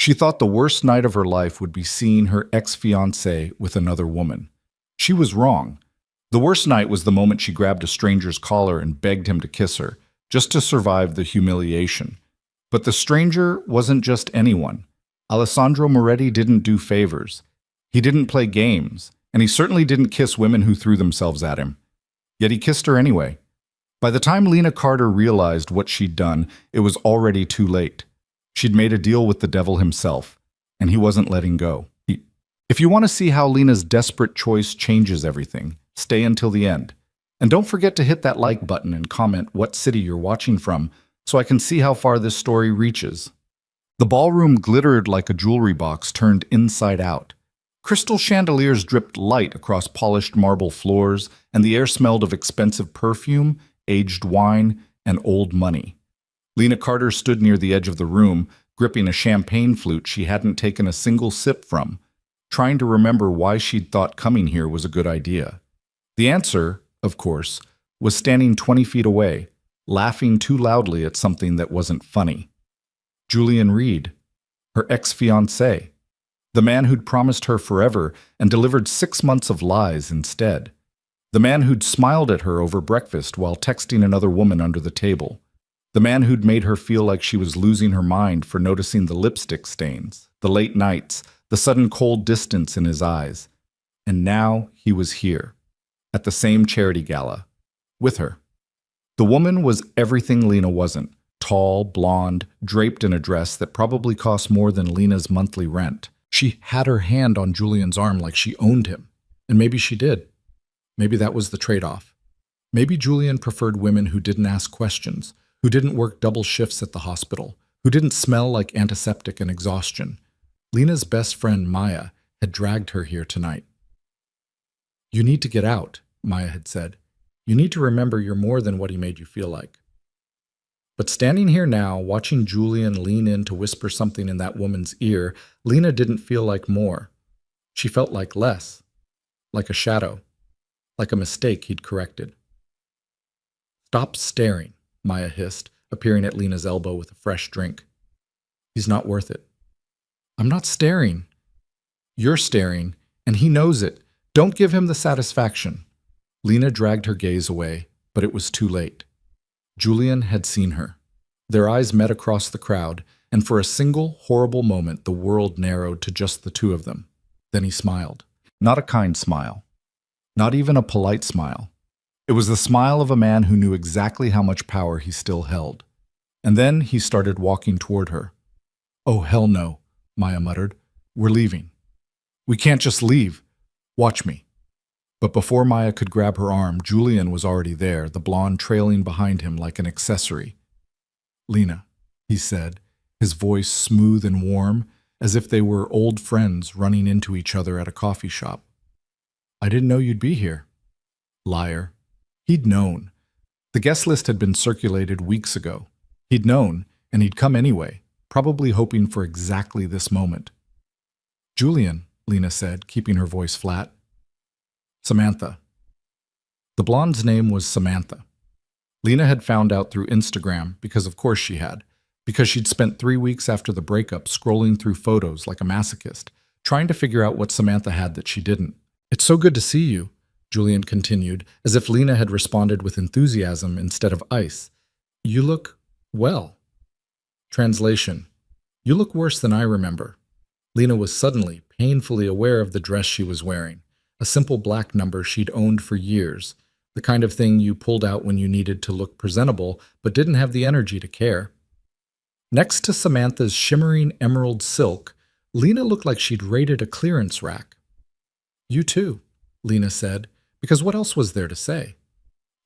She thought the worst night of her life would be seeing her ex-fiancé with another woman. She was wrong. The worst night was the moment she grabbed a stranger's collar and begged him to kiss her, just to survive the humiliation. But the stranger wasn't just anyone. Alessandro Moretti didn't do favors. He didn't play games, and he certainly didn't kiss women who threw themselves at him. Yet he kissed her anyway. By the time Lena Carter realized what she'd done, it was already too late. She'd made a deal with the devil himself, and he wasn't letting go. If you want to see how Lena's desperate choice changes everything, stay until the end. And don't forget to hit that like button and comment what city you're watching from so I can see how far this story reaches. The ballroom glittered like a jewelry box turned inside out. Crystal chandeliers dripped light across polished marble floors, and the air smelled of expensive perfume, aged wine, and old money. Lena Carter stood near the edge of the room, gripping a champagne flute she hadn't taken a single sip from, trying to remember why she'd thought coming here was a good idea. The answer, of course, was standing 20 feet away, laughing too loudly at something that wasn't funny. Julian Reed, her ex-fiancé, the man who'd promised her forever and delivered 6 months of lies instead. The man who'd smiled at her over breakfast while texting another woman under the table. The man who'd made her feel like she was losing her mind for noticing the lipstick stains, the late nights, the sudden cold distance in his eyes. And now he was here, at the same charity gala, with her. The woman was everything Lena wasn't. Tall, blonde, draped in a dress that probably cost more than Lena's monthly rent. She had her hand on Julian's arm like she owned him. And maybe she did. Maybe that was the trade-off. Maybe Julian preferred women who didn't ask questions, who didn't work double shifts at the hospital, who didn't smell like antiseptic and exhaustion. Lena's best friend, Maya, had dragged her here tonight. "You need to get out," Maya had said. "You need to remember you're more than what he made you feel like." But standing here now, watching Julian lean in to whisper something in that woman's ear, Lena didn't feel like more. She felt like less, like a shadow, like a mistake he'd corrected. "Stop staring," Maya hissed, appearing at Lena's elbow with a fresh drink. "He's not worth it." "I'm not staring." "You're staring, and he knows it. Don't give him the satisfaction." Lena dragged her gaze away, but it was too late. Julian had seen her. Their eyes met across the crowd, and for a single, horrible moment the world narrowed to just the two of them. Then he smiled. Not a kind smile. Not even a polite smile. It was the smile of a man who knew exactly how much power he still held. And then he started walking toward her. "Oh, hell no," Maya muttered. "We're leaving." "We can't just leave. Watch me." But before Maya could grab her arm, Julian was already there, the blonde trailing behind him like an accessory. "Lena," he said, his voice smooth and warm, as if they were old friends running into each other at a coffee shop. "I didn't know you'd be here." Liar. He'd known. The guest list had been circulated weeks ago. He'd known, and he'd come anyway, probably hoping for exactly this moment. "Julian," Lena said, keeping her voice flat. "Samantha." The blonde's name was Samantha. Lena had found out through Instagram, because of course she had, because she'd spent 3 weeks after the breakup scrolling through photos like a masochist, trying to figure out what Samantha had that she didn't. "It's so good to see you," Julian continued, as if Lena had responded with enthusiasm instead of ice. "You look well." Translation: "You look worse than I remember." Lena was suddenly, painfully aware of the dress she was wearing, a simple black number she'd owned for years, the kind of thing you pulled out when you needed to look presentable but didn't have the energy to care. Next to Samantha's shimmering emerald silk, Lena looked like she'd raided a clearance rack. "You too," Lena said, because what else was there to say?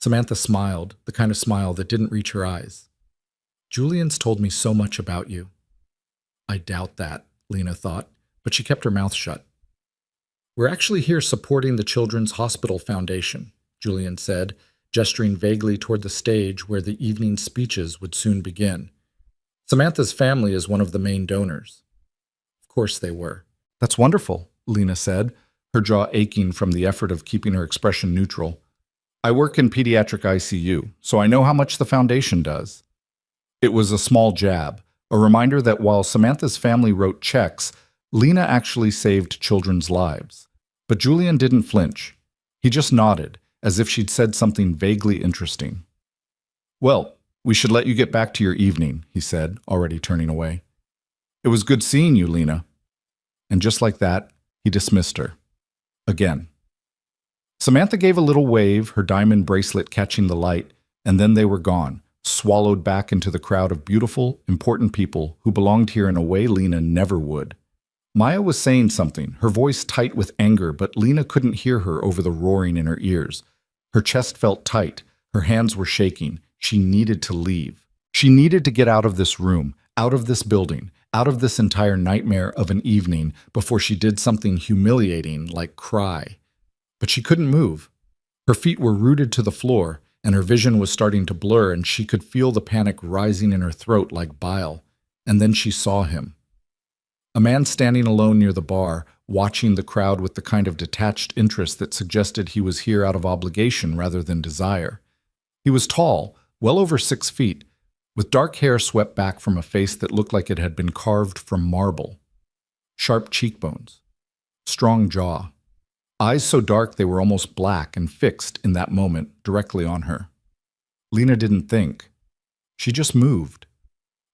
Samantha smiled, the kind of smile that didn't reach her eyes. "Julian's told me so much about you." "I doubt that," Lena thought, but she kept her mouth shut. "We're actually here supporting the Children's Hospital Foundation," Julian said, gesturing vaguely toward the stage where the evening speeches would soon begin. "Samantha's family is one of the main donors." Of course they were. "That's wonderful," Lena said, her jaw aching from the effort of keeping her expression neutral. "I work in pediatric ICU, so I know how much the foundation does." It was a small jab, A reminder that while Samantha's family wrote checks, Lena actually saved children's lives. But Julian didn't flinch. He just nodded, as if she'd said something vaguely interesting. "Well, we should let you get back to your evening," he said, already turning away. "It was good seeing you, Lena." And just like that, he dismissed her. Again. Samantha gave a little wave, her diamond bracelet catching the light, and then they were gone, swallowed back into the crowd of beautiful, important people who belonged here in a way Lena never would. Maya was saying something, her voice tight with anger, but Lena couldn't hear her over the roaring in her ears. Her chest felt tight, her hands were shaking. She needed to leave. She needed to get out of this room, out of this building, out of this entire nightmare of an evening before she did something humiliating like cry. But she couldn't move. Her feet were rooted to the floor, and her vision was starting to blur, and she could feel the panic rising in her throat like bile. And then she saw him. A man standing alone near the bar, watching the crowd with the kind of detached interest that suggested he was here out of obligation rather than desire. He was tall, well over 6 feet, with dark hair swept back from a face that looked like it had been carved from marble. Sharp cheekbones. Strong jaw. Eyes so dark they were almost black and fixed in that moment directly on her. Lena didn't think. She just moved.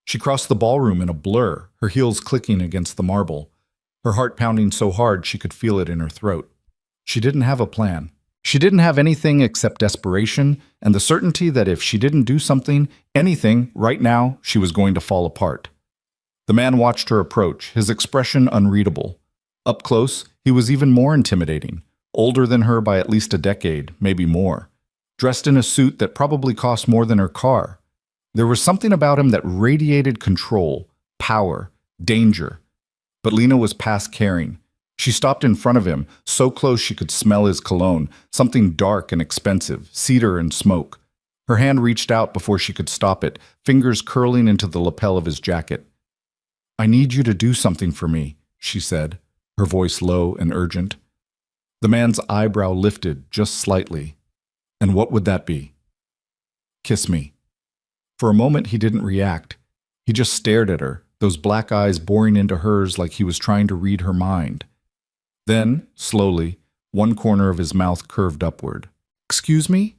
She crossed the ballroom in a blur, her heels clicking against the marble, her heart pounding so hard she could feel it in her throat. She didn't have a plan. She didn't have anything except desperation and the certainty that if she didn't do something, anything, right now, she was going to fall apart. The man watched her approach, his expression unreadable. Up close, he was even more intimidating, older than her by at least a decade, maybe more, dressed in a suit that probably cost more than her car. There was something about him that radiated control, power, danger. But Lena was past caring. She stopped in front of him, so close she could smell his cologne, something dark and expensive, cedar and smoke. Her hand reached out before she could stop it, fingers curling into the lapel of his jacket. "I need you to do something for me," she said, her voice low and urgent. The man's eyebrow lifted just slightly. "And what would that be?" "Kiss me." For a moment he didn't react. He just stared at her, those black eyes boring into hers like he was trying to read her mind. Then, slowly, one corner of his mouth curved upward. "Excuse me?"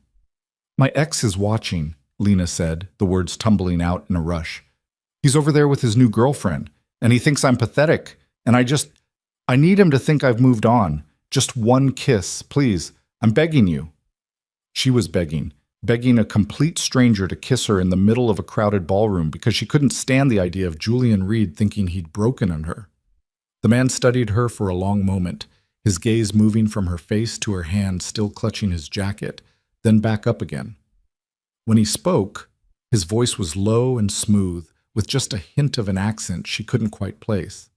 "My ex is watching," Lena said, the words tumbling out in a rush. "He's over there with his new girlfriend, and he thinks I'm pathetic, and I need him to think I've moved on. Just one kiss, please. I'm begging you." She was begging a complete stranger to kiss her in the middle of a crowded ballroom because she couldn't stand the idea of Julian Reed thinking he'd broken on her. The man studied her for a long moment, his gaze moving from her face to her hand still clutching his jacket, then back up again. When he spoke, his voice was low and smooth, with just a hint of an accent she couldn't quite place.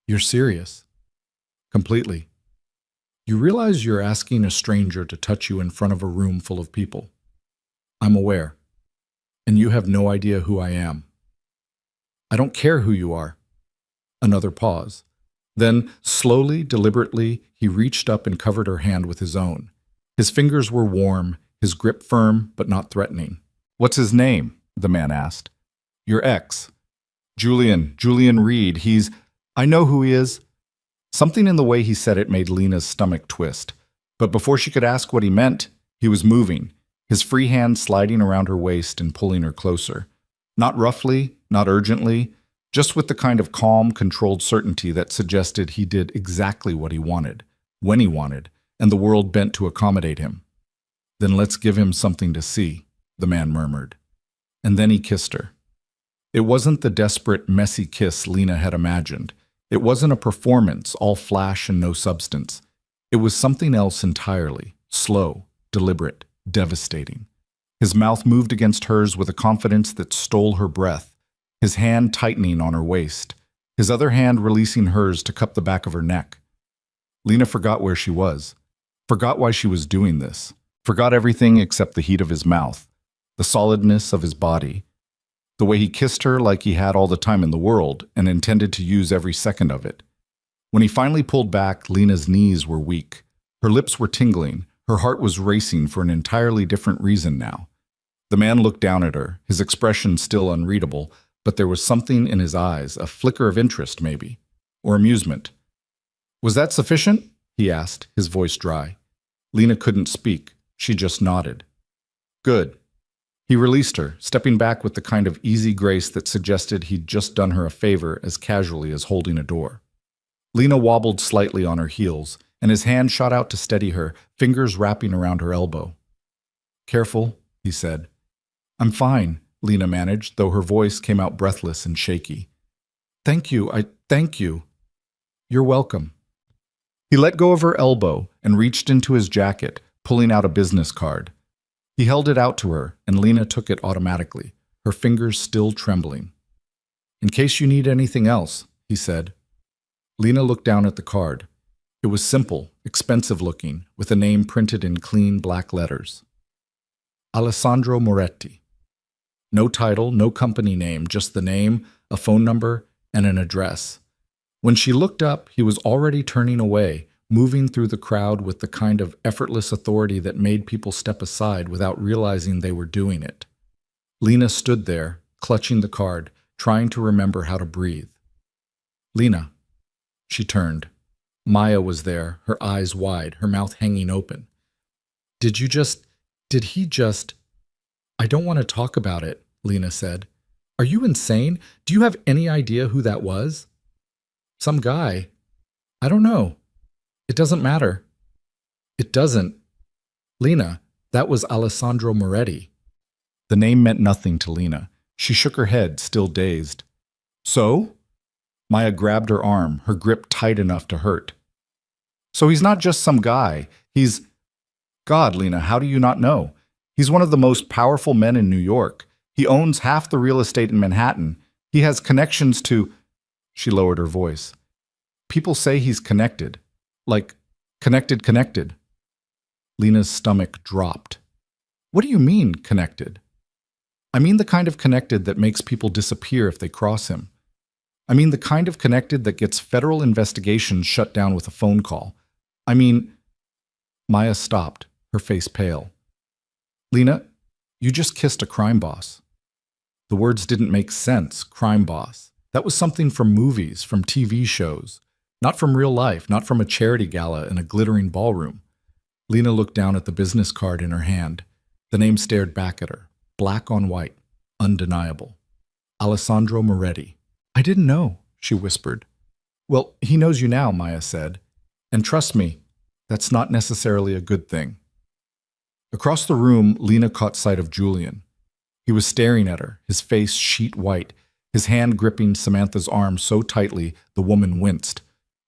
"You're serious?" "Completely. You realize you're asking a stranger to touch you in front of a room full of people?" "I'm aware. And you have no idea who I am." "I don't care who you are." Another pause. Then, slowly, deliberately, he reached up and covered her hand with his own. His fingers were warm, his grip firm but not threatening. "What's his name?" the man asked. "Your ex." Julian Reed. I know who he is." Something in the way he said it made Lena's stomach twist. But before she could ask what he meant, he was moving, his free hand sliding around her waist and pulling her closer. Not roughly, not urgently, just with the kind of calm, controlled certainty that suggested he did exactly what he wanted, when he wanted, and the world bent to accommodate him. "Then let's give him something to see," the man murmured. And then he kissed her. It wasn't the desperate, messy kiss Lena had imagined. It wasn't a performance, all flash and no substance. It was something else entirely, slow, deliberate, devastating. His mouth moved against hers with a confidence that stole her breath, his hand tightening on her waist, his other hand releasing hers to cup the back of her neck. Lena forgot where she was, forgot why she was doing this, forgot everything except the heat of his mouth, the solidness of his body, the way he kissed her like he had all the time in the world and intended to use every second of it. When he finally pulled back, Lena's knees were weak. Her lips were tingling. Her heart was racing for an entirely different reason now. The man looked down at her, his expression still unreadable, but there was something in his eyes, a flicker of interest maybe, or amusement. Was that sufficient? He asked, his voice dry. Lena couldn't speak. She just nodded. Good. He released her, stepping back with the kind of easy grace that suggested he'd just done her a favor as casually as holding a door. Lena wobbled slightly on her heels, and his hand shot out to steady her, fingers wrapping around her elbow. Careful, he said. I'm fine, Lena managed, though her voice came out breathless and shaky. Thank you, thank you. You're welcome. He let go of her elbow and reached into his jacket, pulling out a business card. He held it out to her, and Lena took it automatically, her fingers still trembling. In case you need anything else, he said. Lena looked down at the card. It was simple, expensive-looking, with a name printed in clean black letters. Alessandro Moretti. No title, no company name, just the name, a phone number, and an address. When she looked up, he was already turning away, moving through the crowd with the kind of effortless authority that made people step aside without realizing they were doing it. Lena stood there, clutching the card, trying to remember how to breathe. Lena. She turned. Maya was there, her eyes wide, her mouth hanging open. Did he just... I don't want to talk about it, Lena said. Are you insane? Do you have any idea who that was? Some guy. I don't know. It doesn't matter. It doesn't. Lena, that was Alessandro Moretti. The name meant nothing to Lena. She shook her head, still dazed. So? Maya grabbed her arm, her grip tight enough to hurt. So he's not just some guy. He's... God, Lena, how do you not know? He's one of the most powerful men in New York. He owns half the real estate in Manhattan. He has connections to... She lowered her voice. People say he's connected. Like, connected. Lena's stomach dropped. What do you mean, connected? I mean the kind of connected that makes people disappear if they cross him. I mean the kind of connected that gets federal investigations shut down with a phone call. I mean... Maya stopped, her face pale. Lena, you just kissed a crime boss. The words didn't make sense, crime boss. That was something from movies, from TV shows. Not from real life, not from a charity gala in a glittering ballroom. Lena looked down at the business card in her hand. The name stared back at her, black on white, undeniable. Alessandro Moretti. I didn't know, she whispered. Well, he knows you now, Maya said. And trust me, that's not necessarily a good thing. Across the room, Lena caught sight of Julian. He was staring at her, his face sheet white, his hand gripping Samantha's arm so tightly the woman winced.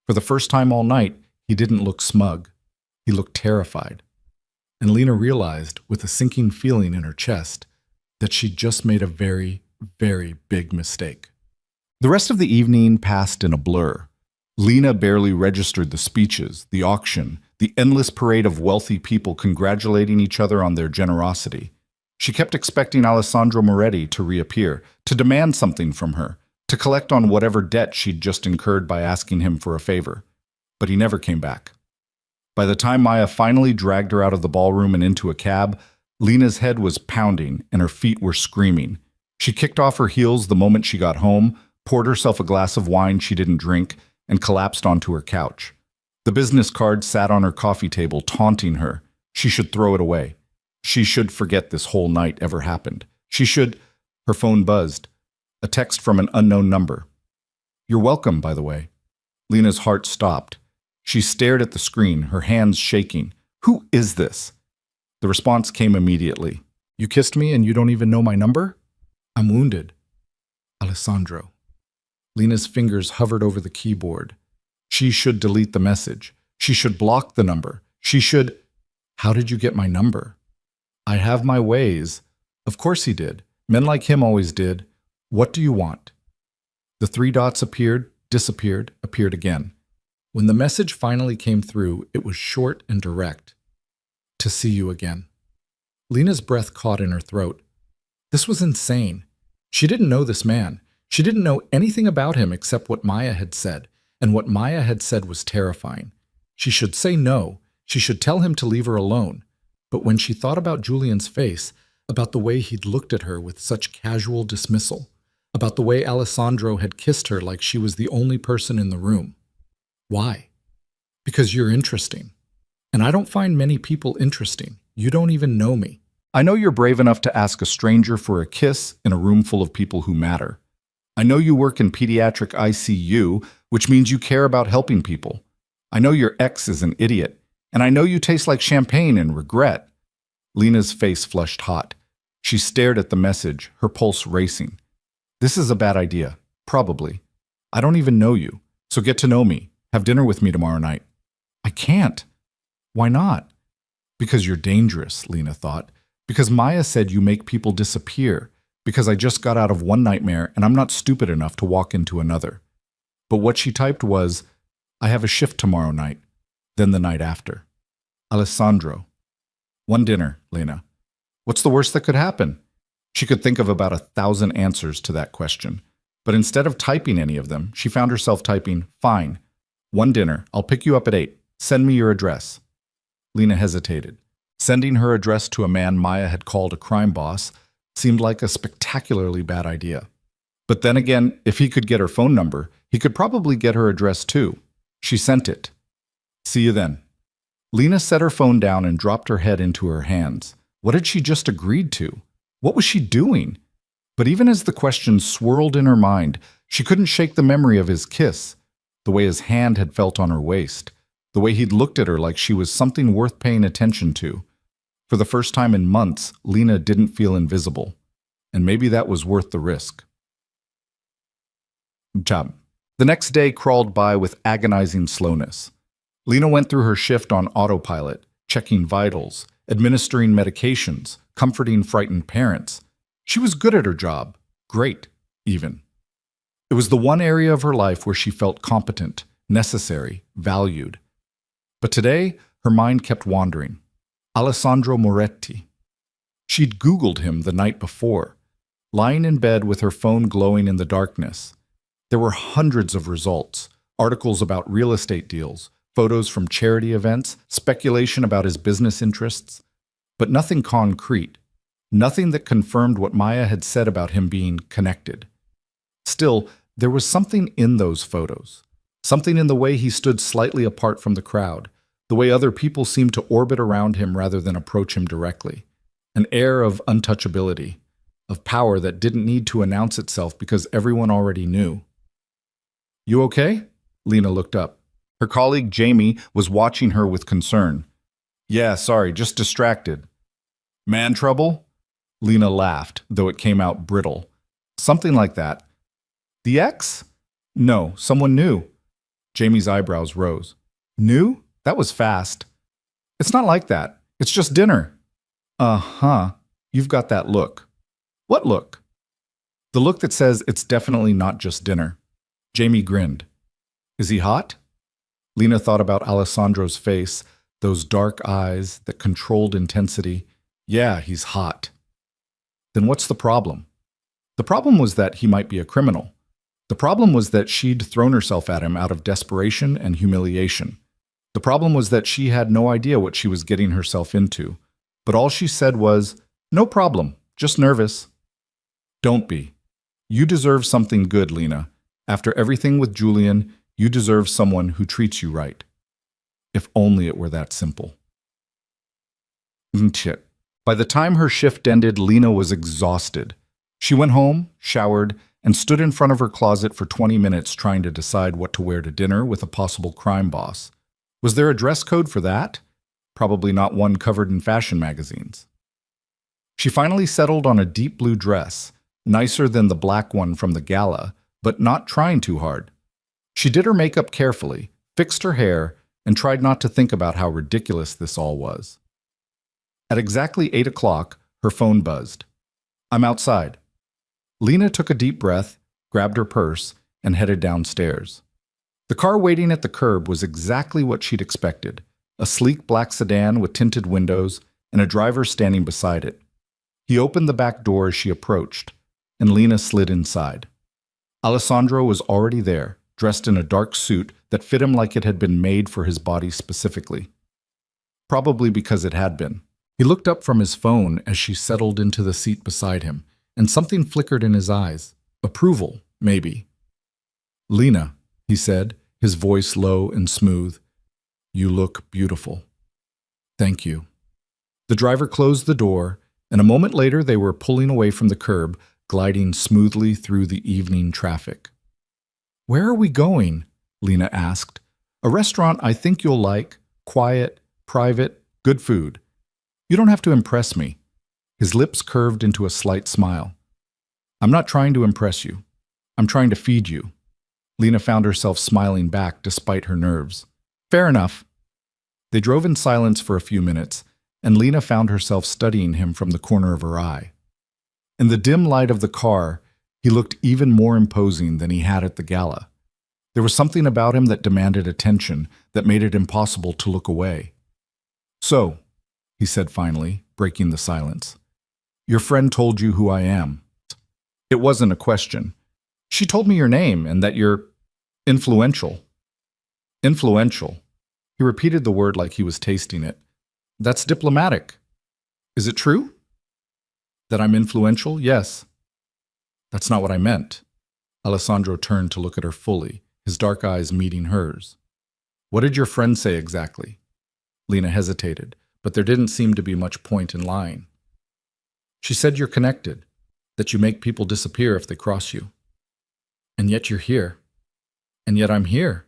For the first time all night, he didn't look smug. He looked terrified. And Lena realized, with a sinking feeling in her chest, that she'd just made a very, very big mistake. The rest of the evening passed in a blur. Lena barely registered the speeches, the auction, the endless parade of wealthy people congratulating each other on their generosity. She kept expecting Alessandro Moretti to reappear, to demand something from her, to collect on whatever debt she'd just incurred by asking him for a favor. But he never came back. By the time Maya finally dragged her out of the ballroom and into a cab, Lena's head was pounding and her feet were screaming. She kicked off her heels the moment she got home, poured herself a glass of wine she didn't drink, and collapsed onto her couch. The business card sat on her coffee table, taunting her. She should throw it away. She should forget this whole night ever happened. She should... Her phone buzzed. A text from an unknown number. You're welcome, by the way. Lena's heart stopped. She stared at the screen, her hands shaking. Who is this? The response came immediately. You kissed me and you don't even know my number? I'm wounded. Alessandro. Lena's fingers hovered over the keyboard. She should delete the message. She should block the number. She should... How did you get my number? I have my ways. Of course he did. Men like him always did. What do you want? The 3 dots appeared, disappeared, appeared again. When the message finally came through, it was short and direct. To see you again. Lena's breath caught in her throat. This was insane. She didn't know this man. She didn't know anything about him except what Maya had said, and what Maya had said was terrifying. She should say no. She should tell him to leave her alone. But when she thought about Julian's face, about the way he'd looked at her with such casual dismissal, about the way Alessandro had kissed her like she was the only person in the room. Why? Because you're interesting. And I don't find many people interesting. You don't even know me. I know you're brave enough to ask a stranger for a kiss in a room full of people who matter. I know you work in pediatric ICU, which means you care about helping people. I know your ex is an idiot, and I know you taste like champagne and regret. Lena's face flushed hot. She stared at the message, her pulse racing. This is a bad idea. Probably. I don't even know you, so get to know me. Have dinner with me tomorrow night. I can't. Why not? Because you're dangerous, Lena thought. Because Maya said you make people disappear. Because I just got out of one nightmare and I'm not stupid enough to walk into another. But what she typed was, I have a shift tomorrow night, then the night after. Alessandro. One dinner, Lena. What's the worst that could happen? She could think of about 1,000 answers to that question. But instead of typing any of them, she found herself typing, fine. One dinner. I'll pick you up at 8. Send me your address. Lena hesitated. Sending her address to a man Maya had called a crime boss seemed like a spectacularly bad idea. But then again, if he could get her phone number, he could probably get her address too. She sent it. See you then. Lena set her phone down and dropped her head into her hands. What had she just agreed to? What was she doing? But even as the question swirled in her mind, she couldn't shake the memory of his kiss, the way his hand had felt on her waist, the way he'd looked at her like she was something worth paying attention to. For the first time in months, Lena didn't feel invisible. And maybe that was worth the risk. The next day crawled by with agonizing slowness. Lena went through her shift on autopilot, checking vitals, administering medications, comforting frightened parents. She was good at her job. Great, even. It was the one area of her life where she felt competent, necessary, valued. But today, her mind kept wandering. Alessandro Moretti. She'd Googled him the night before, lying in bed with her phone glowing in the darkness. There were hundreds of results, articles about real estate deals, photos from charity events, speculation about his business interests, but nothing concrete, nothing that confirmed what Maya had said about him being connected. Still, there was something in those photos, something in the way he stood slightly apart from the crowd, the way other people seemed to orbit around him rather than approach him directly, an air of untouchability, of power that didn't need to announce itself because everyone already knew. You okay? Lena looked up. Her colleague Jamie was watching her with concern. Yeah, sorry, just distracted. Man trouble? Lena laughed, though it came out brittle. Something like that. The ex? No, someone new. Jamie's eyebrows rose. New? That was fast. It's not like that. It's just dinner. Uh-huh. You've got that look. What look? The look that says it's definitely not just dinner. Jamie grinned. Is he hot? Lena thought about Alessandro's face, those dark eyes, that controlled intensity. Yeah, he's hot. Then what's the problem? The problem was that he might be a criminal. The problem was that she'd thrown herself at him out of desperation and humiliation. The problem was that she had no idea what she was getting herself into. But all she said was, no problem, just nervous. Don't be. You deserve something good, Lena. After everything with Julian, you deserve someone who treats you right. If only it were that simple. Shit. By the time her shift ended, Lena was exhausted. She went home, showered, and stood in front of her closet for 20 minutes trying to decide what to wear to dinner with a possible crime boss. Was there a dress code for that? Probably not one covered in fashion magazines. She finally settled on a deep blue dress, nicer than the black one from the gala, but not trying too hard. She did her makeup carefully, fixed her hair, and tried not to think about how ridiculous this all was. At exactly 8 o'clock, her phone buzzed. I'm outside. Lena took a deep breath, grabbed her purse, and headed downstairs. The car waiting at the curb was exactly what she'd expected, a sleek black sedan with tinted windows and a driver standing beside it. He opened the back door as she approached, and Lena slid inside. Alessandro was already there, dressed in a dark suit that fit him like it had been made for his body specifically. Probably because it had been. He looked up from his phone as she settled into the seat beside him, and something flickered in his eyes. Approval, maybe. Lena, he said, his voice low and smooth. You look beautiful. Thank you. The driver closed the door, and a moment later they were pulling away from the curb, gliding smoothly through the evening traffic. Where are we going? Lena asked. A restaurant I think you'll like, quiet, private, good food. You don't have to impress me. His lips curved into a slight smile. I'm not trying to impress you. I'm trying to feed you. Lena found herself smiling back despite her nerves. Fair enough. They drove in silence for a few minutes, and Lena found herself studying him from the corner of her eye. In the dim light of the car, he looked even more imposing than he had at the gala. There was something about him that demanded attention, that made it impossible to look away. So, he said finally, breaking the silence, your friend told you who I am. It wasn't a question. She told me your name and that you're influential. Influential. He repeated the word like he was tasting it. That's diplomatic. Is it true? That I'm influential? Yes. That's not what I meant. Alessandro turned to look at her fully, his dark eyes meeting hers. What did your friend say exactly? Lena hesitated, but there didn't seem to be much point in lying. She said you're connected, that you make people disappear if they cross you. And yet you're here. And yet I'm here.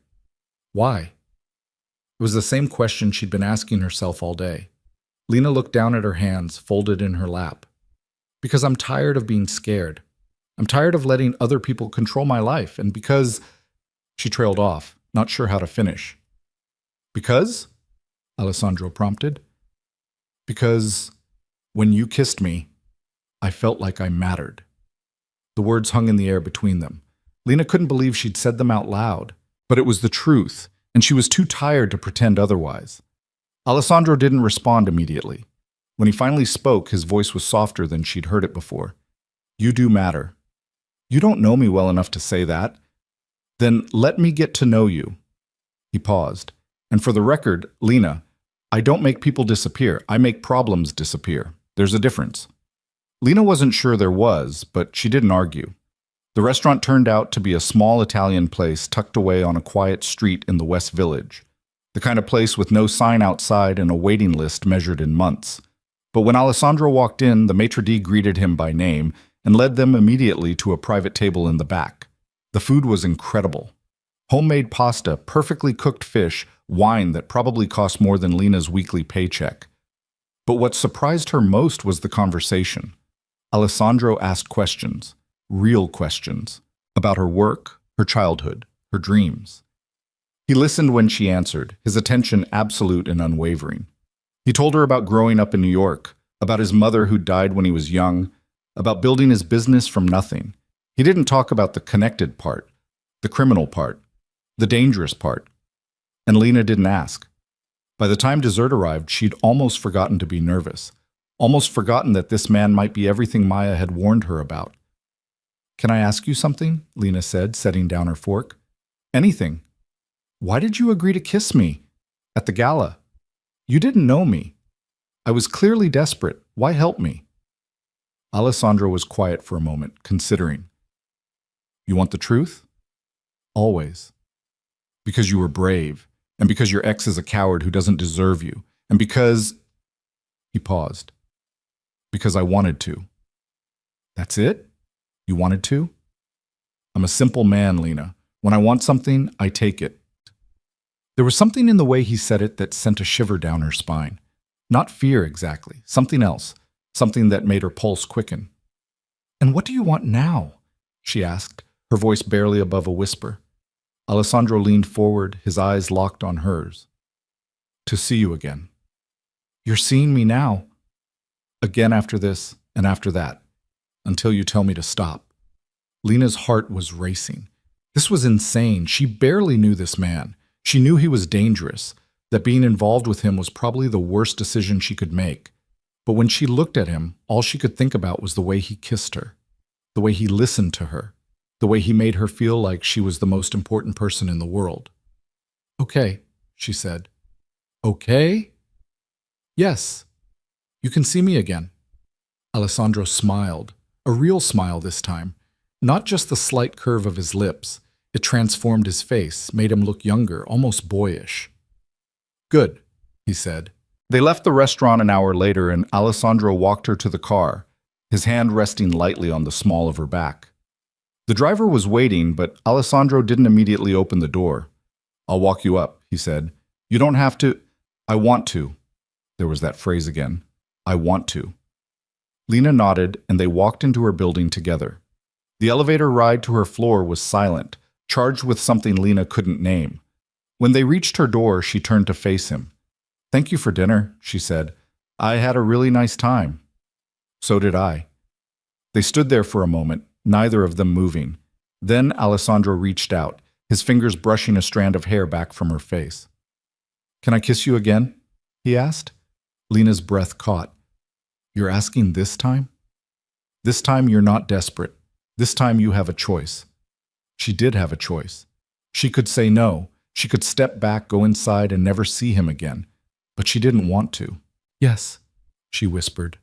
Why? It was the same question she'd been asking herself all day. Lena looked down at her hands, folded in her lap. Because I'm tired of being scared. I'm tired of letting other people control my life, and because... She trailed off, not sure how to finish. Because? Alessandro prompted. Because when you kissed me, I felt like I mattered. The words hung in the air between them. Lena couldn't believe she'd said them out loud, but it was the truth, and she was too tired to pretend otherwise. Alessandro didn't respond immediately. When he finally spoke, his voice was softer than she'd heard it before. You do matter. You don't know me well enough to say that. Then let me get to know you. He paused. And for the record, Lena, I don't make people disappear. I make problems disappear. There's a difference. Lena wasn't sure there was, but she didn't argue. The restaurant turned out to be a small Italian place tucked away on a quiet street in the West Village. The kind of place with no sign outside and a waiting list measured in months. But when Alessandro walked in, the maitre d' greeted him by name and led them immediately to a private table in the back. The food was incredible. Homemade pasta, perfectly cooked fish, wine that probably cost more than Lena's weekly paycheck. But what surprised her most was the conversation. Alessandro asked questions, real questions, about her work, her childhood, her dreams. He listened when she answered, his attention absolute and unwavering. He told her about growing up in New York, about his mother who died when he was young, about building his business from nothing. He didn't talk about the connected part, the criminal part, the dangerous part. And Lena didn't ask. By the time dessert arrived, she'd almost forgotten to be nervous, almost forgotten that this man might be everything Maya had warned her about. Can I ask you something? Lena said, setting down her fork. Anything. Why did you agree to kiss me? At the gala. You didn't know me. I was clearly desperate. Why help me? Alessandro was quiet for a moment, considering. You want the truth? Always. Because you were brave, and because your ex is a coward who doesn't deserve you, and because... He paused. Because I wanted to. That's it? You wanted to? I'm a simple man, Lena. When I want something, I take it. There was something in the way he said it that sent a shiver down her spine. Not fear exactly, something else, something that made her pulse quicken. And what do you want now? She asked, her voice barely above a whisper. Alessandro leaned forward, his eyes locked on hers. To see you again. You're seeing me now. Again after this, and after that, until you tell me to stop. Lena's heart was racing. This was insane. She barely knew this man. She knew he was dangerous, that being involved with him was probably the worst decision she could make. But when she looked at him, all she could think about was the way he kissed her, the way he listened to her, the way he made her feel like she was the most important person in the world. Okay, she said. Okay? Yes. You can see me again. Alessandro smiled, a real smile this time. Not just the slight curve of his lips. It transformed his face, made him look younger, almost boyish. "Good," he said. They left the restaurant an hour later and Alessandro walked her to the car, his hand resting lightly on the small of her back. The driver was waiting, but Alessandro didn't immediately open the door. "I'll walk you up," he said. "You don't have to." "I want to." There was that phrase again. "I want to." Lena nodded and they walked into her building together. The elevator ride to her floor was silent, charged with something Lena couldn't name. When they reached her door, she turned to face him. "Thank you for dinner," she said. "I had a really nice time." "So did I." They stood there for a moment, neither of them moving. Then Alessandro reached out, his fingers brushing a strand of hair back from her face. "Can I kiss you again?" he asked. Lena's breath caught. "You're asking this time?" "This time you're not desperate. This time you have a choice." She did have a choice. She could say no. She could step back, go inside, and never see him again. But she didn't want to. "Yes," she whispered.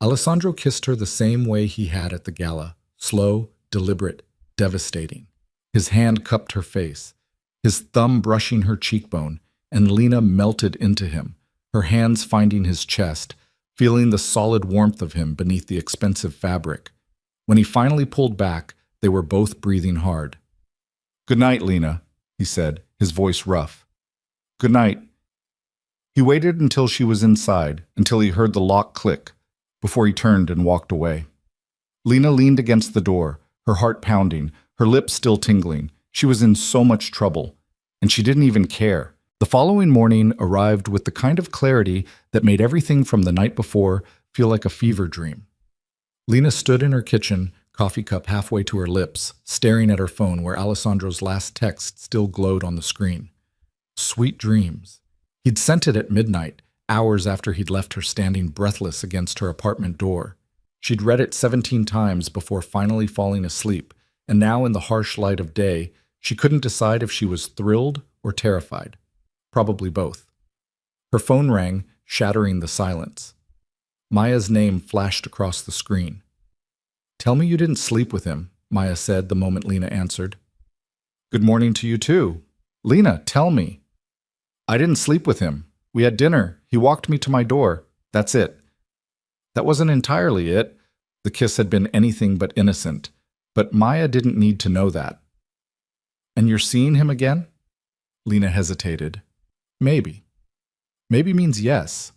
Alessandro kissed her the same way he had at the gala, slow, deliberate, devastating. His hand cupped her face, his thumb brushing her cheekbone, and Lena melted into him, her hands finding his chest, feeling the solid warmth of him beneath the expensive fabric. When he finally pulled back, they were both breathing hard. "Good night, Lena," he said, his voice rough. "Good night." He waited until she was inside, until he heard the lock click, before he turned and walked away. Lena leaned against the door, her heart pounding, her lips still tingling. She was in so much trouble, and she didn't even care. The following morning arrived with the kind of clarity that made everything from the night before feel like a fever dream. Lena stood in her kitchen, coffee cup halfway to her lips, staring at her phone where Alessandro's last text still glowed on the screen. Sweet dreams. He'd sent it at midnight, hours after he'd left her standing breathless against her apartment door. She'd read it 17 times before finally falling asleep, and now in the harsh light of day, she couldn't decide if she was thrilled or terrified. Probably both. Her phone rang, shattering the silence. Maya's name flashed across the screen. "Tell me you didn't sleep with him," Maya said the moment Lena answered. "Good morning to you too. Lena, tell me." "I didn't sleep with him. We had dinner. He walked me to my door. That's it." That wasn't entirely it. The kiss had been anything but innocent. But Maya didn't need to know that. "And you're seeing him again?" Lena hesitated. "Maybe." "Maybe means yes."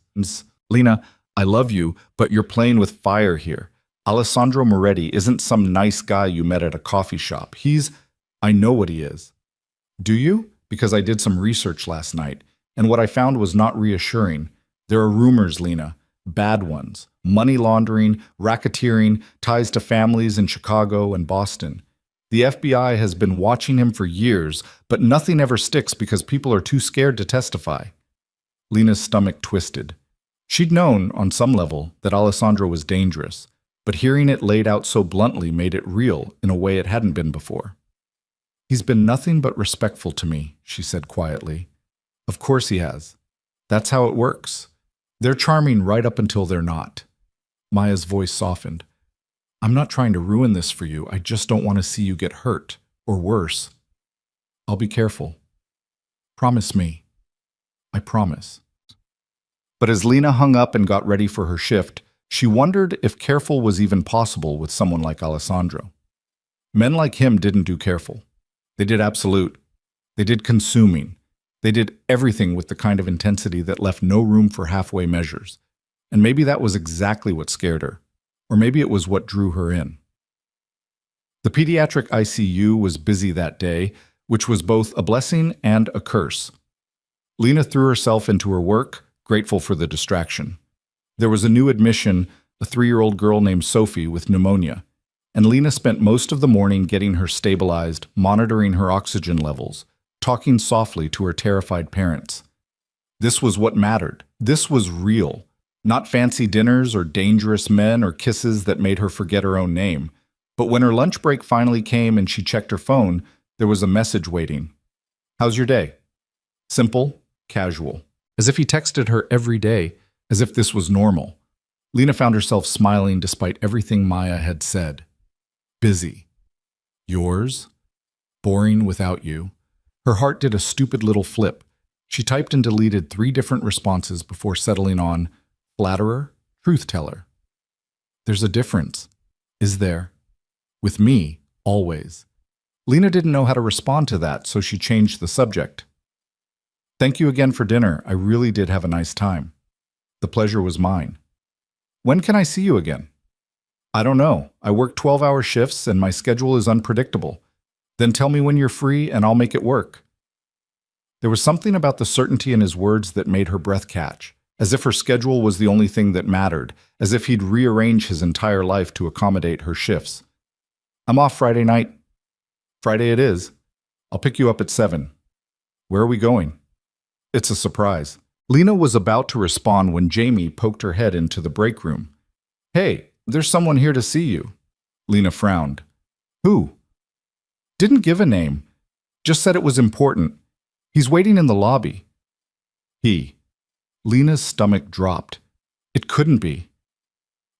"Lena, I love you, but you're playing with fire here. Alessandro Moretti isn't some nice guy you met at a coffee shop. I know what he is." "Do you?" "Because I did some research last night, and what I found was not reassuring. There are rumors, Lena. Bad ones. Money laundering, racketeering, ties to families in Chicago and Boston. The FBI has been watching him for years, but nothing ever sticks because people are too scared to testify." Lena's stomach twisted. She'd known, on some level, that Alessandro was dangerous, but hearing it laid out so bluntly made it real in a way it hadn't been before. "He's been nothing but respectful to me," she said quietly. "Of course he has. That's how it works. They're charming right up until they're not." Maya's voice softened. "I'm not trying to ruin this for you. I just don't want to see you get hurt, or worse. I'll be careful. Promise me." "I promise." But as Lena hung up and got ready for her shift, she wondered if careful was even possible with someone like Alessandro. Men like him didn't do careful. They did absolute. They did consuming. They did everything with the kind of intensity that left no room for halfway measures. And maybe that was exactly what scared her. Or maybe it was what drew her in. The pediatric ICU was busy that day, which was both a blessing and a curse. Lena threw herself into her work, grateful for the distraction. There was a new admission, a 3-year-old girl named Sophie with pneumonia, and Lena spent most of the morning getting her stabilized, monitoring her oxygen levels, talking softly to her terrified parents. This was what mattered. This was real. Not fancy dinners or dangerous men or kisses that made her forget her own name. But when her lunch break finally came and she checked her phone, there was a message waiting. "How's your day?" Simple, casual. As if he texted her every day, as if this was normal. Lena found herself smiling despite everything Maya had said. Busy. Yours? Boring without you. Her heart did a stupid little flip. She typed and deleted 3 different responses before settling on flatterer, truth teller. There's a difference. Is there? With me, always. Lena didn't know how to respond to that, so she changed the subject. Thank you again for dinner. I really did have a nice time. The pleasure was mine. When can I see you again? I don't know. I work 12-hour shifts and my schedule is unpredictable. Then tell me when you're free and I'll make it work. There was something about the certainty in his words that made her breath catch, as if her schedule was the only thing that mattered, as if he'd rearrange his entire life to accommodate her shifts. I'm off Friday night. Friday it is. I'll pick you up at 7. Where are we going? It's a surprise. Lena was about to respond when Jamie poked her head into the break room. Hey, there's someone here to see you. Lena frowned. Who? Didn't give a name. Just said it was important. He's waiting in the lobby. He. Lena's stomach dropped. It couldn't be.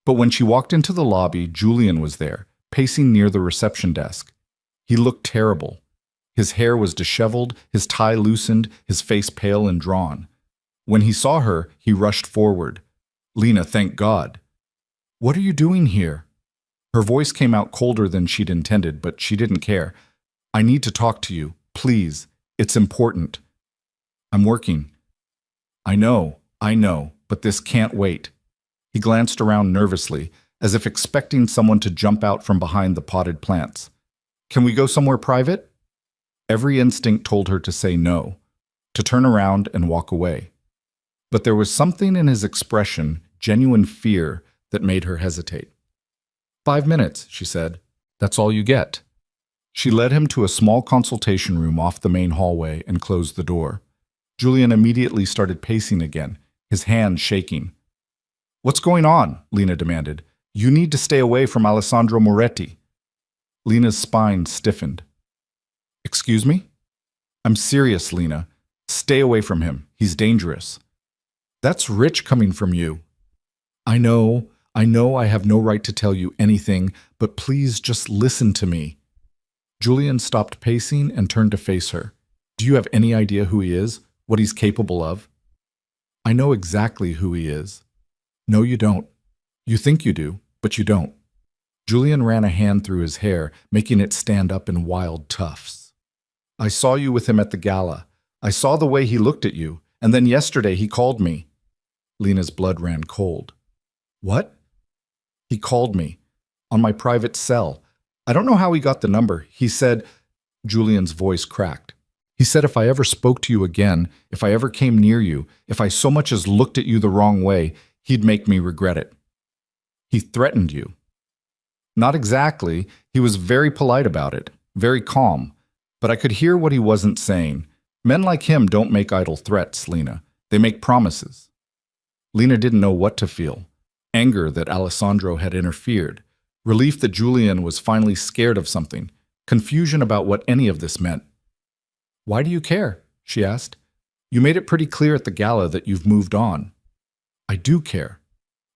But when she walked into the lobby, Julian was there, pacing near the reception desk. He looked terrible. His hair was disheveled, his tie loosened, his face pale and drawn. When he saw her, he rushed forward. Lena, thank God. What are you doing here? Her voice came out colder than she'd intended, but she didn't care. I need to talk to you. Please. It's important. I'm working. I know, but this can't wait. He glanced around nervously, as if expecting someone to jump out from behind the potted plants. Can we go somewhere private? Every instinct told her to say no, to turn around and walk away. But there was something in his expression, genuine fear, that made her hesitate. 5 minutes, she said. That's all you get. She led him to a small consultation room off the main hallway and closed the door. Julian immediately started pacing again, his hands shaking. What's going on? Lena demanded. You need to stay away from Alessandro Moretti. Lena's spine stiffened. Excuse me? I'm serious, Lena. Stay away from him. He's dangerous. That's rich coming from you. I know I have no right to tell you anything, but please just listen to me. Julian stopped pacing and turned to face her. Do you have any idea who he is? What he's capable of? I know exactly who he is. No, you don't. You think you do, but you don't. Julian ran a hand through his hair, making it stand up in wild tufts. I saw you with him at the gala. I saw the way he looked at you, and then yesterday he called me. Lena's blood ran cold. What? He called me. On my private cell. I don't know how he got the number. He said, Julian's voice cracked. He said if I ever spoke to you again, if I ever came near you, if I so much as looked at you the wrong way, he'd make me regret it. He threatened you. Not exactly. He was very polite about it, very calm. But I could hear what he wasn't saying. Men like him don't make idle threats, Lena. They make promises. Lena didn't know what to feel. Anger that Alessandro had interfered. Relief that Julian was finally scared of something. Confusion about what any of this meant. Why do you care? She asked. You made it pretty clear at the gala that you've moved on. I do care.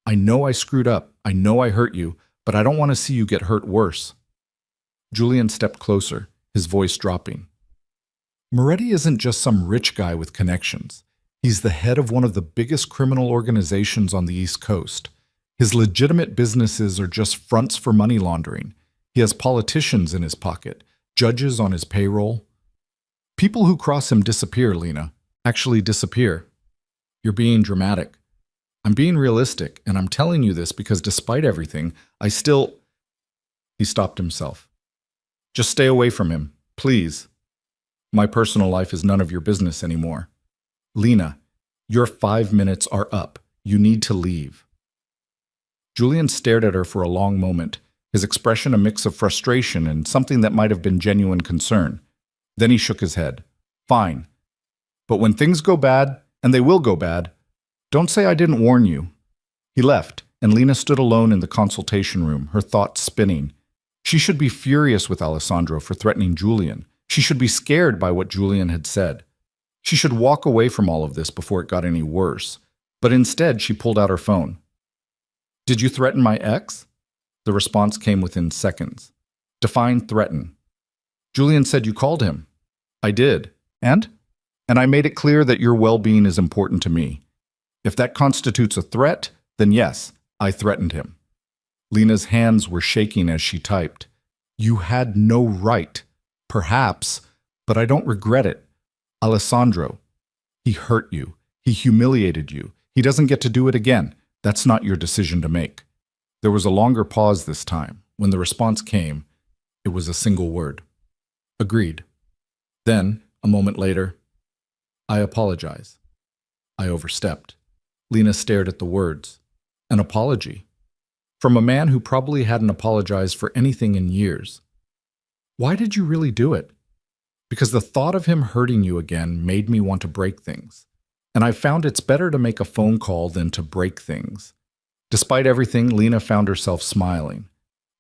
I know I screwed up. I know I hurt you, but I don't want to see you get hurt worse. Julian stepped closer, his voice dropping. Moretti isn't just some rich guy with connections. He's the head of one of the biggest criminal organizations on the East Coast. His legitimate businesses are just fronts for money laundering. He has politicians in his pocket, judges on his payroll. People who cross him disappear, Lena. Actually disappear. You're being dramatic. I'm being realistic, and I'm telling you this because despite everything, I still... He stopped himself. Just stay away from him, please. My personal life is none of your business anymore. Lena, your 5 minutes are up. You need to leave. Julian stared at her for a long moment, his expression a mix of frustration and something that might have been genuine concern. Then he shook his head. Fine. But when things go bad, and they will go bad, don't say I didn't warn you. He left, and Lena stood alone in the consultation room, her thoughts spinning. She should be furious with Alessandro for threatening Julian. She should be scared by what Julian had said. She should walk away from all of this before it got any worse. But instead, she pulled out her phone. Did you threaten my ex? The response came within seconds. Define threaten. Julian said you called him. I did. And? And I made it clear that your well-being is important to me. If that constitutes a threat, then yes, I threatened him. Lena's hands were shaking as she typed. You had no right. Perhaps, but I don't regret it. Alessandro, he hurt you. He humiliated you. He doesn't get to do it again. That's not your decision to make. There was a longer pause this time. When the response came, it was a single word. Agreed. Then, a moment later, I apologize. I overstepped. Lena stared at the words. An apology? From a man who probably hadn't apologized for anything in years. Why did you really do it? Because the thought of him hurting you again made me want to break things. And I found it's better to make a phone call than to break things. Despite everything, Lena found herself smiling.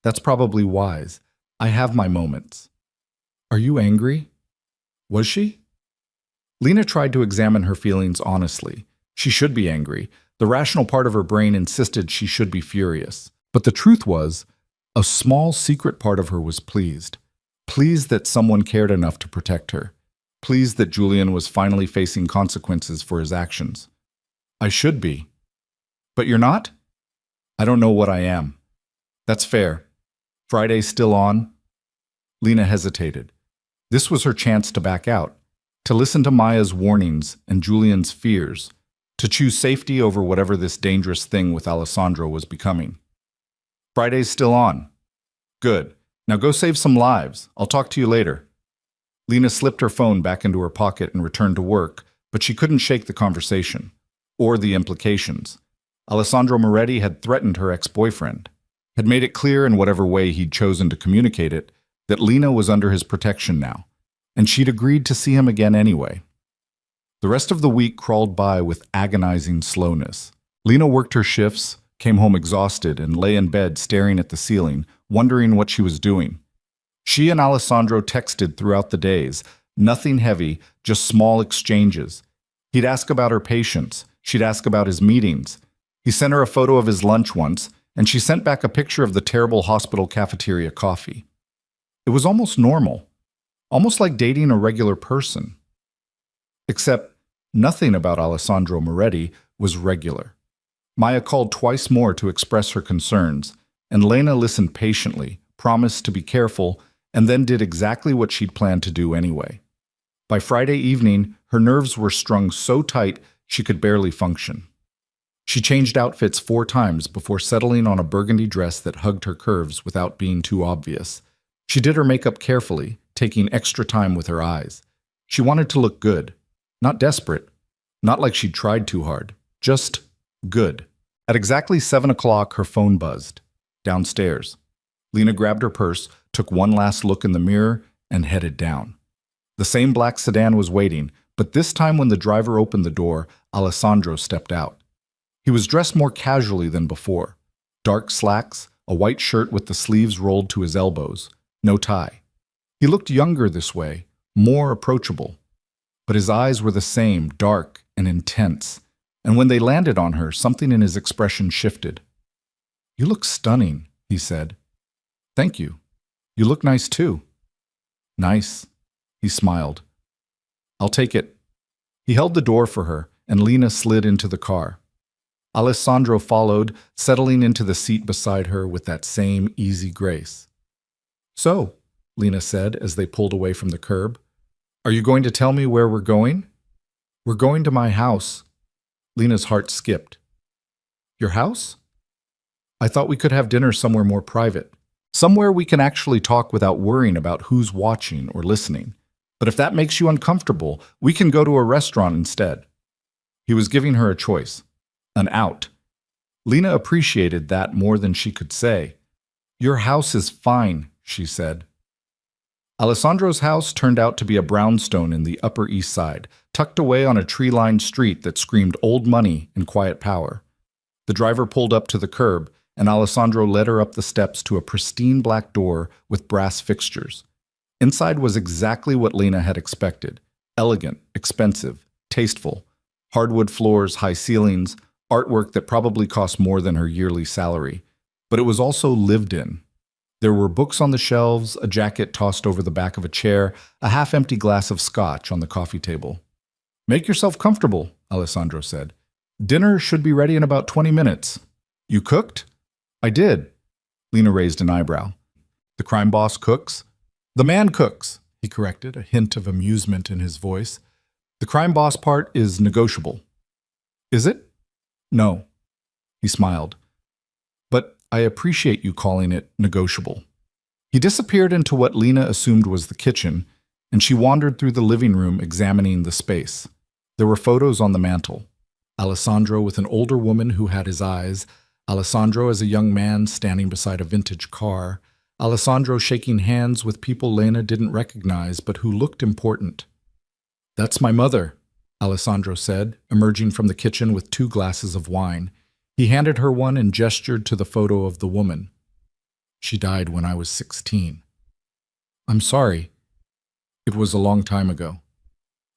That's probably wise. I have my moments. Are you angry? Was she? Lena tried to examine her feelings honestly. She should be angry. The rational part of her brain insisted she should be furious. But the truth was, a small secret part of her was pleased. Pleased that someone cared enough to protect her. Pleased that Julian was finally facing consequences for his actions. I should be. But you're not? I don't know what I am. That's fair. Friday's still on? Lena hesitated. This was her chance to back out, to listen to Maya's warnings and Julian's fears, to choose safety over whatever this dangerous thing with Alessandro was becoming. Friday's still on. Good. Now go save some lives. I'll talk to you later. Lena slipped her phone back into her pocket and returned to work, but she couldn't shake the conversation, or the implications. Alessandro Moretti had threatened her ex-boyfriend, had made it clear in whatever way he'd chosen to communicate it, that Lena was under his protection now, and she'd agreed to see him again anyway. The rest of the week crawled by with agonizing slowness. Lena worked her shifts, came home exhausted, and lay in bed staring at the ceiling, wondering what she was doing. She and Alessandro texted throughout the days, nothing heavy, just small exchanges. He'd ask about her patients, she'd ask about his meetings. He sent her a photo of his lunch once, and she sent back a picture of the terrible hospital cafeteria coffee. It was almost normal, almost like dating a regular person. Except nothing about Alessandro Moretti was regular. Maya called twice more to express her concerns, and Lena listened patiently, promised to be careful, and then did exactly what she'd planned to do anyway. By Friday evening, her nerves were strung so tight she could barely function. She changed outfits 4 times before settling on a burgundy dress that hugged her curves without being too obvious. She did her makeup carefully, taking extra time with her eyes. She wanted to look good, not desperate, not like she'd tried too hard, just good. At exactly 7 o'clock, her phone buzzed. Downstairs. Lena grabbed her purse, took one last look in the mirror, and headed down. The same black sedan was waiting, but this time when the driver opened the door, Alessandro stepped out. He was dressed more casually than before. Dark slacks, a white shirt with the sleeves rolled to his elbows, no tie. He looked younger this way, more approachable. But his eyes were the same, dark and intense, and when they landed on her, something in his expression shifted. "You look stunning," he said. "Thank you. You look nice too." "Nice," he smiled. "I'll take it." He held the door for her, and Lena slid into the car. Alessandro followed, settling into the seat beside her with that same easy grace. "So," Lena said as they pulled away from the curb, "are you going to tell me where we're going?" "We're going to my house." Lena's heart skipped. "Your house?" "I thought we could have dinner somewhere more private. Somewhere we can actually talk without worrying about who's watching or listening. But if that makes you uncomfortable, we can go to a restaurant instead." He was giving her a choice, an out. Lena appreciated that more than she could say. "Your house is fine," she said. Alessandro's house turned out to be a brownstone in the Upper East Side, tucked away on a tree-lined street that screamed old money and quiet power. The driver pulled up to the curb, and Alessandro led her up the steps to a pristine black door with brass fixtures. Inside was exactly what Lena had expected. Elegant, expensive, tasteful. Hardwood floors, high ceilings, artwork that probably cost more than her yearly salary. But it was also lived in. There were books on the shelves, a jacket tossed over the back of a chair, a half-empty glass of scotch on the coffee table. "Make yourself comfortable," Alessandro said. "Dinner should be ready in about 20 minutes. You cooked?" "I did." Lena raised an eyebrow. "The crime boss cooks?" "The man cooks," he corrected, a hint of amusement in his voice. "The crime boss part is negotiable." "Is it?" "No." He smiled. "But I appreciate you calling it negotiable." He disappeared into what Lena assumed was the kitchen, and she wandered through the living room examining the space. There were photos on the mantel. Alessandro with an older woman who had his eyes, Alessandro as a young man standing beside a vintage car, Alessandro shaking hands with people Lena didn't recognize but who looked important. "That's my mother," Alessandro said, emerging from the kitchen with 2 glasses of wine. He handed her one and gestured to the photo of the woman. "She died when I was 16. "I'm sorry. It was a long time ago."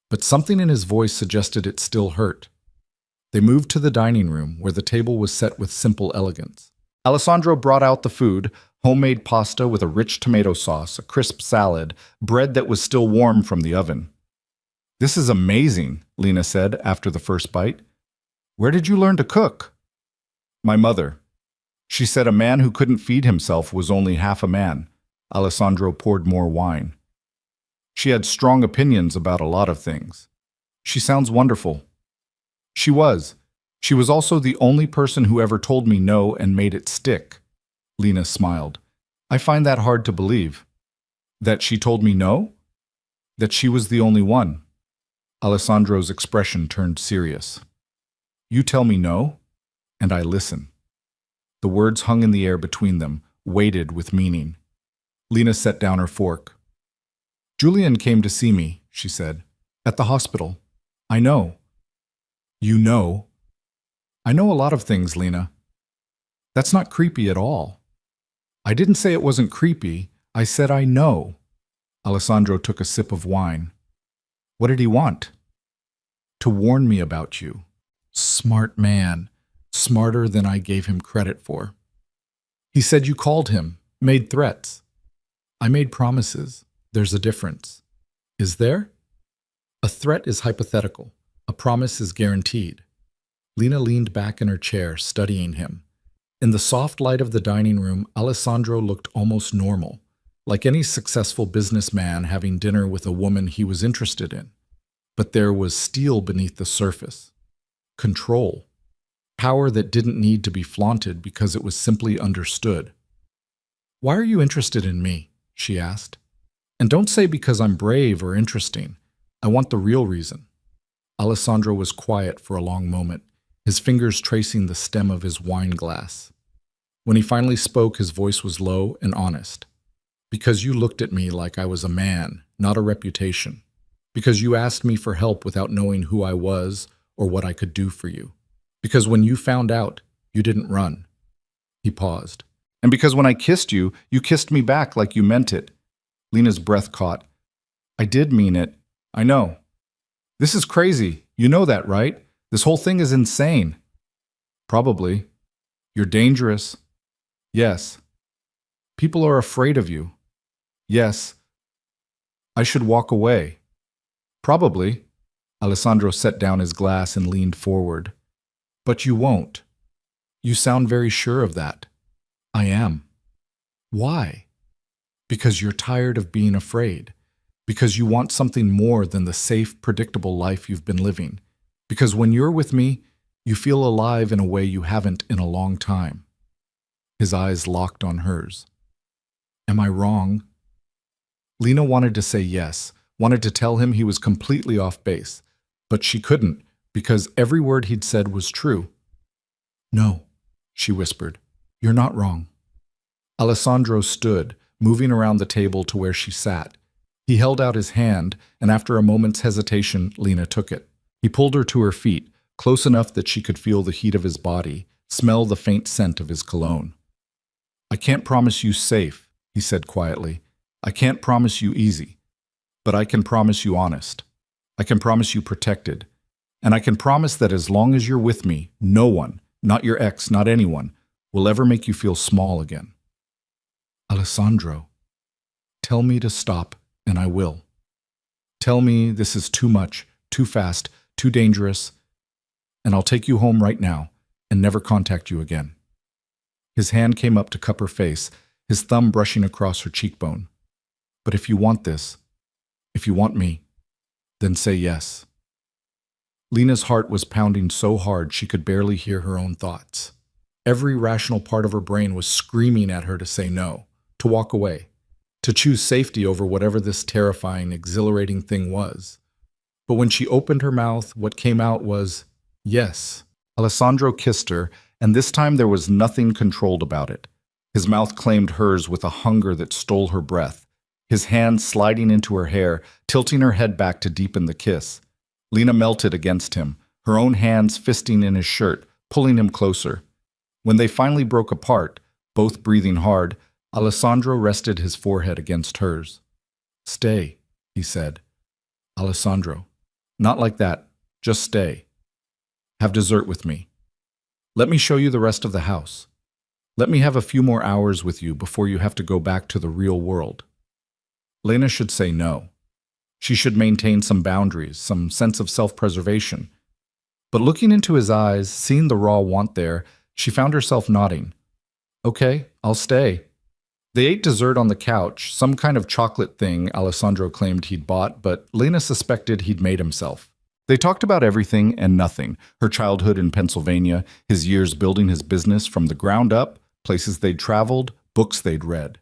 But something in his voice suggested it still hurt. They moved to the dining room, where the table was set with simple elegance. Alessandro brought out the food, homemade pasta with a rich tomato sauce, a crisp salad, bread that was still warm from the oven. "This is amazing," Lena said after the first bite. "Where did you learn to cook?" "My mother. She said a man who couldn't feed himself was only half a man." Alessandro poured more wine. "She had strong opinions about a lot of things. She sounds wonderful." She was. She was also the only person who ever told me no and made it stick." Lena smiled. "I find that hard to believe." "That she told me no?" "That she was the only one." Alessandro's expression turned serious. "You tell me no, and I listen." The words hung in the air between them, weighted with meaning. Lena set down her fork. "Julian came to see me," she said. "At the hospital." "I know." "You know?" "I know a lot of things, Lena." "That's not creepy at all." "I didn't say it wasn't creepy. I said I know." Alessandro took a sip of wine. "What did he want?" "To warn me about you." "Smart man. Smarter than I gave him credit for." "He said you called him, made threats." "I made promises. There's a difference." "Is there?" "A threat is hypothetical. A promise is guaranteed." Lena leaned back in her chair, studying him. In the soft light of the dining room, Alessandro looked almost normal, like any successful businessman having dinner with a woman he was interested in. But there was steel beneath the surface. Control. Power that didn't need to be flaunted because it was simply understood. "Why are you interested in me?" she asked. "And don't say because I'm brave or interesting. I want the real reason." Alessandro was quiet for a long moment, his fingers tracing the stem of his wine glass. When he finally spoke, his voice was low and honest. "Because you looked at me like I was a man, not a reputation. Because you asked me for help without knowing who I was or what I could do for you. Because when you found out, you didn't run." He paused. "And because when I kissed you, you kissed me back like you meant it." Lena's breath caught. "I did mean it. I know." "This is crazy. You know that, right? This whole thing is insane." "Probably. You're dangerous." "Yes." "People are afraid of you." "Yes." "I should walk away." "Probably." Alessandro set down his glass and leaned forward. "But you won't." "You sound very sure of that." "I am." "Why?" "Because you're tired of being afraid. Because you want something more than the safe, predictable life you've been living. Because when you're with me, you feel alive in a way you haven't in a long time." His eyes locked on hers. "Am I wrong?" Lena wanted to say yes, wanted to tell him he was completely off base, but she couldn't because every word he'd said was true. "No," she whispered. "You're not wrong." Alessandro stood, moving around the table to where she sat. He held out his hand, and after a moment's hesitation, Lena took it. He pulled her to her feet, close enough that she could feel the heat of his body, smell the faint scent of his cologne. "I can't promise you safe," he said quietly. "I can't promise you easy. But I can promise you honest. I can promise you protected. And I can promise that as long as you're with me, no one, not your ex, not anyone, will ever make you feel small again." Alessandro, tell me to stop, and I will. Tell me this is too much, too fast, too dangerous, and I'll take you home right now and never contact you again. His hand came up to cup her face, his thumb brushing across her cheekbone. But if you want this, if you want me, then say yes. Lena's heart was pounding so hard she could barely hear her own thoughts. Every rational part of her brain was screaming at her to say no, to walk away, to choose safety over whatever this terrifying, exhilarating thing was. But when she opened her mouth, what came out was yes. Alessandro kissed her, and this time there was nothing controlled about it. His mouth claimed hers with a hunger that stole her breath, his hand sliding into her hair, tilting her head back to deepen the kiss. Lena melted against him, her own hands fisting in his shirt, pulling him closer. When they finally broke apart, both breathing hard, Alessandro rested his forehead against hers. "Stay," he said. "Alessandro, not like that. Just stay. Have dessert with me. Let me show you the rest of the house. Let me have a few more hours with you before you have to go back to the real world." Lena should say no. She should maintain some boundaries, some sense of self-preservation. But looking into his eyes, seeing the raw want there, she found herself nodding. "Okay, I'll stay." They ate dessert on the couch, some kind of chocolate thing Alessandro claimed he'd bought, but Lena suspected he'd made himself. They talked about everything and nothing, her childhood in Pennsylvania, his years building his business from the ground up, places they'd traveled, books they'd read.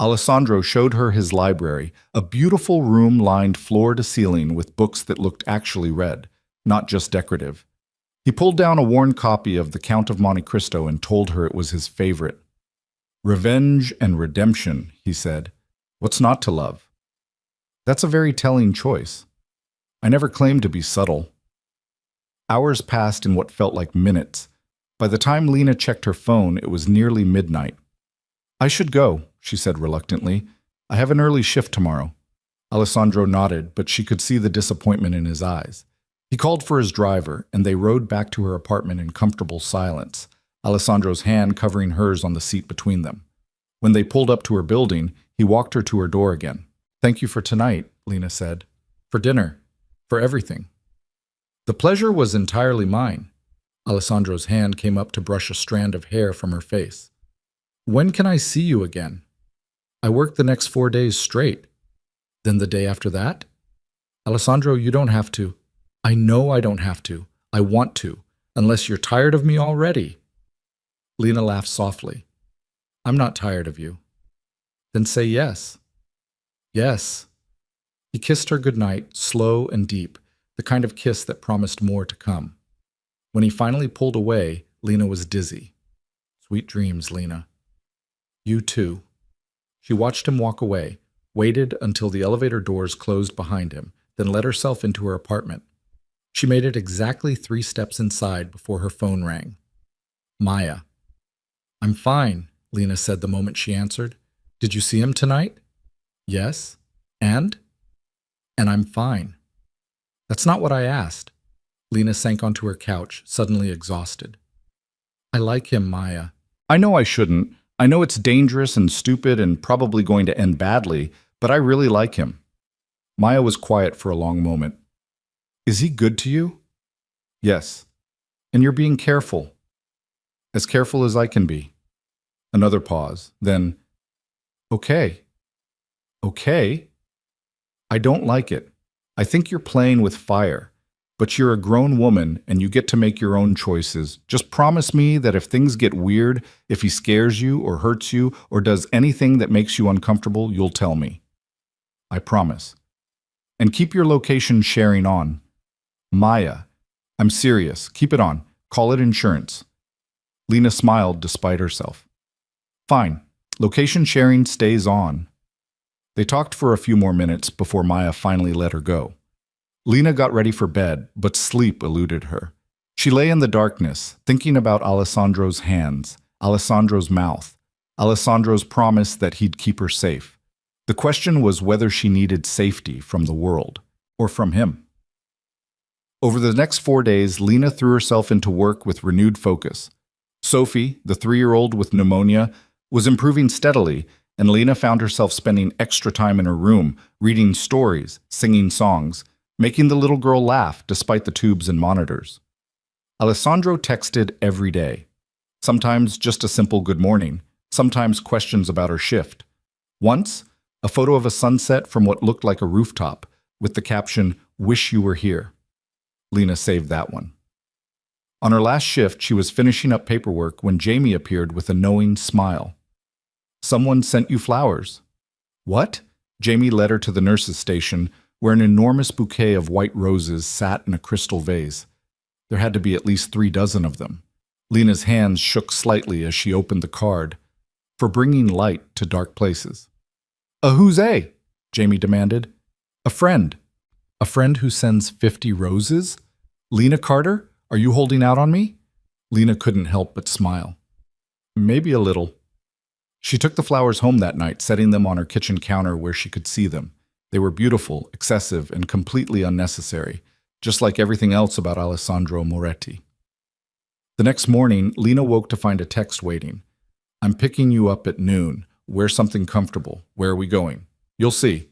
Alessandro showed her his library, a beautiful room lined floor to ceiling with books that looked actually read, not just decorative. He pulled down a worn copy of The Count of Monte Cristo and told her it was his favorite. "Revenge and redemption," he said. "What's not to love?" That's a very telling choice. I never claimed to be subtle. Hours passed in what felt like minutes. By the time Lena checked her phone, it was nearly midnight. "I should go," she said reluctantly. "I have an early shift tomorrow." Alessandro nodded, but she could see the disappointment in his eyes. He called for his driver, and they rode back to her apartment in comfortable silence, Alessandro's hand covering hers on the seat between them. When they pulled up to her building, he walked her to her door again. "Thank you for tonight," Lena said. "For dinner. For everything." "The pleasure was entirely mine." Alessandro's hand came up to brush a strand of hair from her face. "When can I see you again?" "I work the next 4 days straight." "Then the day after that?" "Alessandro, you don't have to." "I know I don't have to. I want to, unless you're tired of me already." Lena laughed softly. "I'm not tired of you." "Then say yes." "Yes." He kissed her goodnight, slow and deep, the kind of kiss that promised more to come. When he finally pulled away, Lena was dizzy. "Sweet dreams, Lena." "You too." She watched him walk away, waited until the elevator doors closed behind him, then let herself into her apartment. She made it exactly 3 steps inside before her phone rang. Maya. "I'm fine," Lena said the moment she answered. "Did you see him tonight?" "Yes." "And?" "And I'm fine." "That's not what I asked." Lena sank onto her couch, suddenly exhausted. "I like him, Maya." "I know I shouldn't. I know it's dangerous and stupid and probably going to end badly, but I really like him." Maya was quiet for a long moment. "Is he good to you?" "Yes." "And you're being careful." "As careful as I can be." Another pause. Then, "Okay." "Okay?" "I don't like it. I think you're playing with fire. But you're a grown woman and you get to make your own choices. Just promise me that if things get weird, if he scares you or hurts you or does anything that makes you uncomfortable, you'll tell me." "I promise." "And keep your location sharing on." "Maya, I'm serious. Keep it on. Call it insurance." Lena smiled despite herself. "Fine. Location sharing stays on." They talked for a few more minutes before Maya finally let her go. Lena got ready for bed, but sleep eluded her. She lay in the darkness, thinking about Alessandro's hands, Alessandro's mouth, Alessandro's promise that he'd keep her safe. The question was whether she needed safety from the world, or from him. Over the next 4 days, Lena threw herself into work with renewed focus. Sophie, the 3-year-old with pneumonia, was improving steadily, and Lena found herself spending extra time in her room, reading stories, singing songs, making the little girl laugh despite the tubes and monitors. Alessandro texted every day. Sometimes just a simple good morning, sometimes questions about her shift. Once, a photo of a sunset from what looked like a rooftop, with the caption, "Wish you were here." Lena saved that one. On her last shift, she was finishing up paperwork when Jamie appeared with a knowing smile. "Someone sent you flowers." "What?" Jamie led her to the nurse's station, where an enormous bouquet of white roses sat in a crystal vase. There had to be at least 3 dozen of them. Lena's hands shook slightly as she opened the card. "For bringing light to dark places." "A who's a?" Jamie demanded. "A friend." "A friend who sends 50 roses? Lena Carter, are you holding out on me?" Lena couldn't help but smile. "Maybe a little." She took the flowers home that night, setting them on her kitchen counter where she could see them. They were beautiful, excessive, and completely unnecessary, just like everything else about Alessandro Moretti. The next morning, Lena woke to find a text waiting. "I'm picking you up at noon. Wear something comfortable. Where are we going?" "You'll see."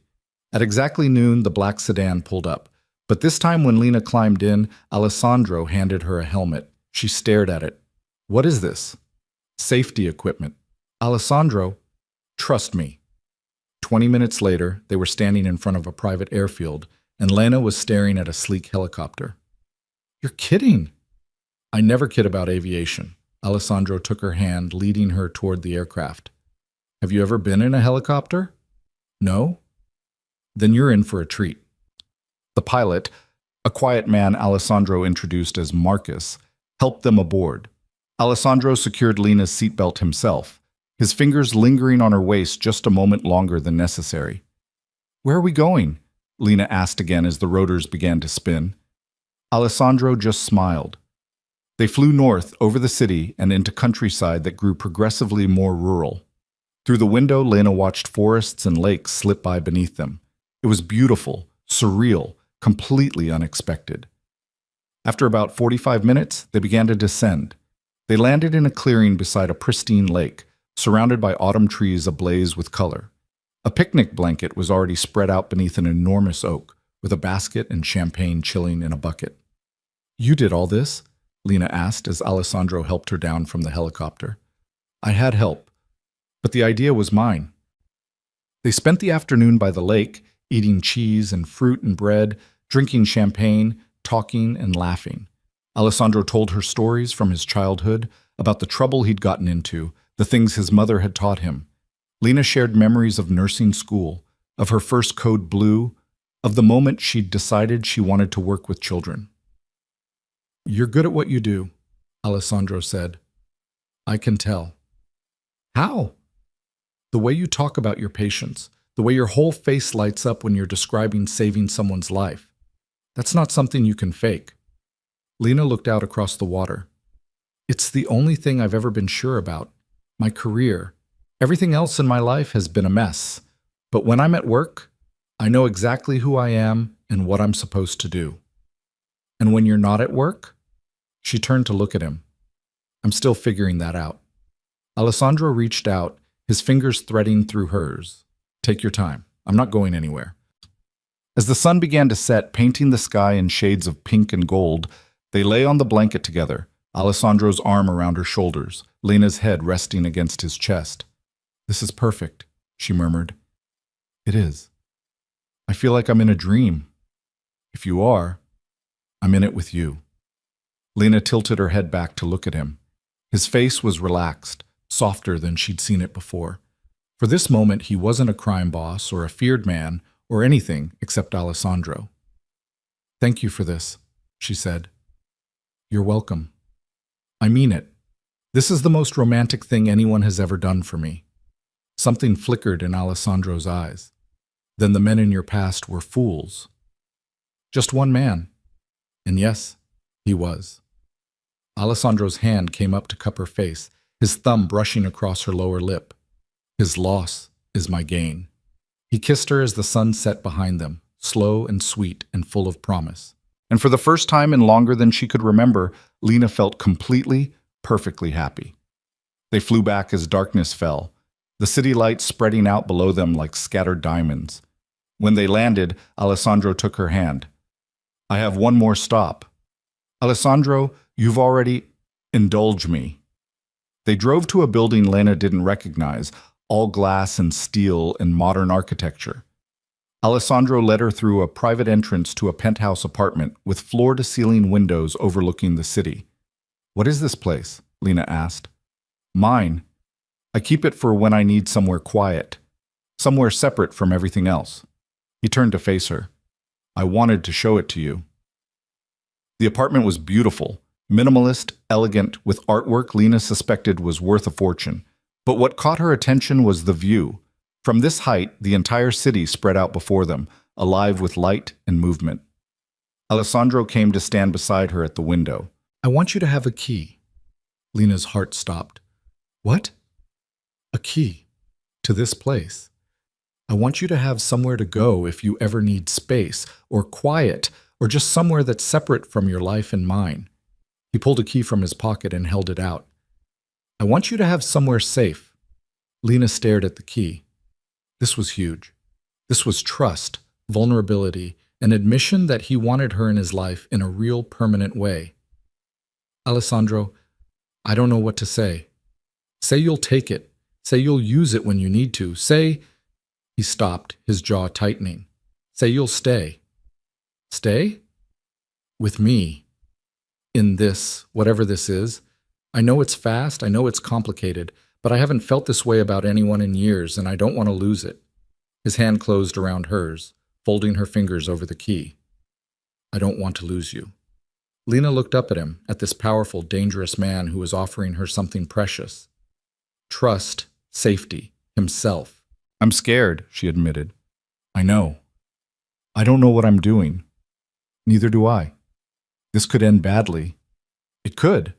At exactly noon, the black sedan pulled up. But this time when Lena climbed in, Alessandro handed her a helmet. She stared at it. "What is this?" "Safety equipment." "Alessandro, trust me." 20 minutes later, they were standing in front of a private airfield, and Lena was staring at a sleek helicopter. "You're kidding." "I never kid about aviation." Alessandro took her hand, leading her toward the aircraft. "Have you ever been in a helicopter?" "No?" "Then you're in for a treat." The pilot, a quiet man Alessandro introduced as Marcus, helped them aboard. Alessandro secured Lena's seatbelt himself, his fingers lingering on her waist just a moment longer than necessary. "Where are we going?" Lena asked again as the rotors began to spin. Alessandro just smiled. They flew north over the city and into countryside that grew progressively more rural. Through the window, Lena watched forests and lakes slip by beneath them. It was beautiful, surreal, completely unexpected. After about 45 minutes, they began to descend. They landed in a clearing beside a pristine lake, surrounded by autumn trees ablaze with color. A picnic blanket was already spread out beneath an enormous oak, with a basket and champagne chilling in a bucket. "You did all this?" Lena asked as Alessandro helped her down from the helicopter. "I had help, but the idea was mine." They spent the afternoon by the lake, eating cheese and fruit and bread, drinking champagne, talking and laughing. Alessandro told her stories from his childhood, about the trouble he'd gotten into, the things his mother had taught him. Lena shared memories of nursing school, of her first code blue, of the moment she'd decided she wanted to work with children. "You're good at what you do," Alessandro said. "I can tell." "How?" "The way you talk about your patients, the way your whole face lights up when you're describing saving someone's life. That's not something you can fake." Lena looked out across the water. "It's the only thing I've ever been sure about. My career. Everything else in my life has been a mess. But when I'm at work, I know exactly who I am and what I'm supposed to do." "And when you're not at work?" She turned to look at him. "I'm still figuring that out." Alessandro reached out, his fingers threading through hers. "Take your time. I'm not going anywhere." As the sun began to set, painting the sky in shades of pink and gold, they lay on the blanket together, Alessandro's arm around her shoulders, Lena's head resting against his chest. "This is perfect," she murmured. "It is. I feel like I'm in a dream. If you are, I'm in it with you." Lena tilted her head back to look at him. His face was relaxed, softer than she'd seen it before. For this moment, he wasn't a crime boss or a feared man or anything except Alessandro. "Thank you for this," she said. "You're welcome. I mean it. This is the most romantic thing anyone has ever done for me." Something flickered in Alessandro's eyes. "Then the men in your past were fools." "Just one man." And yes, he was. Alessandro's hand came up to cup her face, his thumb brushing across her lower lip. "His loss is my gain." He kissed her as the sun set behind them, slow and sweet and full of promise. And for the first time in longer than she could remember, Lena felt completely, perfectly happy. They flew back as darkness fell. the city lights spreading out below them like scattered diamonds. When they landed, Alessandro took her hand. I have one more stop. Alessandro, you've already indulged me. They drove to a building Lena didn't recognize, all glass and steel and modern architecture. Alessandro led her through a private entrance to a penthouse apartment with floor-to-ceiling windows overlooking the city. What is this place? Lena asked. Mine. I keep it for when I need somewhere quiet, somewhere separate from everything else. He turned to face her. I wanted to show it to you. The apartment was beautiful, minimalist, elegant, with artwork Lena suspected was worth a fortune. But what caught her attention was the view. From this height, the entire city spread out before them, alive with light and movement. Alessandro came to stand beside her at the window. I want you to have a key. Lena's heart stopped. What? A key to this place. I want you to have somewhere to go if you ever need space or quiet or just somewhere that's separate from your life and mine. He pulled a key from his pocket and held it out. I want you to have somewhere safe. Lena stared at the key. This was huge. This was trust, vulnerability, an admission that he wanted her in his life in a real, permanent way. Alessandro, I don't know what to say. Say you'll take it. Say you'll use it when you need to. Say... He stopped, his jaw tightening. Say you'll stay. Stay? With me. In this, whatever this is. I know it's fast, I know it's complicated, but I haven't felt this way about anyone in years, and I don't want to lose it. His hand closed around hers, folding her fingers over the key. I don't want to lose you. Lena looked up at him, at this powerful, dangerous man who was offering her something precious. Trust, safety, himself. I'm scared, she admitted. I know. I don't know what I'm doing. Neither do I. This could end badly. It could.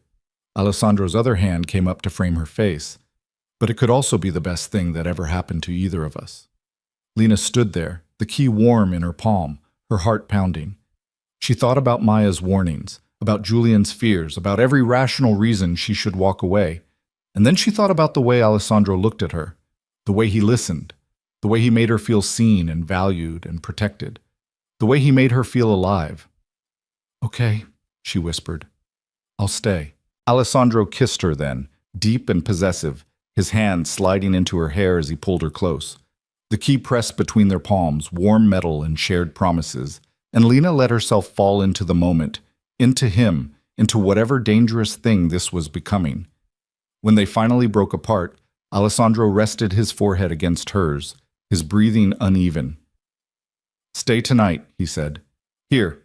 Alessandro's other hand came up to frame her face. But it could also be the best thing that ever happened to either of us. Lena stood there, the key warm in her palm, her heart pounding. She thought about Maya's warnings, about Julian's fears, about every rational reason she should walk away. And then she thought about the way Alessandro looked at her. The way he listened, the way he made her feel seen and valued and protected, the way he made her feel alive. Okay, she whispered. I'll stay. Alessandro kissed her then, deep and possessive, his hand sliding into her hair as he pulled her close. The key pressed between their palms, warm metal and shared promises, and Lena let herself fall into the moment, into him, into whatever dangerous thing this was becoming. When they finally broke apart, Alessandro rested his forehead against hers, his breathing uneven. Stay tonight, he said. Here,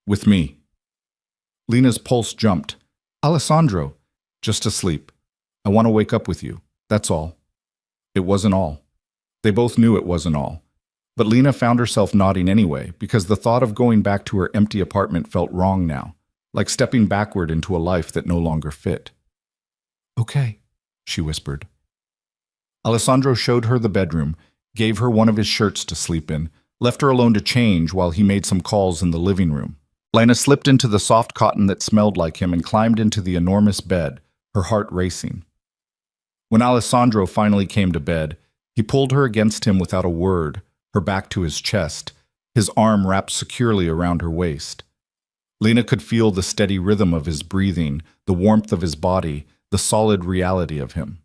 with me. Lena's pulse jumped. Alessandro, just asleep. I want to wake up with you, that's all. It wasn't all. They both knew it wasn't all. But Lena found herself nodding anyway, because the thought of going back to her empty apartment felt wrong now, like stepping backward into a life that no longer fit. Okay, she whispered. Alessandro showed her the bedroom, gave her one of his shirts to sleep in, left her alone to change while he made some calls in the living room. Lena slipped into the soft cotton that smelled like him and climbed into the enormous bed, her heart racing. When Alessandro finally came to bed, he pulled her against him without a word, her back to his chest, his arm wrapped securely around her waist. Lena could feel the steady rhythm of his breathing, the warmth of his body, the solid reality of him.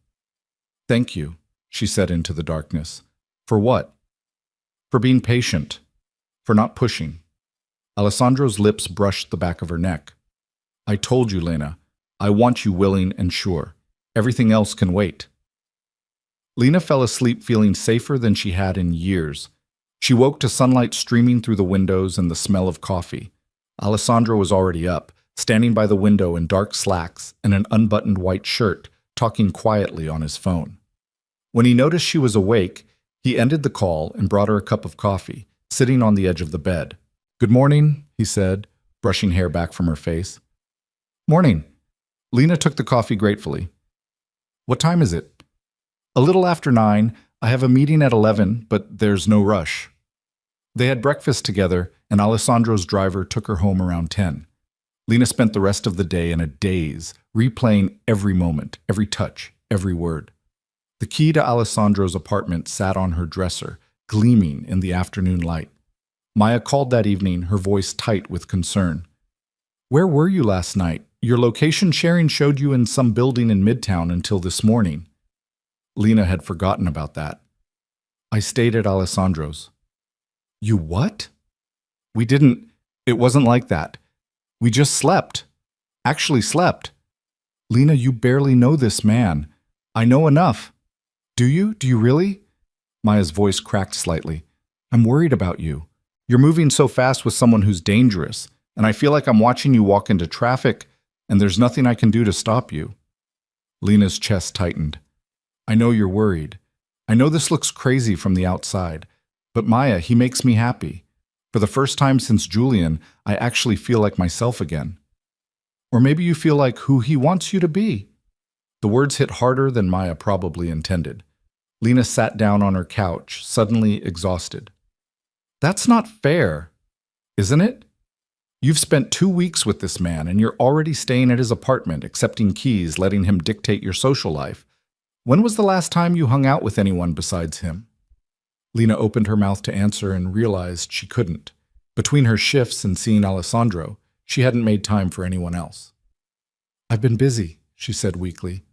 Thank you, she said into the darkness. For what? For being patient. For not pushing. Alessandro's lips brushed the back of her neck. I told you, Lena. I want you willing and sure. Everything else can wait. Lena fell asleep feeling safer than she had in years. She woke to sunlight streaming through the windows and the smell of coffee. Alessandro was already up, standing by the window in dark slacks and an unbuttoned white shirt, talking quietly on his phone. When he noticed she was awake, he ended the call and brought her a cup of coffee, sitting on the edge of the bed. Good morning, he said, brushing hair back from her face. Morning. Lena took the coffee gratefully. What time is it? A little after 9. I have a meeting at 11, but there's no rush. They had breakfast together, and Alessandro's driver took her home around 10. Lena spent the rest of the day in a daze, replaying every moment, every touch, every word. The key to Alessandro's apartment sat on her dresser, gleaming in the afternoon light. Maya called that evening, her voice tight with concern. "Where were you last night? Your location sharing showed you in some building in Midtown until this morning." Lena had forgotten about that. "I stayed at Alessandro's." "You what?" "We didn't. It wasn't like that. We just slept. Actually slept." "Lena, you barely know this man." "I know enough." "Do you? Do you really?" Maya's voice cracked slightly. "I'm worried about you. You're moving so fast with someone who's dangerous, and I feel like I'm watching you walk into traffic, and there's nothing I can do to stop you." Lena's chest tightened. "I know you're worried. I know this looks crazy from the outside, but Maya, he makes me happy. For the first time since Julian, I actually feel like myself again." "Or maybe you feel like who he wants you to be." The words hit harder than Maya probably intended. Lena sat down on her couch, suddenly exhausted. "That's not fair, isn't it? You've spent 2 weeks with this man, and you're already staying at his apartment, accepting keys, letting him dictate your social life. When was the last time you hung out with anyone besides him?" Lena opened her mouth to answer and realized she couldn't. Between her shifts and seeing Alessandro, she hadn't made time for anyone else. "I've been busy," she said weakly.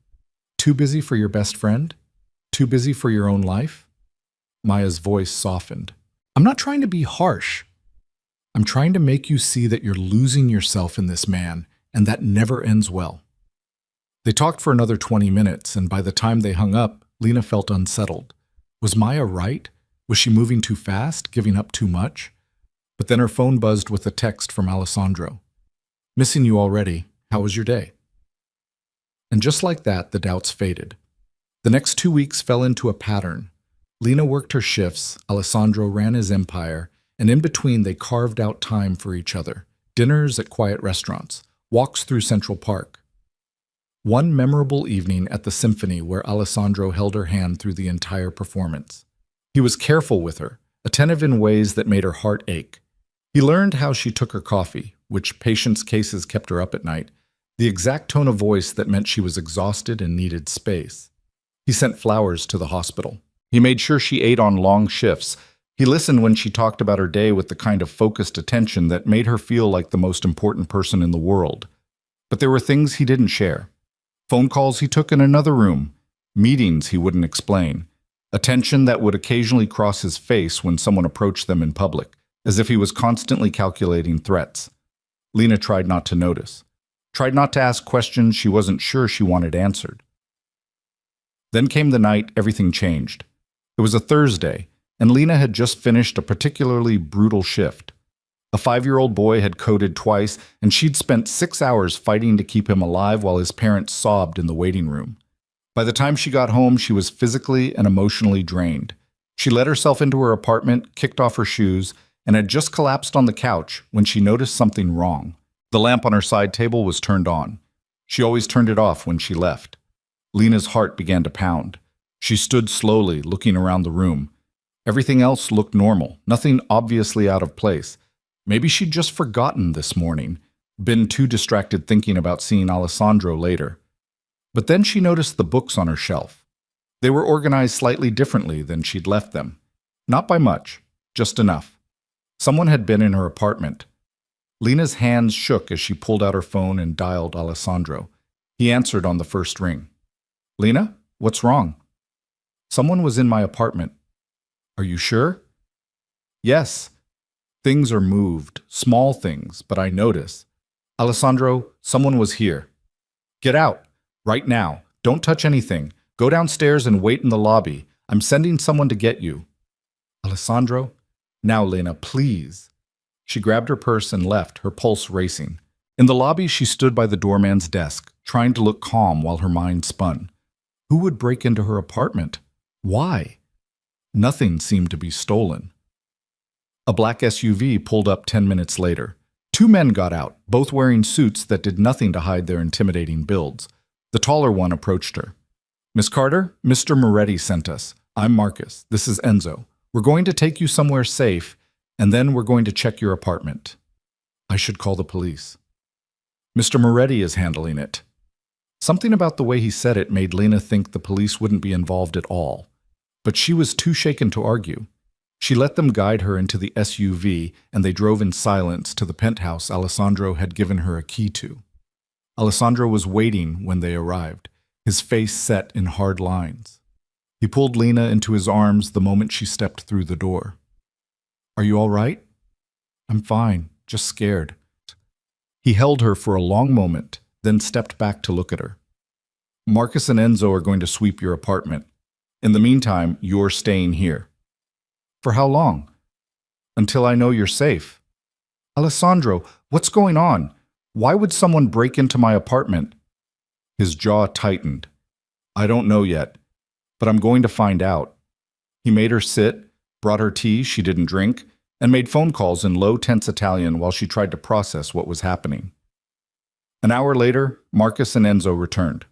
"Too busy for your best friend? Too busy for your own life?" Maya's voice softened. "I'm not trying to be harsh. I'm trying to make you see that you're losing yourself in this man, and that never ends well." They talked for another 20 minutes, and by the time they hung up, Lena felt unsettled. Was Maya right? Was she moving too fast, giving up too much? But then her phone buzzed with a text from Alessandro. "Missing you already. How was your day?" And just like that, the doubts faded. The next 2 weeks fell into a pattern. Lena worked her shifts, Alessandro ran his empire, and in between they carved out time for each other. Dinners at quiet restaurants, walks through Central Park. One memorable evening at the Symphony where Alessandro held her hand through the entire performance. He was careful with her, attentive in ways that made her heart ache. He learned how she took her coffee, which patience cases kept her up at night, the exact tone of voice that meant she was exhausted and needed space. He sent flowers to the hospital. He made sure she ate on long shifts. He listened when she talked about her day with the kind of focused attention that made her feel like the most important person in the world. But there were things he didn't share. Phone calls he took in another room, meetings he wouldn't explain, attention that would occasionally cross his face when someone approached them in public, as if he was constantly calculating threats. Lena tried not to notice, tried not to ask questions she wasn't sure she wanted answered. Then came the night everything changed. It was a Thursday, and Lena had just finished a particularly brutal shift. A 5-year-old boy had coded twice, and she'd spent 6 hours fighting to keep him alive while his parents sobbed in the waiting room. By the time she got home, she was physically and emotionally drained. She let herself into her apartment, kicked off her shoes, and had just collapsed on the couch when she noticed something wrong. The lamp on her side table was turned on. She always turned it off when she left. Lena's heart began to pound. She stood slowly, looking around the room. Everything else looked normal, nothing obviously out of place. Maybe she'd just forgotten this morning, been too distracted thinking about seeing Alessandro later. But then she noticed the books on her shelf. They were organized slightly differently than she'd left them. Not by much, just enough. Someone had been in her apartment. Lena's hands shook as she pulled out her phone and dialed Alessandro. He answered on the first ring. "Lena, what's wrong?" "Someone was in my apartment." "Are you sure?" "Yes. Things are moved, small things, but I notice. Alessandro, someone was here." "Get out. Right now. Don't touch anything. Go downstairs and wait in the lobby. I'm sending someone to get you." "Alessandro?" "Now, Lena, please." She grabbed her purse and left, her pulse racing. In the lobby, she stood by the doorman's desk, trying to look calm while her mind spun. Who would break into her apartment? Why? Nothing seemed to be stolen. A black SUV pulled up 10 minutes later. 2 men got out, both wearing suits that did nothing to hide their intimidating builds. The taller one approached her. "Miss Carter, Mr. Moretti sent us. I'm Marcus. This is Enzo. We're going to take you somewhere safe, and then we're going to check your apartment." "I should call the police." "Mr. Moretti is handling it." Something about the way he said it made Lena think the police wouldn't be involved at all. But she was too shaken to argue. She let them guide her into the SUV, and they drove in silence to the penthouse Alessandro had given her a key to. Alessandro was waiting when they arrived, his face set in hard lines. He pulled Lena into his arms the moment she stepped through the door. "Are you all right?" "I'm fine, just scared." He held her for a long moment, then stepped back to look at her. "Marcus and Enzo are going to sweep your apartment. In the meantime, you're staying here." "For how long?" "Until I know you're safe." "Alessandro, what's going on? Why would someone break into my apartment?" His jaw tightened. "I don't know yet, but I'm going to find out." He made her sit, brought her tea she didn't drink, and made phone calls in low, tense Italian while she tried to process what was happening. An hour later, Marcus and Enzo returned.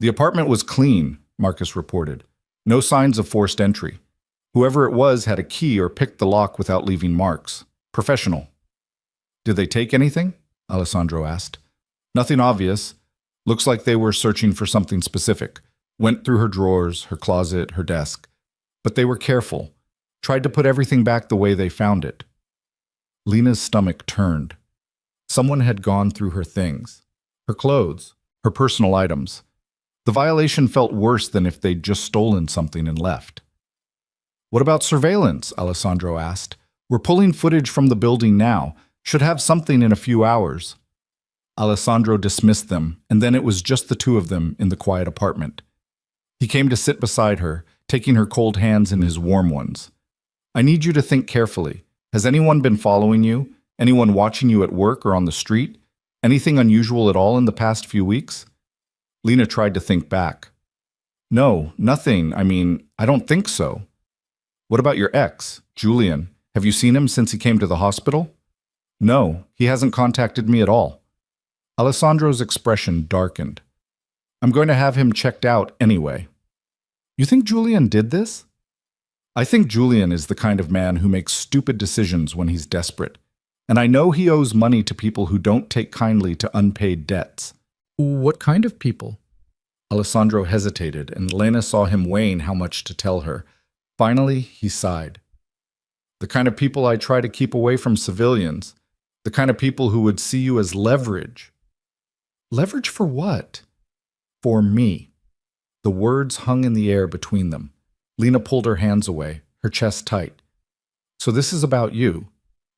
The apartment was clean, Marcus reported. No signs of forced entry. Whoever it was had a key or picked the lock without leaving marks. Professional. "Did they take anything?" Alessandro asked. "Nothing obvious. Looks like they were searching for something specific. Went through her drawers, her closet, her desk. But they were careful. Tried to put everything back the way they found it." Lena's stomach turned. Someone had gone through her things. Her clothes, her personal items. The violation felt worse than if they'd just stolen something and left. "What about surveillance?" Alessandro asked. "We're pulling footage from the building now. Should have something in a few hours." Alessandro dismissed them, and then it was just the two of them in the quiet apartment. He came to sit beside her, taking her cold hands in his warm ones. "I need you to think carefully. Has anyone been following you? Anyone watching you at work or on the street? Anything unusual at all in the past few weeks?" Lena tried to think back. "No, nothing. I don't think so." "What about your ex, Julian? Have you seen him since he came to the hospital?" "No, he hasn't contacted me at all." Alessandro's expression darkened. "I'm going to have him checked out anyway." "You think Julian did this?" "I think Julian is the kind of man who makes stupid decisions when he's desperate. And I know he owes money to people who don't take kindly to unpaid debts." "What kind of people?" Alessandro hesitated, and Lena saw him weighing how much to tell her. Finally, he sighed. "The kind of people I try to keep away from civilians. The kind of people who would see you as leverage." "Leverage for what?" "For me." The words hung in the air between them. Lena pulled her hands away, her chest tight. "So this is about you.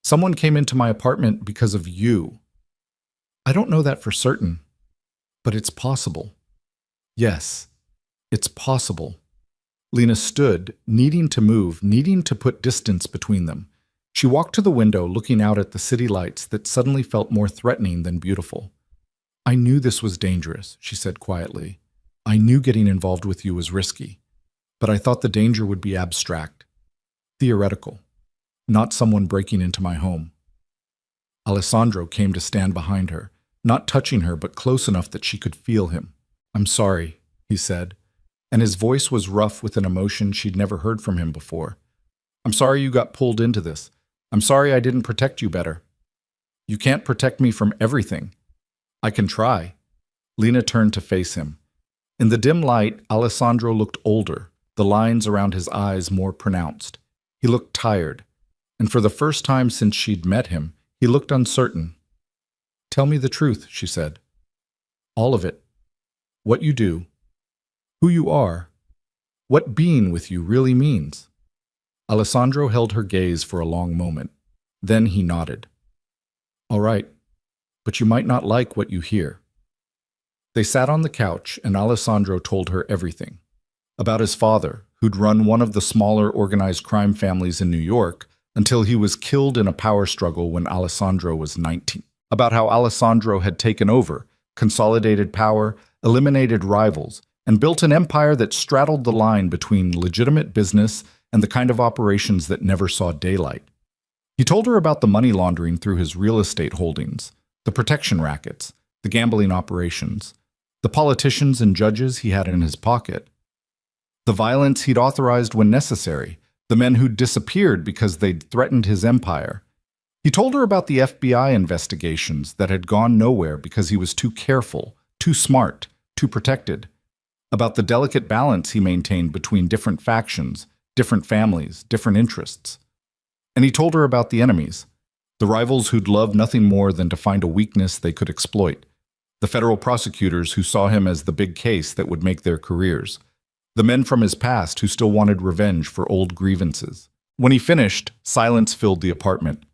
Someone came into my apartment because of you." "I don't know that for certain. But it's possible." "Yes, it's possible." Lena stood, needing to move, needing to put distance between them. She walked to the window, looking out at the city lights that suddenly felt more threatening than beautiful. "I knew this was dangerous," she said quietly. "I knew getting involved with you was risky. But I thought the danger would be abstract, theoretical, not someone breaking into my home." Alessandro came to stand behind her, not touching her but close enough that she could feel him. "I'm sorry," he said, and his voice was rough with an emotion she'd never heard from him before. "I'm sorry you got pulled into this. I'm sorry I didn't protect you better." "You can't protect me from everything." "I can try." Lena turned to face him. In the dim light, Alessandro looked older, the lines around his eyes more pronounced. He looked tired, and for the first time since she'd met him, he looked uncertain. "Tell me the truth," she said. "All of it. What you do. Who you are. What being with you really means." Alessandro held her gaze for a long moment. Then he nodded. "All right, but you might not like what you hear." They sat on the couch, and Alessandro told her everything. About his father, who'd run one of the smaller organized crime families in New York until he was killed in a power struggle when Alessandro was 19. About how Alessandro had taken over, consolidated power, eliminated rivals, and built an empire that straddled the line between legitimate business and the kind of operations that never saw daylight. He told her about the money laundering through his real estate holdings, the protection rackets, the gambling operations, the politicians and judges he had in his pocket, the violence he'd authorized when necessary, the men who'd disappeared because they'd threatened his empire. He told her about the FBI investigations that had gone nowhere because he was too careful, too smart, too protected, about the delicate balance he maintained between different factions, different families, different interests. And he told her about the enemies, the rivals who'd love nothing more than to find a weakness they could exploit, the federal prosecutors who saw him as the big case that would make their careers, the men from his past who still wanted revenge for old grievances. When he finished, silence filled the apartment.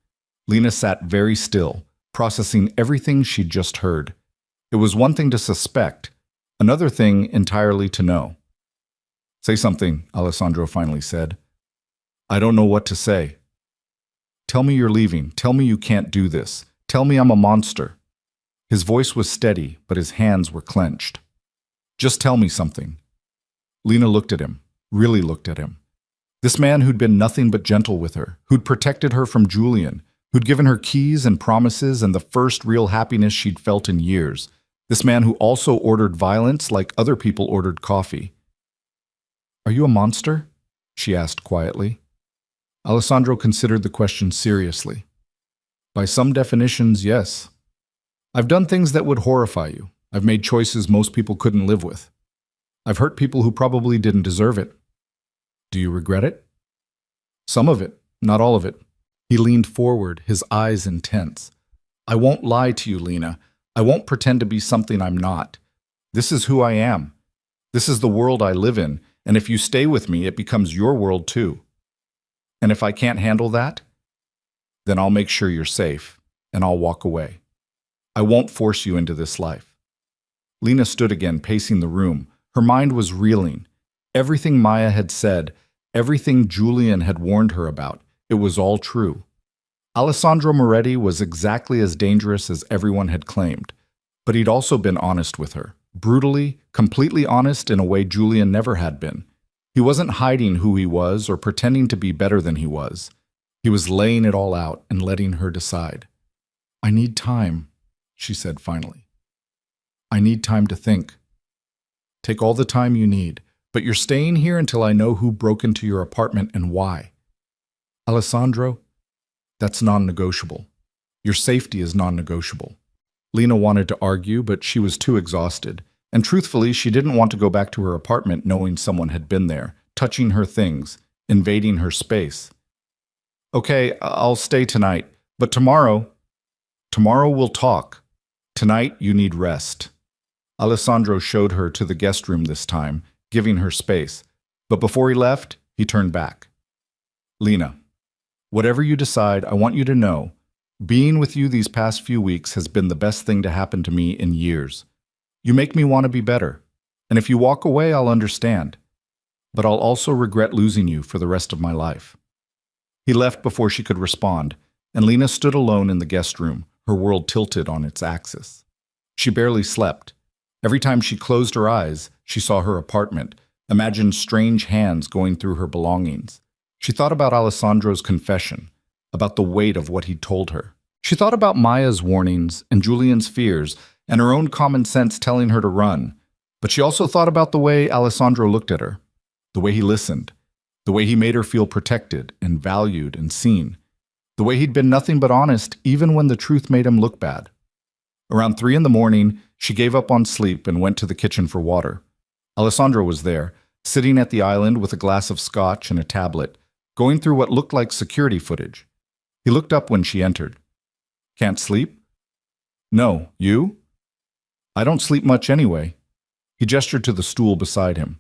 Lena sat very still, processing everything she'd just heard. It was one thing to suspect, another thing entirely to know. "Say something," Alessandro finally said. "I don't know what to say. Tell me you're leaving. Tell me you can't do this. Tell me I'm a monster." His voice was steady, but his hands were clenched. "Just tell me something." Lena looked at him, really looked at him. This man who'd been nothing but gentle with her, who'd protected her from Julian, who'd given her keys and promises and the first real happiness she'd felt in years. This man who also ordered violence like other people ordered coffee. "Are you a monster?" she asked quietly. Alessandro considered the question seriously. "By some definitions, yes. I've done things that would horrify you. I've made choices most people couldn't live with. I've hurt people who probably didn't deserve it. Do you regret it?" "Some of it, not all of it." He leaned forward, his eyes intense. "I won't lie to you, Lena. I won't pretend to be something I'm not. This is who I am. This is the world I live in, and if you stay with me, it becomes your world too. And if I can't handle that, then I'll make sure you're safe, and I'll walk away. I won't force you into this life." Lena stood again, pacing the room. Her mind was reeling. Everything Maya had said, everything Julian had warned her about, it was all true. Alessandro Moretti was exactly as dangerous as everyone had claimed, but he'd also been honest with her. Brutally, completely honest in a way Julian never had been. He wasn't hiding who he was or pretending to be better than he was. He was laying it all out and letting her decide. "I need time," she said finally. "I need time to think." "Take all the time you need, but you're staying here until I know who broke into your apartment and why." "Alessandro, that's non-negotiable. Your safety is non-negotiable." Lena wanted to argue, but she was too exhausted. And truthfully, she didn't want to go back to her apartment knowing someone had been there, touching her things, invading her space. "Okay, I'll stay tonight, but tomorrow we'll talk. Tonight you need rest." Alessandro showed her to the guest room this time, giving her space. But before he left, he turned back. "Lena, whatever you decide, I want you to know, being with you these past few weeks has been the best thing to happen to me in years. You make me want to be better. And if you walk away, I'll understand. But I'll also regret losing you for the rest of my life." He left before she could respond, and Lena stood alone in the guest room, her world tilted on its axis. She barely slept. Every time she closed her eyes, she saw her apartment, imagined strange hands going through her belongings. She thought about Alessandro's confession, about the weight of what he'd told her. She thought about Maya's warnings and Julian's fears, and her own common sense telling her to run. But she also thought about the way Alessandro looked at her, the way he listened, the way he made her feel protected and valued and seen, the way he'd been nothing but honest even when the truth made him look bad. Around 3 in the morning, she gave up on sleep and went to the kitchen for water. Alessandro was there, sitting at the island with a glass of scotch and a tablet, going through what looked like security footage. He looked up when she entered. "Can't sleep?" "No, you?" "I don't sleep much anyway." He gestured to the stool beside him.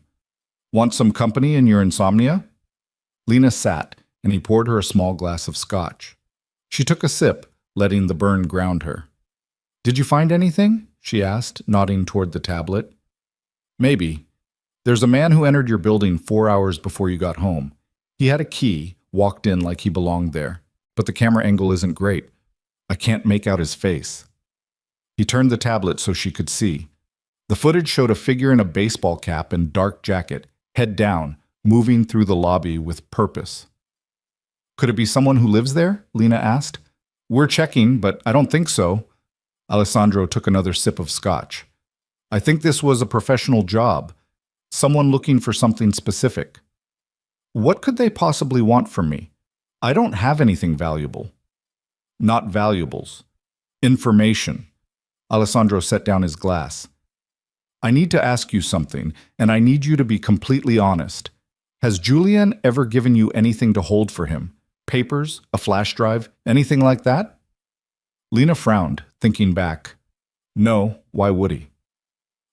"Want some company in your insomnia?" Lena sat, and he poured her a small glass of scotch. She took a sip, letting the burn ground her. "Did you find anything?" she asked, nodding toward the tablet. "Maybe. There's a man who entered your building 4 hours before you got home. He had a key, walked in like he belonged there, but the camera angle isn't great. I can't make out his face." He turned the tablet so she could see. The footage showed a figure in a baseball cap and dark jacket, head down, moving through the lobby with purpose. "Could it be someone who lives there?" Lena asked. "We're checking, but I don't think so." Alessandro took another sip of scotch. "I think this was a professional job, someone looking for something specific." "What could they possibly want from me? I don't have anything valuable." "Not valuables. Information." Alessandro set down his glass. I need to ask you something, and I need you to be completely honest. Has Julian ever given you anything to hold for him? Papers, a flash drive, anything like that? Lena frowned, thinking back. No, why would he?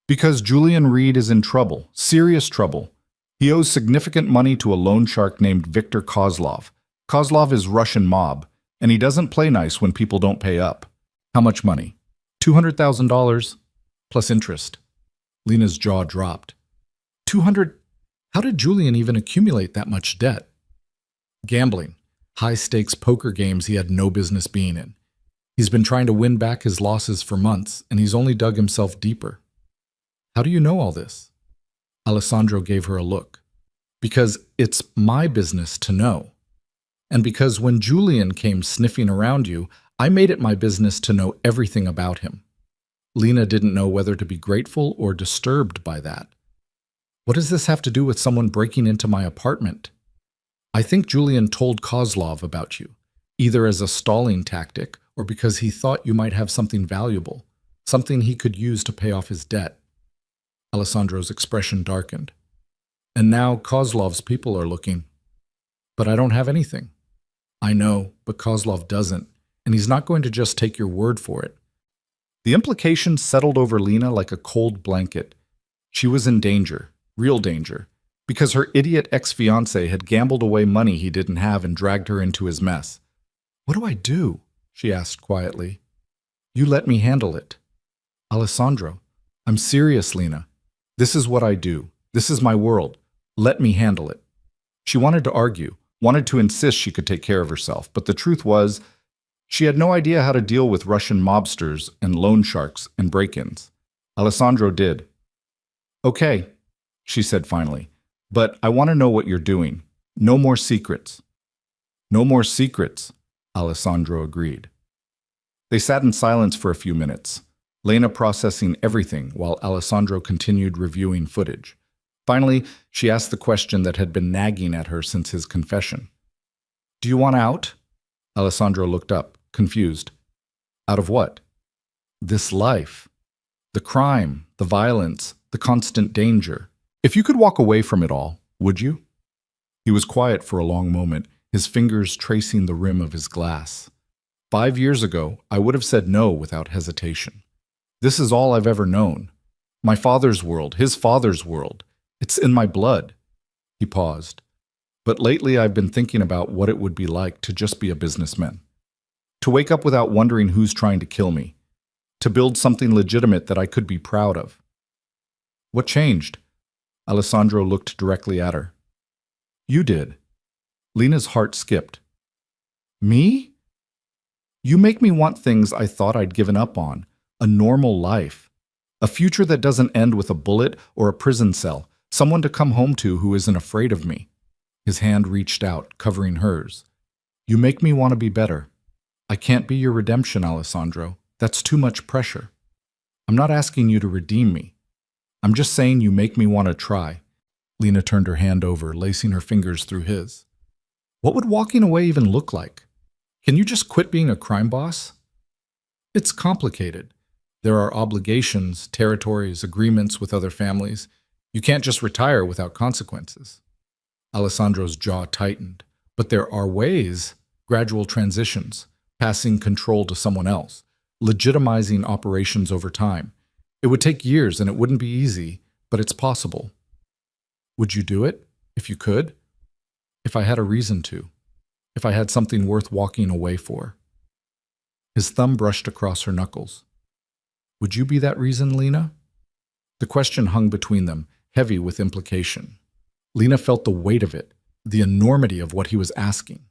Because Julian Reed is in trouble, serious trouble. He owes significant money to a loan shark named Viktor Kozlov. Kozlov is Russian mob, and he doesn't play nice when people don't pay up. How much money? $200,000 plus interest. Lena's jaw dropped. 200? How did Julian even accumulate that much debt? Gambling. High-stakes poker games he had no business being in. He's been trying to win back his losses for months, and he's only dug himself deeper. How do you know all this? Alessandro gave her a look. Because it's my business to know. And because when Julian came sniffing around you, I made it my business to know everything about him. Lena didn't know whether to be grateful or disturbed by that. What does this have to do with someone breaking into my apartment? I think Julian told Kozlov about you, either as a stalling tactic or because he thought you might have something valuable, something he could use to pay off his debt. Alessandro's expression darkened. And now Kozlov's people are looking. But I don't have anything. I know, but Kozlov doesn't, and he's not going to just take your word for it. The implication settled over Lena like a cold blanket. She was in danger, real danger, because her idiot ex-fiancé had gambled away money he didn't have and dragged her into his mess. What do I do? She asked quietly. You let me handle it. Alessandro, I'm serious, Lena. This is what I do. This is my world. Let me handle it. She wanted to argue, wanted to insist she could take care of herself, but the truth was, she had no idea how to deal with Russian mobsters and loan sharks and break-ins. Alessandro did. Okay, she said finally, but I want to know what you're doing. No more secrets. No more secrets, Alessandro agreed. They sat in silence for a few minutes, Lena processing everything while Alessandro continued reviewing footage. Finally, she asked the question that had been nagging at her since his confession. Do you want out? Alessandro looked up, confused. Out of what? This life. The crime, the violence, the constant danger. If you could walk away from it all, would you? He was quiet for a long moment, his fingers tracing the rim of his glass. 5 years ago, I would have said no without hesitation. This is all I've ever known. My father's world, his father's world. It's in my blood. He paused. But lately I've been thinking about what it would be like to just be a businessman. To wake up without wondering who's trying to kill me. To build something legitimate that I could be proud of. What changed? Alessandro looked directly at her. You did. Lena's heart skipped. Me? You make me want things I thought I'd given up on. A normal life. A future that doesn't end with a bullet or a prison cell. Someone to come home to who isn't afraid of me. His hand reached out, covering hers. You make me want to be better. I can't be your redemption, Alessandro. That's too much pressure. I'm not asking you to redeem me. I'm just saying you make me want to try. Lena turned her hand over, lacing her fingers through his. What would walking away even look like? Can you just quit being a crime boss? It's complicated. There are obligations, territories, agreements with other families. You can't just retire without consequences. Alessandro's jaw tightened. But there are ways, gradual transitions, passing control to someone else, legitimizing operations over time. It would take years and it wouldn't be easy, but it's possible. Would you do it, if you could? If I had a reason to. If I had something worth walking away for. His thumb brushed across her knuckles. Would you be that reason, Lena? The question hung between them, heavy with implication. Lena felt the weight of it, the enormity of what he was asking.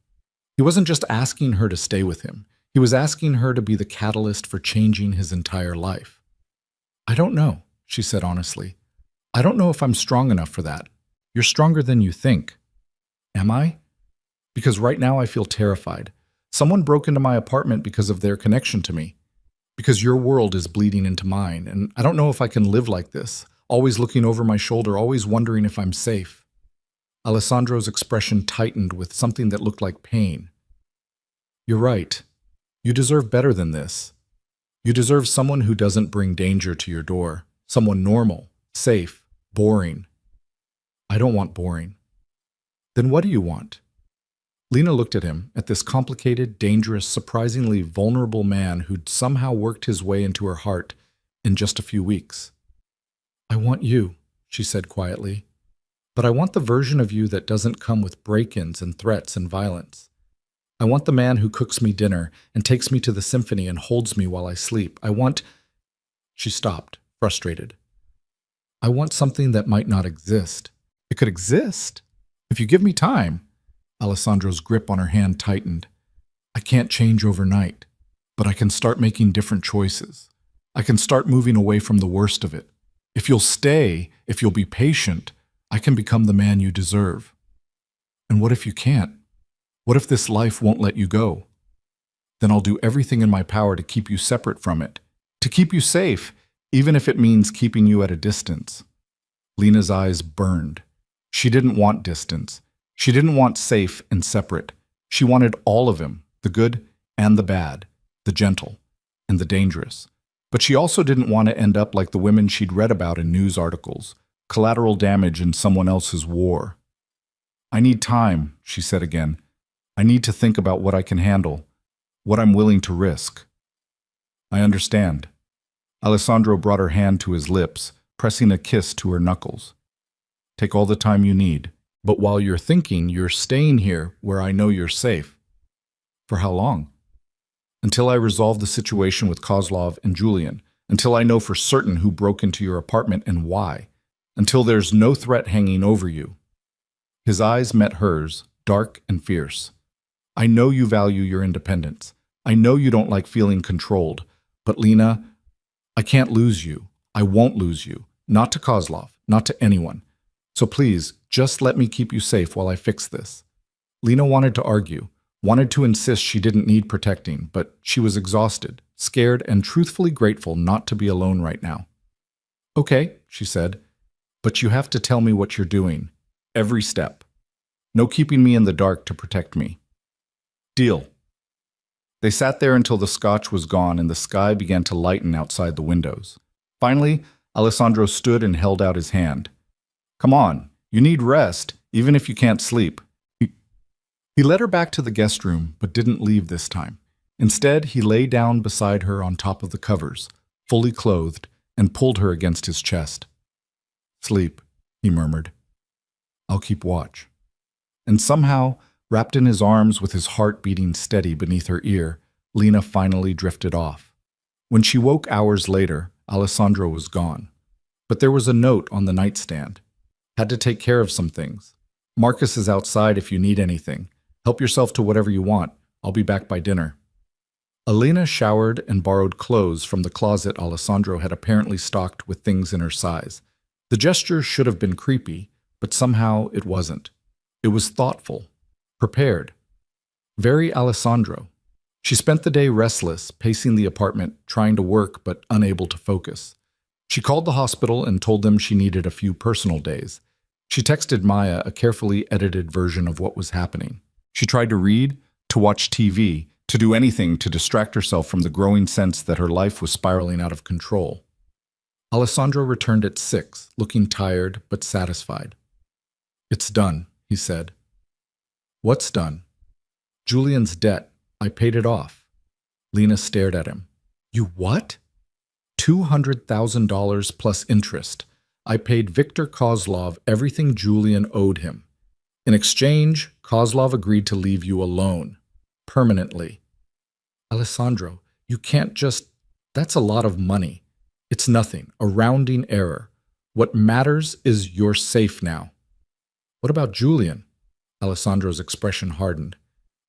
He wasn't just asking her to stay with him. He was asking her to be the catalyst for changing his entire life. I don't know, she said honestly. I don't know if I'm strong enough for that. You're stronger than you think. Am I? Because right now I feel terrified. Someone broke into my apartment because of their connection to me. Because your world is bleeding into mine, and I don't know if I can live like this, always looking over my shoulder, always wondering if I'm safe. Alessandro's expression tightened with something that looked like pain. You're right. You deserve better than this. You deserve someone who doesn't bring danger to your door, Someone normal, safe, boring. I don't want boring. Then what do you want? Lena looked at him, at this complicated, dangerous, surprisingly vulnerable man who'd somehow worked his way into her heart in just a few weeks. I want you, she said quietly. But I want the version of you that doesn't come with break-ins and threats and violence. I want the man who cooks me dinner and takes me to the symphony and holds me while I sleep. I want... She stopped, frustrated. I want something that might not exist. It could exist if you give me time. Alessandro's grip on her hand tightened. I can't change overnight, but I can start making different choices. I can start moving away from the worst of it. If you'll stay, if you'll be patient, I can become the man you deserve. And what if you can't? What if this life won't let you go? Then I'll do everything in my power to keep you separate from it, to keep you safe, even if it means keeping you at a distance. Lena's eyes burned. She didn't want distance. She didn't want safe and separate. She wanted all of him, the good and the bad, the gentle and the dangerous. But she also didn't want to end up like the women she'd read about in news articles, collateral damage in someone else's war. I need time, she said again. I need to think about what I can handle, what I'm willing to risk. I understand. Alessandro brought her hand to his lips, pressing a kiss to her knuckles. Take all the time you need. But while you're thinking, you're staying here where I know you're safe. For how long? Until I resolve the situation with Kozlov and Julian. Until I know for certain who broke into your apartment and why. Until there's no threat hanging over you. His eyes met hers, dark and fierce. I know you value your independence. I know you don't like feeling controlled. But Lena, I can't lose you. I won't lose you. Not to Kozlov, not to anyone. So please, just let me keep you safe while I fix this. Lena wanted to argue, wanted to insist she didn't need protecting, but she was exhausted, scared, and truthfully grateful not to be alone right now. Okay, she said, but you have to tell me what you're doing. Every step. No keeping me in the dark to protect me. Deal. They sat there until the scotch was gone and the sky began to lighten outside the windows. Finally, Alessandro stood and held out his hand. Come on, you need rest, even if you can't sleep. He led her back to the guest room, but didn't leave this time. Instead, he lay down beside her on top of the covers, fully clothed, and pulled her against his chest. Sleep, he murmured. I'll keep watch. And somehow, wrapped in his arms with his heart beating steady beneath her ear, Lena finally drifted off. When she woke hours later, Alessandro was gone. But there was a note on the nightstand. Had to take care of some things. Marcus is outside if you need anything. Help yourself to whatever you want. I'll be back by dinner. Elena showered and borrowed clothes from the closet Alessandro had apparently stocked with things in her size. The gesture should have been creepy, but somehow it wasn't. It was thoughtful, prepared. Very Alessandro. She spent the day restless, pacing the apartment, trying to work but unable to focus. She called the hospital and told them she needed a few personal days. She texted Maya a carefully edited version of what was happening. She tried to read, to watch TV, to do anything to distract herself from the growing sense that her life was spiraling out of control. Alessandro returned at 6, looking tired but satisfied. It's done, he said. What's done? Julian's debt. I paid it off. Lena stared at him. You what? $200,000 plus interest. I paid Viktor Kozlov everything Julian owed him. In exchange, Kozlov agreed to leave you alone. Permanently. Alessandro, you can't just... That's a lot of money. It's nothing, a rounding error. What matters is you're safe now. What about Julian? Alessandro's expression hardened.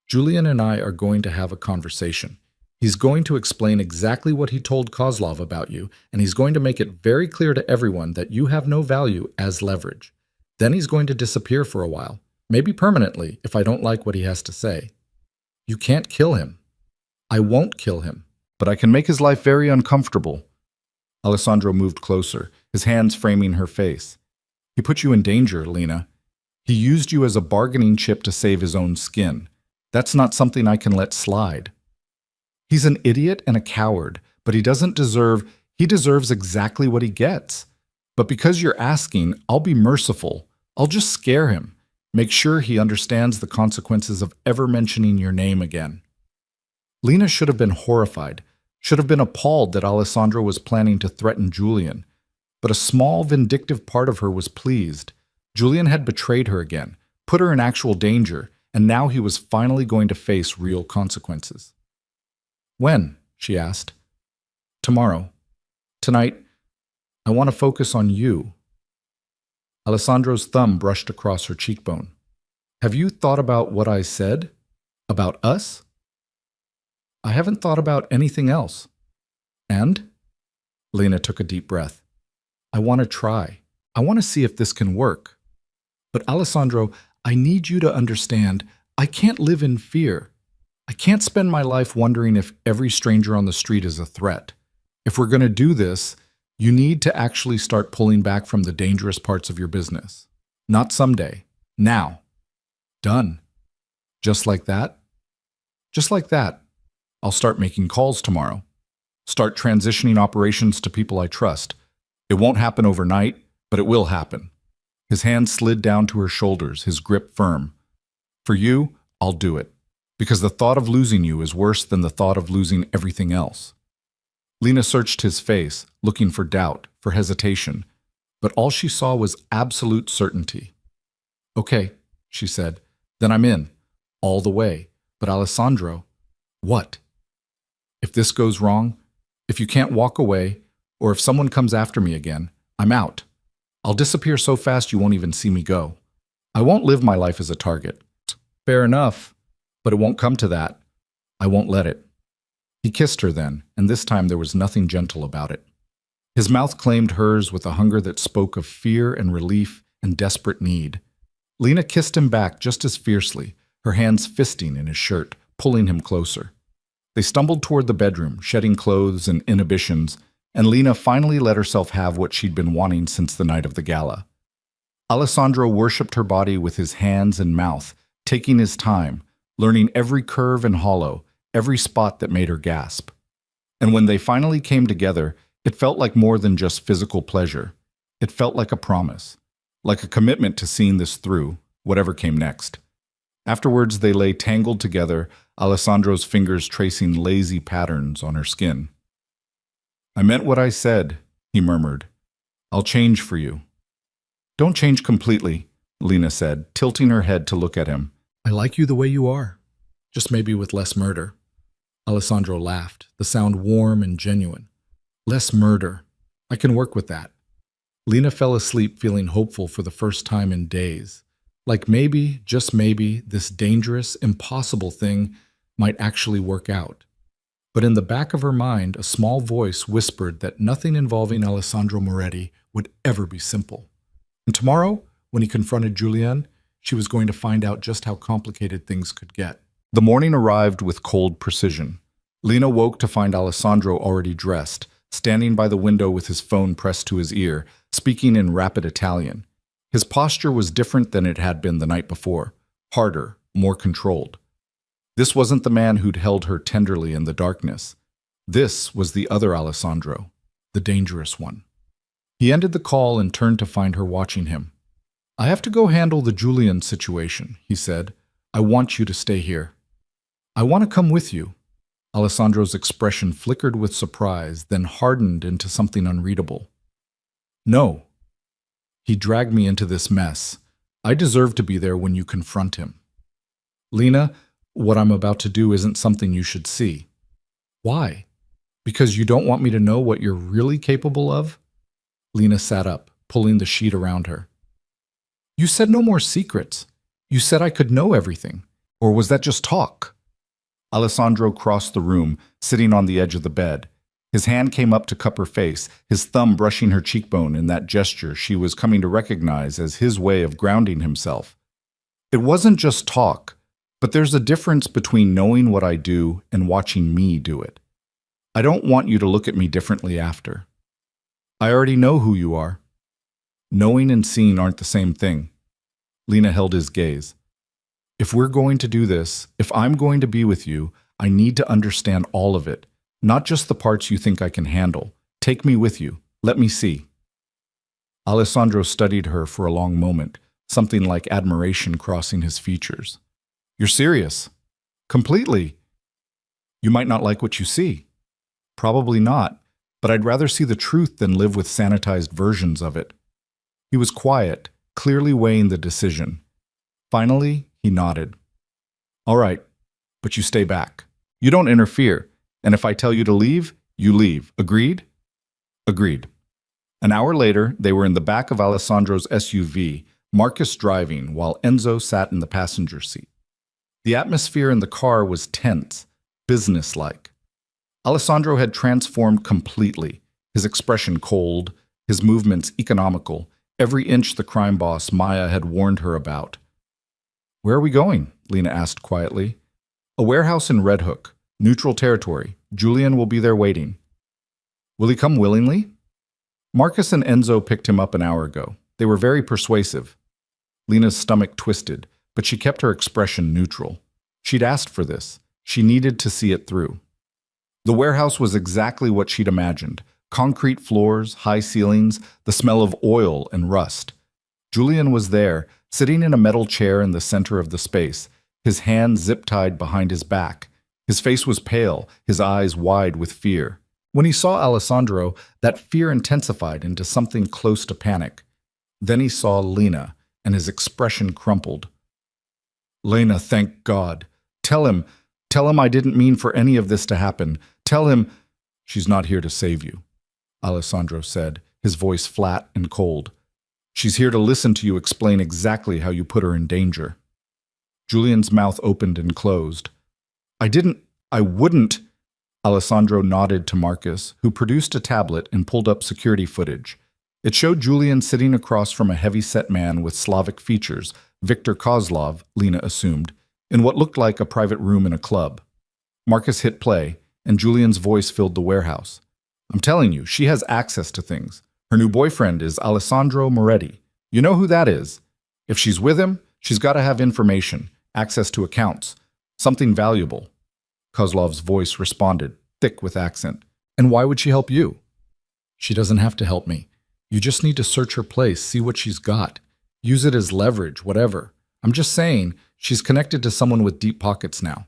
Julian and I are going to have a conversation. He's going to explain exactly what he told Kozlov about you, and he's going to make it very clear to everyone that you have no value as leverage. Then he's going to disappear for a while, maybe permanently if I don't like what he has to say. You can't kill him. I won't kill him, but I can make his life very uncomfortable. Alessandro moved closer, his hands framing her face. He put you in danger, Lena. He used you as a bargaining chip to save his own skin. That's not something I can let slide. He's an idiot and a coward, but he doesn't deserve... He deserves exactly what he gets. But because you're asking, I'll be merciful. I'll just scare him. Make sure he understands the consequences of ever mentioning your name again. Lena should have been horrified, should have been appalled that Alessandro was planning to threaten Julian. But a small, vindictive part of her was pleased. Julian had betrayed her again, put her in actual danger, and now he was finally going to face real consequences. When? She asked. Tomorrow. Tonight, I want to focus on you. Alessandro's thumb brushed across her cheekbone. Have you thought about what I said? About us? I haven't thought about anything else. And? Lena took a deep breath. I want to try. I want to see if this can work. But Alessandro, I need you to understand, I can't live in fear. I can't spend my life wondering if every stranger on the street is a threat. If we're going to do this, you need to actually start pulling back from the dangerous parts of your business. Not someday. Now. Done. Just like that? Just like that. I'll start making calls tomorrow. Start transitioning operations to people I trust. It won't happen overnight, but it will happen. His hand slid down to her shoulders, his grip firm. For you, I'll do it. Because the thought of losing you is worse than the thought of losing everything else. Lena searched his face, looking for doubt, for hesitation, but all she saw was absolute certainty. Okay, she said, then I'm in, all the way. But Alessandro, what? If this goes wrong, if you can't walk away, or if someone comes after me again, I'm out. I'll disappear so fast you won't even see me go. I won't live my life as a target. Fair enough, but it won't come to that. I won't let it. He kissed her then, and this time there was nothing gentle about it. His mouth claimed hers with a hunger that spoke of fear and relief and desperate need. Lena kissed him back just as fiercely, her hands fisting in his shirt, pulling him closer. They stumbled toward the bedroom, shedding clothes and inhibitions, and Lena finally let herself have what she'd been wanting since the night of the gala. Alessandro worshipped her body with his hands and mouth, taking his time, learning every curve and hollow, every spot that made her gasp. And when they finally came together, it felt like more than just physical pleasure. It felt like a promise, like a commitment to seeing this through, whatever came next. Afterwards, they lay tangled together, Alessandro's fingers tracing lazy patterns on her skin. I meant what I said, he murmured. I'll change for you. Don't change completely, Lena said, tilting her head to look at him. I like you the way you are, just maybe with less murder. Alessandro laughed, the sound warm and genuine. Less murder. I can work with that. Lena fell asleep feeling hopeful for the first time in days. Like maybe, just maybe, this dangerous, impossible thing might actually work out. But in the back of her mind, a small voice whispered that nothing involving Alessandro Moretti would ever be simple. And tomorrow, when he confronted Julian, she was going to find out just how complicated things could get. The morning arrived with cold precision. Lena woke to find Alessandro already dressed, standing by the window with his phone pressed to his ear, speaking in rapid Italian. His posture was different than it had been the night before, harder, more controlled. This wasn't the man who'd held her tenderly in the darkness. This was the other Alessandro, the dangerous one. He ended the call and turned to find her watching him. I have to go handle the Julian situation, he said. I want you to stay here. I want to come with you. Alessandro's expression flickered with surprise, then hardened into something unreadable. No. He dragged me into this mess. I deserve to be there when you confront him. Lena, what I'm about to do isn't something you should see. Why? Because you don't want me to know what you're really capable of? Lena sat up, pulling the sheet around her. You said no more secrets. You said I could know everything. Or was that just talk? Alessandro crossed the room, sitting on the edge of the bed. His hand came up to cup her face, his thumb brushing her cheekbone in that gesture she was coming to recognize as his way of grounding himself. It wasn't just talk, but there's a difference between knowing what I do and watching me do it. I don't want you to look at me differently after. I already know who you are. Knowing and seeing aren't the same thing. Lena held his gaze. If we're going to do this, if I'm going to be with you, I need to understand all of it, not just the parts you think I can handle. Take me with you. Let me see. Alessandro studied her for a long moment, something like admiration crossing his features. You're serious? Completely. You might not like what you see. Probably not, but I'd rather see the truth than live with sanitized versions of it. He was quiet, clearly weighing the decision. Finally, he nodded. All right, but you stay back. You don't interfere, and if I tell you to leave, you leave. Agreed? Agreed. An hour later, they were in the back of Alessandro's SUV, Marcus driving, while Enzo sat in the passenger seat. The atmosphere in the car was tense, businesslike. Alessandro had transformed completely, his expression cold, his movements economical, every inch the crime boss Maya had warned her about. Where are we going? Lena asked quietly. A warehouse in Red Hook, neutral territory. Julian will be there waiting. Will he come willingly? Marcus and Enzo picked him up an hour ago. They were very persuasive. Lena's stomach twisted, but she kept her expression neutral. She'd asked for this. She needed to see it through. The warehouse was exactly what she'd imagined. Concrete floors, high ceilings, the smell of oil and rust. Julian was there, sitting in a metal chair in the center of the space, his hands zip-tied behind his back. His face was pale, his eyes wide with fear. When he saw Alessandro, that fear intensified into something close to panic. Then he saw Lena, and his expression crumpled. Lena, thank God. Tell him I didn't mean for any of this to happen. Tell him, she's not here to save you, Alessandro said, his voice flat and cold. She's here to listen to you explain exactly how you put her in danger. Julian's mouth opened and closed. I wouldn't. Alessandro nodded to Marcus, who produced a tablet and pulled up security footage. It showed Julian sitting across from a heavy-set man with Slavic features, Viktor Kozlov, Lena assumed, in what looked like a private room in a club. Marcus hit play, and Julian's voice filled the warehouse. I'm telling you, she has access to things. Her new boyfriend is Alessandro Moretti. You know who that is. If she's with him, she's got to have information, access to accounts, something valuable. Kozlov's voice responded, thick with accent. And why would she help you? She doesn't have to help me. You just need to search her place, see what she's got. Use it as leverage, whatever. I'm just saying, she's connected to someone with deep pockets now.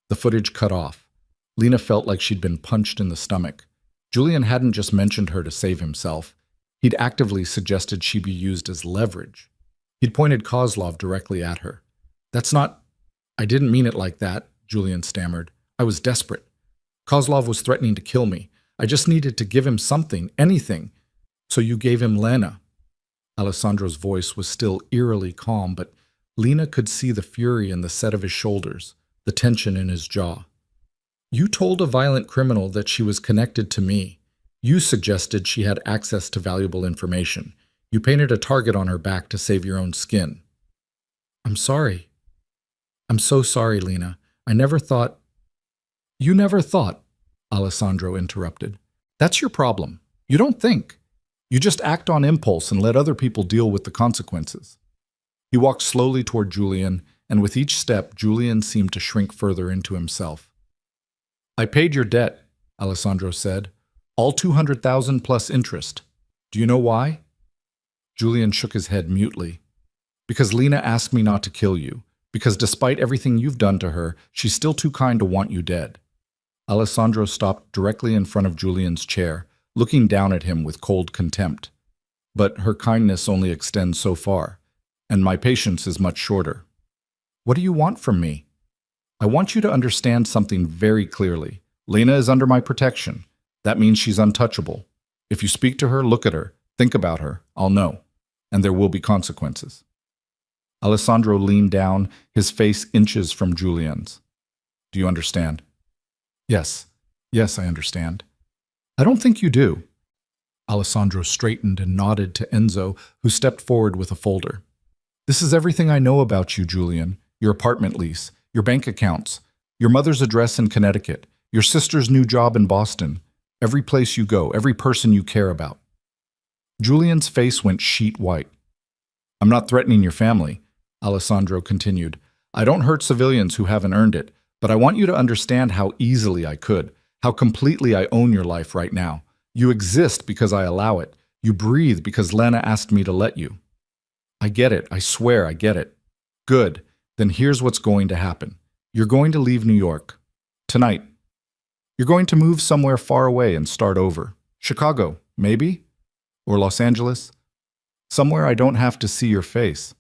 The footage cut off. Lena felt like she'd been punched in the stomach. Julian hadn't just mentioned her to save himself. He'd actively suggested she be used as leverage. He'd pointed Kozlov directly at her. That's not... I didn't mean it like that, Julian stammered. I was desperate. Kozlov was threatening to kill me. I just needed to give him something, anything. So you gave him Lena. Alessandro's voice was still eerily calm, but Lena could see the fury in the set of his shoulders, the tension in his jaw. You told a violent criminal that she was connected to me. You suggested she had access to valuable information. You painted a target on her back to save your own skin. I'm sorry. I'm so sorry, Lena. I never thought... You never thought, Alessandro interrupted. That's your problem. You don't think. You just act on impulse and let other people deal with the consequences. He walked slowly toward Julian, and with each step, Julian seemed to shrink further into himself. I paid your debt, Alessandro said. All 200,000 plus interest. Do you know why? Julian shook his head mutely. Because Lena asked me not to kill you. Because despite everything you've done to her, she's still too kind to want you dead. Alessandro stopped directly in front of Julian's chair, looking down at him with cold contempt. But her kindness only extends so far, and my patience is much shorter. What do you want from me? I want you to understand something very clearly. Lena is under my protection. That means she's untouchable. If you speak to her, look at her, think about her, I'll know. And there will be consequences. Alessandro leaned down, his face inches from Julian's. Do you understand? Yes. Yes, I understand. I don't think you do. Alessandro straightened and nodded to Enzo, who stepped forward with a folder. This is everything I know about you, Julian. Your apartment lease, your bank accounts, your mother's address in Connecticut, your sister's new job in Boston, every place you go, every person you care about. Julian's face went sheet white. I'm not threatening your family, Alessandro continued. I don't hurt civilians who haven't earned it, but I want you to understand how easily I could, how completely I own your life right now. You exist because I allow it. You breathe because Lena asked me to let you. I get it. I swear I get it. Good. Then here's what's going to happen. You're going to leave New York. Tonight. You're going to move somewhere far away and start over. Chicago, maybe? Or Los Angeles? Somewhere I don't have to see your face.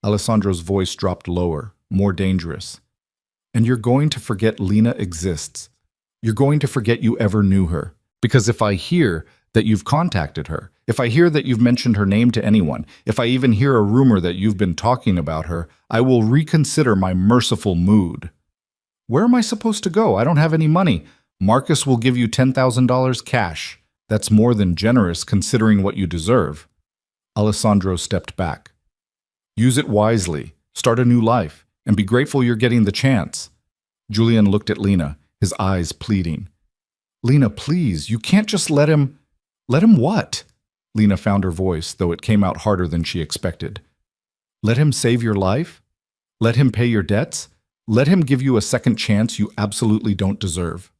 Alessandro's voice dropped lower, more dangerous. And you're going to forget Lena exists. You're going to forget you ever knew her. Because if I hear that you've contacted her, if I hear that you've mentioned her name to anyone, if I even hear a rumor that you've been talking about her, I will reconsider my merciful mood. Where am I supposed to go? I don't have any money. Marcus will give you $10,000 cash. That's more than generous considering what you deserve. Alessandro stepped back. Use it wisely, start a new life, and be grateful you're getting the chance. Julian looked at Lena, his eyes pleading. Lena, please, you can't just let him... Let him what? Lena found her voice, though it came out harder than she expected. Let him save your life? Let him pay your debts? Let him give you a second chance you absolutely don't deserve.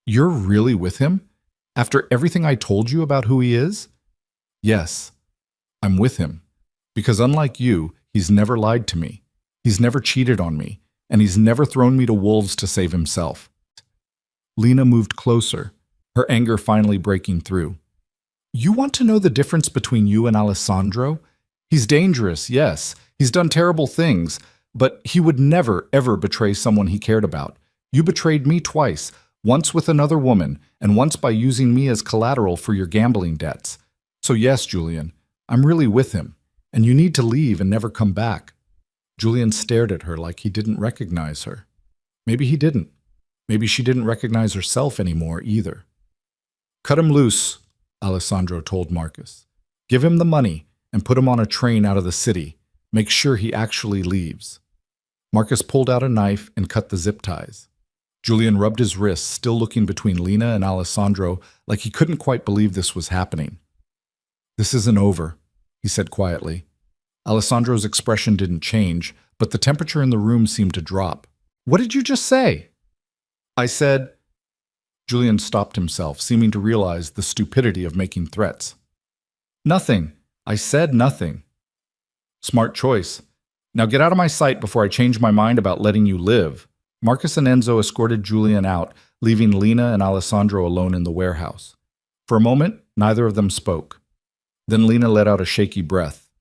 You're really with him? After everything I told you about who he is? Yes, I'm with him. Because unlike you, he's never lied to me. He's never cheated on me. And he's never thrown me to wolves to save himself. Lena moved closer, her anger finally breaking through. You want to know the difference between you and Alessandro? He's dangerous, yes. He's done terrible things. But he would never, ever betray someone he cared about. You betrayed me twice, once with another woman, and once by using me as collateral for your gambling debts. So yes, Julian, I'm really with him, and you need to leave and never come back. Julian stared at her like he didn't recognize her. Maybe he didn't. Maybe she didn't recognize herself anymore either. Cut him loose, Alessandro told Marcus. Give him the money and put him on a train out of the city. Make sure he actually leaves. Marcus pulled out a knife and cut the zip ties. Julian rubbed his wrists, still looking between Lena and Alessandro like he couldn't quite believe this was happening. This isn't over, he said quietly. Alessandro's expression didn't change, but the temperature in the room seemed to drop. What did you just say? I said... Julian stopped himself, seeming to realize the stupidity of making threats. Nothing. I said nothing. Smart choice. Now get out of my sight before I change my mind about letting you live. Marcus and Enzo escorted Julian out, leaving Lena and Alessandro alone in the warehouse. For a moment, neither of them spoke. Then Lena let out a shaky breath.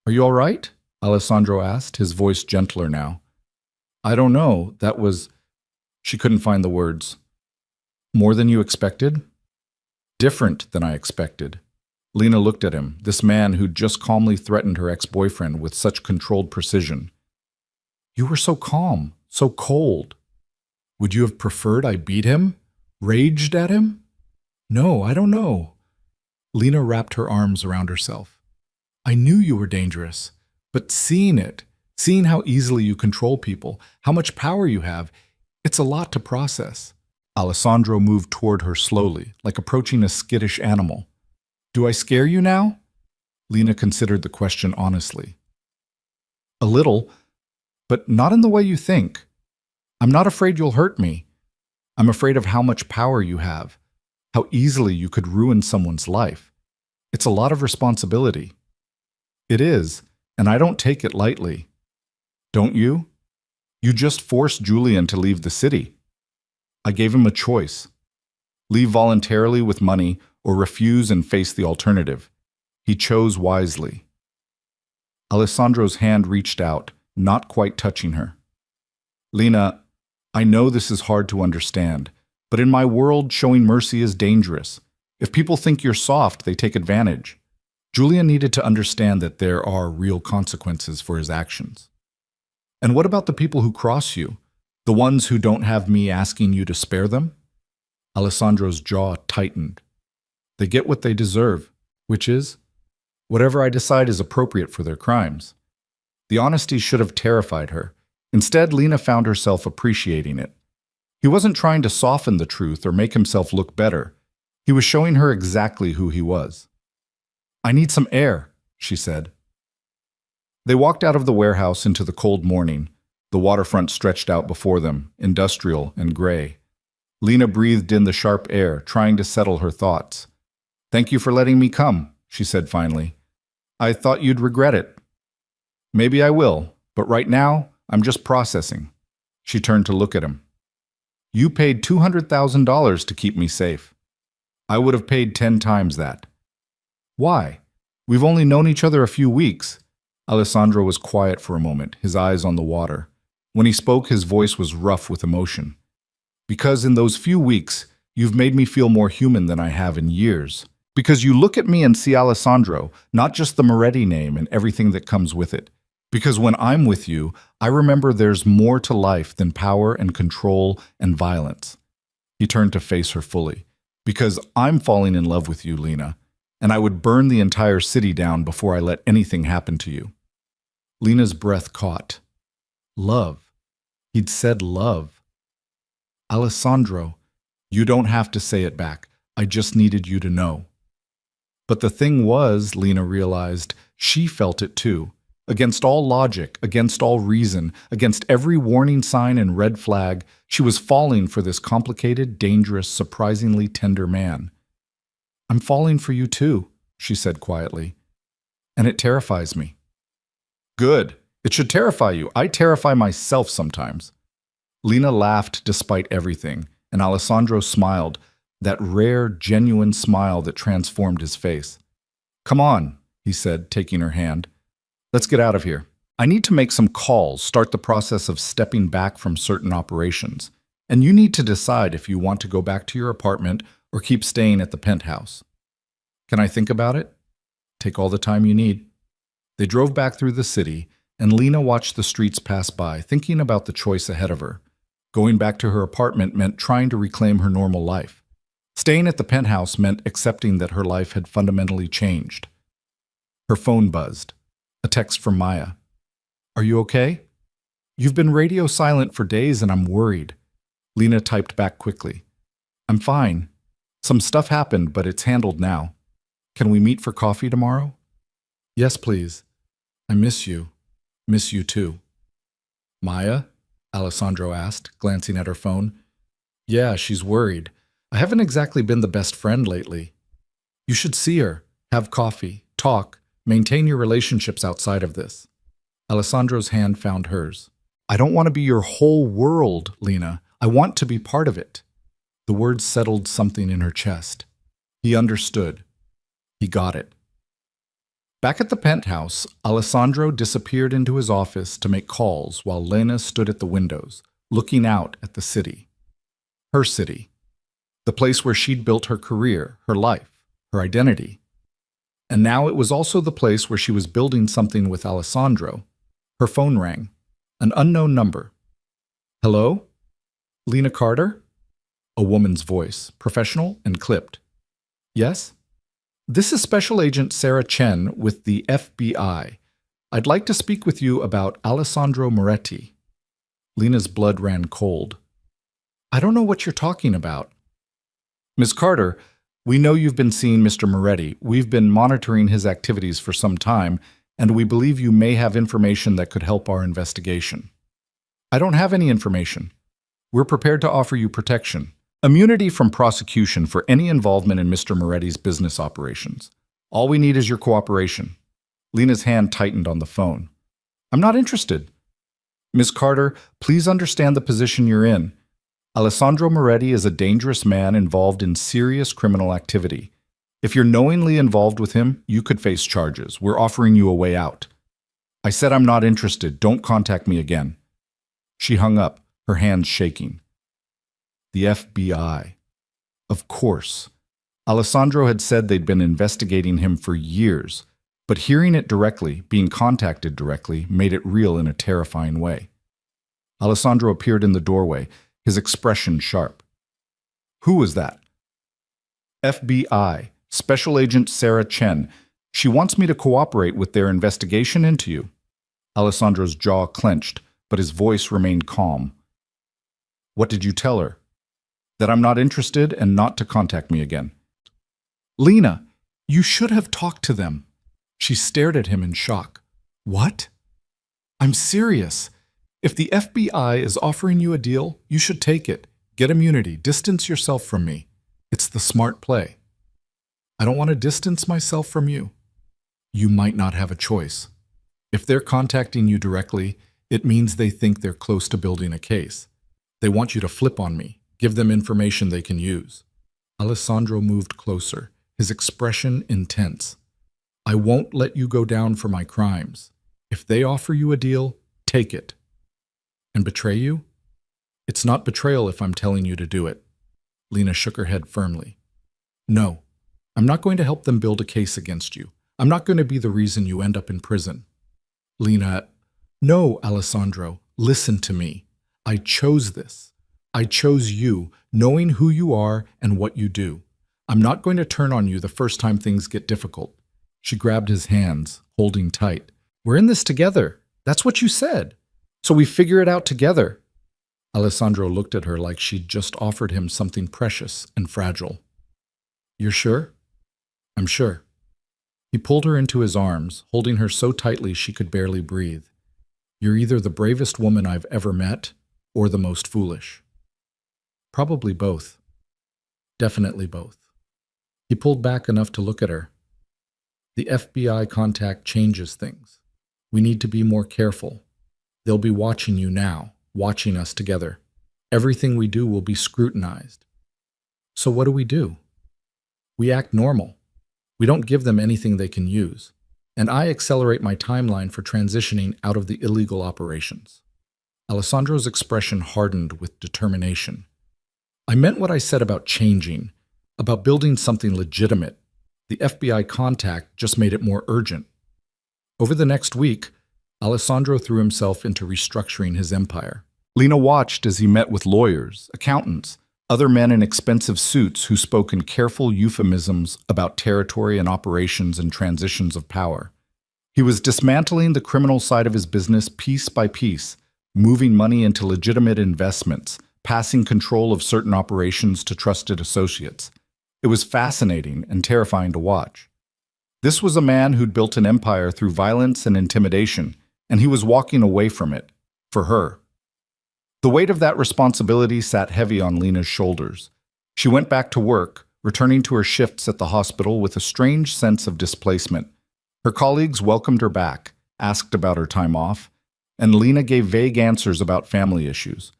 Are you all right? Alessandro asked, his voice gentler now. I don't know. That was... She couldn't find the words. More than you expected? Different than I expected. Lena looked at him, this man who'd just calmly threatened her ex-boyfriend with such controlled precision. You were so calm, so cold. Would you have preferred I beat him? Raged at him? No, I don't know. Lena wrapped her arms around herself. I knew you were dangerous, but seeing it, seeing how easily you control people, how much power you have, it's a lot to process. Alessandro moved toward her slowly, like approaching a skittish animal. Do I scare you now? Lena considered the question honestly. A little, but not in the way you think. I'm not afraid you'll hurt me. I'm afraid of how much power you have, how easily you could ruin someone's life. It's a lot of responsibility. It is, and I don't take it lightly. Don't you? You just forced Julian to leave the city. I gave him a choice. Leave voluntarily with money or refuse and face the alternative. He chose wisely. Alessandro's hand reached out, not quite touching her. Lena, I know this is hard to understand, but in my world, showing mercy is dangerous. If people think you're soft, they take advantage. Julian needed to understand that there are real consequences for his actions. And what about the people who cross you? The ones who don't have me asking you to spare them? Alessandro's jaw tightened. They get what they deserve, which is whatever I decide is appropriate for their crimes. The honesty should have terrified her. Instead, Lena found herself appreciating it. He wasn't trying to soften the truth or make himself look better. He was showing her exactly who he was. I need some air, she said. They walked out of the warehouse into the cold morning. The waterfront stretched out before them, industrial and gray. Lena breathed in the sharp air, trying to settle her thoughts. "Thank you for letting me come," she said finally. "I thought you'd regret it." "Maybe I will, but right now, I'm just processing." She turned to look at him. "You paid $200,000 to keep me safe. I would have paid 10 times that." "Why? We've only known each other a few weeks." Alessandro was quiet for a moment, his eyes on the water. When he spoke, his voice was rough with emotion. "Because in those few weeks, you've made me feel more human than I have in years. Because you look at me and see Alessandro, not just the Moretti name and everything that comes with it. Because when I'm with you, I remember there's more to life than power and control and violence." He turned to face her fully. "Because I'm falling in love with you, Lena, and I would burn the entire city down before I let anything happen to you." Lena's breath caught. Love. He'd said love. "Alessandro, you don't have to say it back. I just needed you to know." But the thing was, Lena realized, she felt it too. Against all logic, against all reason, against every warning sign and red flag, she was falling for this complicated, dangerous, surprisingly tender man. "I'm falling for you too," she said quietly. "And it terrifies me." "Good. It should terrify you. I terrify myself sometimes." Lena laughed despite everything, and Alessandro smiled, that rare, genuine smile that transformed his face. "Come on," he said, taking her hand. "Let's get out of here. I need to make some calls, start the process of stepping back from certain operations. And you need to decide if you want to go back to your apartment or keep staying at the penthouse." "Can I think about it?" "Take all the time you need." They drove back through the city, and Lena watched the streets pass by, thinking about the choice ahead of her. Going back to her apartment meant trying to reclaim her normal life. Staying at the penthouse meant accepting that her life had fundamentally changed. Her phone buzzed. A text from Maya. "Are you okay? You've been radio silent for days and I'm worried." Lena typed back quickly. "I'm fine. Some stuff happened, but it's handled now. Can we meet for coffee tomorrow?" "Yes, please. I miss you. Miss you too." "Maya?" Alessandro asked, glancing at her phone. "Yeah, she's worried. I haven't exactly been the best friend lately." "You should see her, have coffee, talk, maintain your relationships outside of this." Alessandro's hand found hers. "I don't want to be your whole world, Lena. I want to be part of it." The words settled something in her chest. He understood. He got it. Back at the penthouse, Alessandro disappeared into his office to make calls while Lena stood at the windows, looking out at the city. Her city. The place where she'd built her career, her life, her identity. And now it was also the place where she was building something with Alessandro. Her phone rang. An unknown number. "Hello? Lena Carter?" A woman's voice, professional and clipped. "Yes? This is Special Agent Sarah Chen with the FBI. I'd like to speak with you about Alessandro Moretti." Lena's blood ran cold. "I don't know what you're talking about." "Ms. Carter, we know you've been seeing Mr. Moretti. We've been monitoring his activities for some time, and we believe you may have information that could help our investigation." "I don't have any information. We're prepared to offer you protection. Immunity from prosecution for any involvement in Mr. Moretti's business operations. All we need is your cooperation." Lena's hand tightened on the phone. "I'm not interested." "Ms. Carter, please understand the position you're in. Alessandro Moretti is a dangerous man involved in serious criminal activity. If you're knowingly involved with him, you could face charges. We're offering you a way out." "I said I'm not interested. Don't contact me again." She hung up, her hands shaking. The FBI. Of course. Alessandro had said they'd been investigating him for years, but hearing it directly, being contacted directly, made it real in a terrifying way. Alessandro appeared in the doorway, his expression sharp. "Who was that?" "FBI, Special Agent Sarah Chen. She wants me to cooperate with their investigation into you." Alessandro's jaw clenched, but his voice remained calm. "What did you tell her?" "That I'm not interested and not to contact me again." "Lena, you should have talked to them." She stared at him in shock. "What?" "I'm serious. If the FBI is offering you a deal, you should take it. Get immunity. Distance yourself from me. It's the smart play. I don't want to distance myself from you. You might not have a choice. If they're contacting you directly, it means they think they're close to building a case. They want you to flip on me, give them information they can use. Alessandro moved closer, his expression intense. I won't let you go down for my crimes. If they offer you a deal, take it. And betray you? It's not betrayal if I'm telling you to do it. Lena shook her head firmly. No, I'm not going to help them build a case against you. I'm not going to be the reason you end up in prison. Lena, no, Alessandro, listen to me. I chose this. I chose you, knowing who you are and what you do. I'm not going to turn on you the first time things get difficult. She grabbed his hands, holding tight. We're in this together. That's what you said. So we figure it out together. Alessandro looked at her like she'd just offered him something precious and fragile. You're sure? I'm sure. He pulled her into his arms, holding her so tightly she could barely breathe. You're either the bravest woman I've ever met or the most foolish. Probably both. Definitely both. He pulled back enough to look at her. The FBI contact changes things. We need to be more careful. They'll be watching you now, watching us together. Everything we do will be scrutinized. So what do? We act normal. We don't give them anything they can use. And I accelerate my timeline for transitioning out of the illegal operations. Alessandro's expression hardened with determination. I meant what I said about changing, about building something legitimate. The FBI contact just made it more urgent. Over the next week, Alessandro threw himself into restructuring his empire. Lena watched as he met with lawyers, accountants, other men in expensive suits who spoke in careful euphemisms about territory and operations and transitions of power. He was dismantling the criminal side of his business piece by piece, moving money into legitimate investments, passing control of certain operations to trusted associates. It was fascinating and terrifying to watch. This was a man who'd built an empire through violence and intimidation, and he was walking away from it, for her. The weight of that responsibility sat heavy on Lena's shoulders. She went back to work, returning to her shifts at the hospital with a strange sense of displacement. Her colleagues welcomed her back, asked about her time off, and Lena gave vague answers about family issues.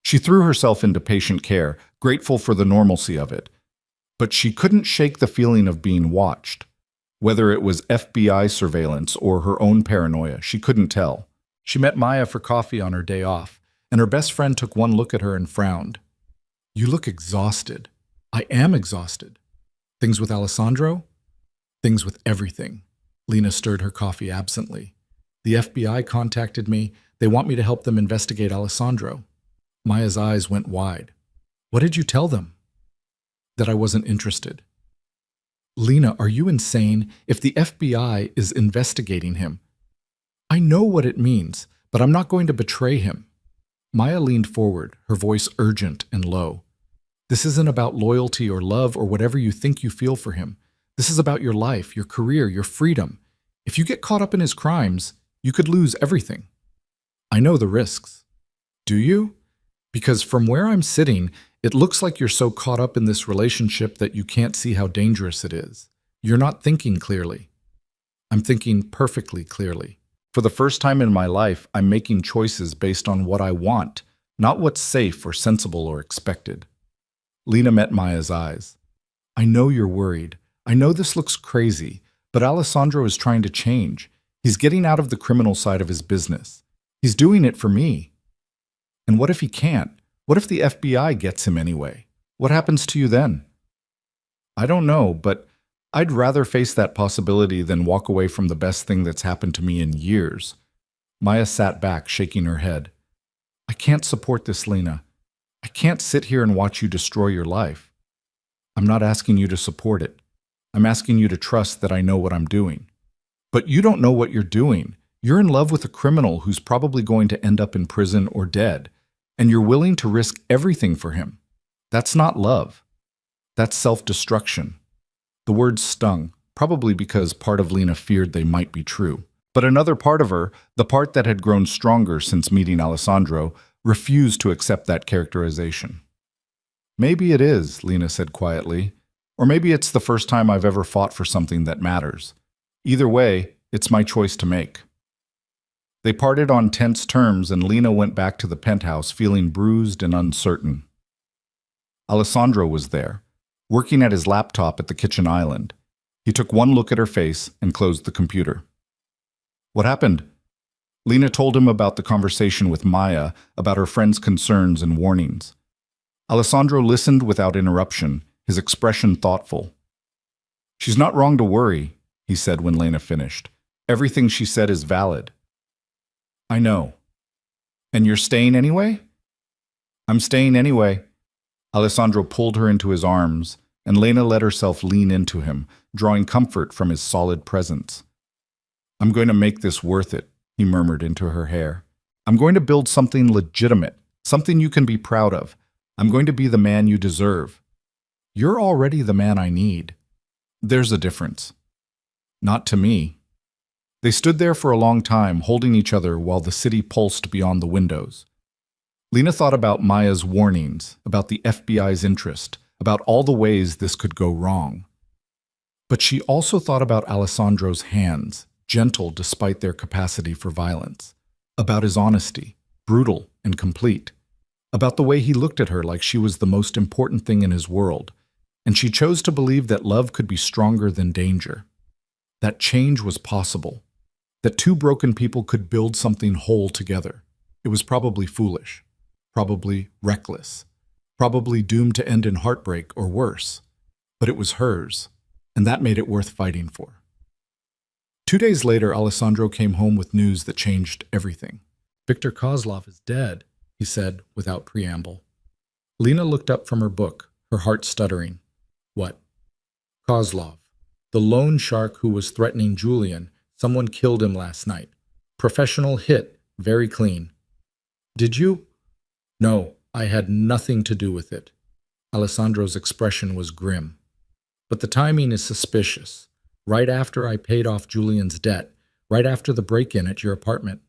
She threw herself into patient care, grateful for the normalcy of it. But she couldn't shake the feeling of being watched. Whether it was FBI surveillance or her own paranoia, she couldn't tell. She met Maya for coffee on her day off, and her best friend took one look at her and frowned. You look exhausted. I am exhausted. Things with Alessandro? Things with everything. Lena stirred her coffee absently. The FBI contacted me. They want me to help them investigate Alessandro. Maya's eyes went wide. What did you tell them? That I wasn't interested. Lena, are you insane? If the FBI is investigating him, I know what it means, but I'm not going to betray him. Maya leaned forward, her voice urgent and low. This isn't about loyalty or love or whatever you think you feel for him. This is about your life, your career, your freedom. If you get caught up in his crimes, you could lose everything. I know the risks. Do you? Because from where I'm sitting, it looks like you're so caught up in this relationship that you can't see how dangerous it is. You're not thinking clearly. I'm thinking perfectly clearly. For the first time in my life, I'm making choices based on what I want, not what's safe or sensible or expected. Lena met Maya's eyes. I know you're worried. I know this looks crazy, but Alessandro is trying to change. He's getting out of the criminal side of his business. He's doing it for me. And what if he can't? What if the FBI gets him anyway? What happens to you then? I don't know, but I'd rather face that possibility than walk away from the best thing that's happened to me in years. Maya sat back, shaking her head. I can't support this, Lena. I can't sit here and watch you destroy your life. I'm not asking you to support it. I'm asking you to trust that I know what I'm doing. But you don't know what you're doing. You're in love with a criminal who's probably going to end up in prison or dead, and you're willing to risk everything for him. That's not love. That's self-destruction. The words stung, probably because part of Lena feared they might be true. But another part of her, the part that had grown stronger since meeting Alessandro, refused to accept that characterization. Maybe it is, Lena said quietly. Or maybe it's the first time I've ever fought for something that matters. Either way, it's my choice to make. They parted on tense terms, and Lena went back to the penthouse feeling bruised and uncertain. Alessandro was there, working at his laptop at the kitchen island. He took one look at her face and closed the computer. What happened? Lena told him about the conversation with Maya, about her friend's concerns and warnings. Alessandro listened without interruption, his expression thoughtful. She's not wrong to worry, he said when Lena finished. Everything she said is valid. I know. And you're staying anyway? I'm staying anyway. Alessandro pulled her into his arms, and Lena let herself lean into him, drawing comfort from his solid presence. I'm going to make this worth it, he murmured into her hair. I'm going to build something legitimate, something you can be proud of. I'm going to be the man you deserve. You're already the man I need. There's a difference. Not to me. They stood there for a long time, holding each other while the city pulsed beyond the windows. Lena thought about Maya's warnings, about the FBI's interest, about all the ways this could go wrong. But she also thought about Alessandro's hands, gentle despite their capacity for violence, about his honesty, brutal and complete, about the way he looked at her like she was the most important thing in his world, and she chose to believe that love could be stronger than danger, that change was possible, that two broken people could build something whole together. It was probably foolish, probably reckless, probably doomed to end in heartbreak or worse, but it was hers, and that made it worth fighting for. 2 days later, Alessandro came home with news that changed everything. Viktor Kozlov is dead, he said without preamble. Lena looked up from her book, her heart stuttering. What? Kozlov, the loan shark who was threatening Julian. Someone killed him last night. Professional hit, very clean. Did you? No, I had nothing to do with it. Alessandro's expression was grim. But the timing is suspicious. Right after I paid off Julian's debt, right after the break-in at your apartment.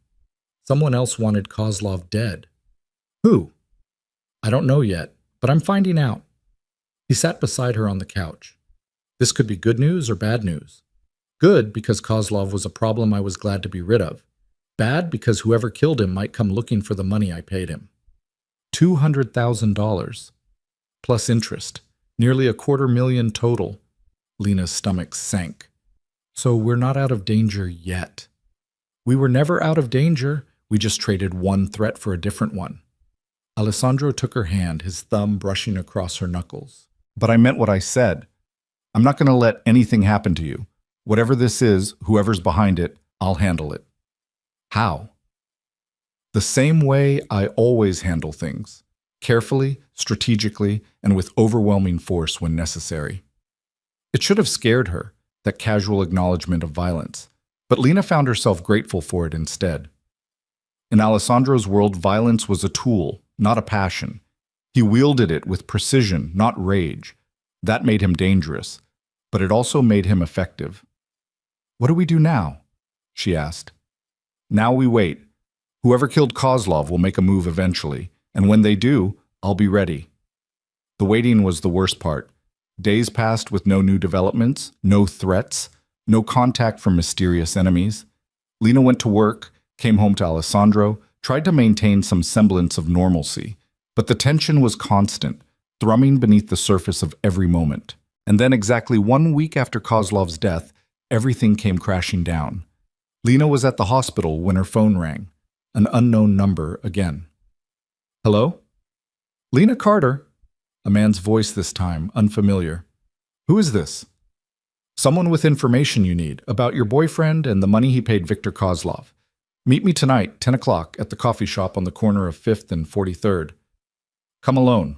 Someone else wanted Kozlov dead. Who? I don't know yet, but I'm finding out. He sat beside her on the couch. This could be good news or bad news. Good because Kozlov was a problem I was glad to be rid of. Bad because whoever killed him might come looking for the money I paid him. $200,000. Plus interest. Nearly $250,000 total. Lena's stomach sank. So we're not out of danger yet. We were never out of danger. We just traded one threat for a different one. Alessandro took her hand, his thumb brushing across her knuckles. But I meant what I said. I'm not going to let anything happen to you. Whatever this is, whoever's behind it, I'll handle it. How? The same way I always handle things. Carefully, strategically, and with overwhelming force when necessary. It should have scared her, that casual acknowledgement of violence, but Lena found herself grateful for it instead. In Alessandro's world, violence was a tool, not a passion. He wielded it with precision, not rage. That made him dangerous, but it also made him effective. What do we do now? She asked. Now we wait. Whoever killed Kozlov will make a move eventually, and when they do, I'll be ready. The waiting was the worst part. Days passed with no new developments, no threats, no contact from mysterious enemies. Lena went to work, came home to Alessandro, tried to maintain some semblance of normalcy, but the tension was constant, thrumming beneath the surface of every moment. And then exactly 1 week after Kozlov's death, everything came crashing down. Lena was at the hospital when her phone rang. An unknown number again. Hello? Lena Carter. A man's voice this time, unfamiliar. Who is this? Someone with information you need, about your boyfriend and the money he paid Viktor Kozlov. Meet me tonight, 10 o'clock, at the coffee shop on the corner of 5th and 43rd. Come alone.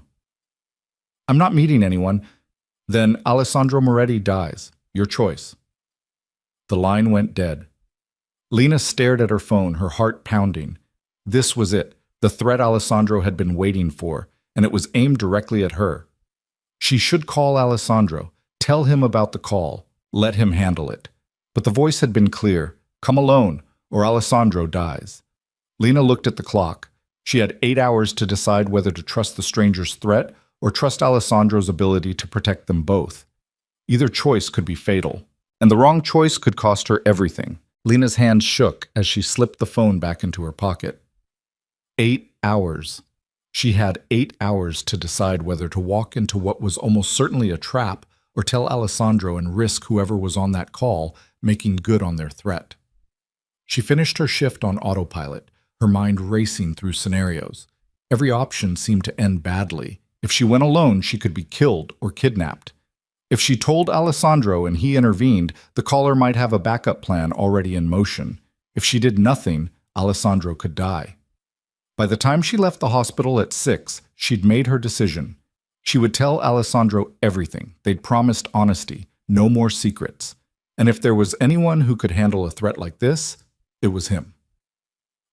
I'm not meeting anyone. Then Alessandro Moretti dies. Your choice. The line went dead. Lena stared at her phone, her heart pounding. This was it, the threat Alessandro had been waiting for, and it was aimed directly at her. She should call Alessandro, tell him about the call, let him handle it. But the voice had been clear, come alone, or Alessandro dies. Lena looked at the clock. She had 8 hours to decide whether to trust the stranger's threat or trust Alessandro's ability to protect them both. Either choice could be fatal, and the wrong choice could cost her everything. Lena's hands shook as she slipped the phone back into her pocket. 8 hours. She had 8 hours to decide whether to walk into what was almost certainly a trap or tell Alessandro and risk whoever was on that call making good on their threat. She finished her shift on autopilot, her mind racing through scenarios. Every option seemed to end badly. If she went alone, she could be killed or kidnapped. If she told Alessandro and he intervened, the caller might have a backup plan already in motion. If she did nothing, Alessandro could die. By the time she left the hospital at 6, she'd made her decision. She would tell Alessandro everything. They'd promised honesty, no more secrets. And if there was anyone who could handle a threat like this, it was him.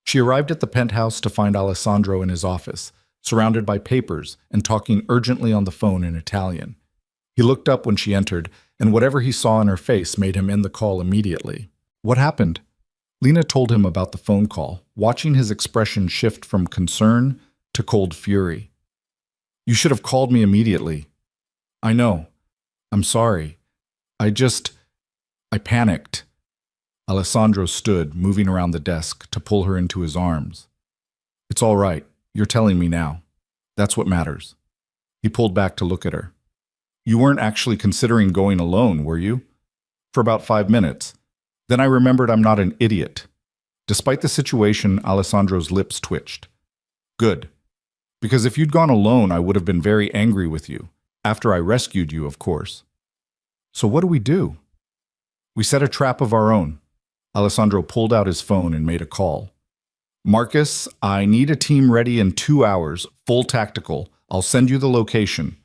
She arrived at the penthouse to find Alessandro in his office, surrounded by papers and talking urgently on the phone in Italian. He looked up when she entered, and whatever he saw in her face made him end the call immediately. What happened? Lena told him about the phone call, watching his expression shift from concern to cold fury. You should have called me immediately. I know. I'm sorry. I panicked. Alessandro stood, moving around the desk, to pull her into his arms. It's all right. You're telling me now. That's what matters. He pulled back to look at her. You weren't actually considering going alone, were you? For about 5 minutes. Then I remembered I'm not an idiot. Despite the situation, Alessandro's lips twitched. Good. Because if you'd gone alone, I would have been very angry with you. After I rescued you, of course. So what do we do? We set a trap of our own. Alessandro pulled out his phone and made a call. Marcus, I need a team ready in 2 hours, full tactical. I'll send you the location.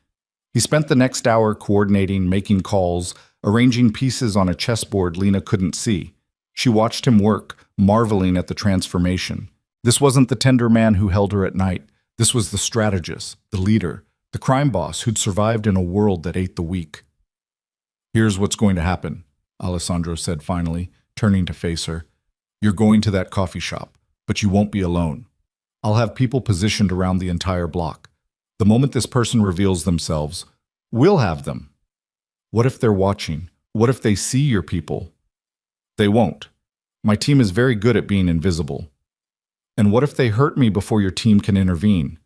He spent the next hour coordinating, making calls, arranging pieces on a chessboard Lena couldn't see. She watched him work, marveling at the transformation. This wasn't the tender man who held her at night. This was the strategist, the leader, the crime boss who'd survived in a world that ate the weak. Here's what's going to happen, Alessandro said finally, turning to face her. You're going to that coffee shop, but you won't be alone. I'll have people positioned around the entire block. The moment this person reveals themselves, we'll have them. What if they're watching? What if they see your people? They won't. My team is very good at being invisible. And what if they hurt me before your team can intervene?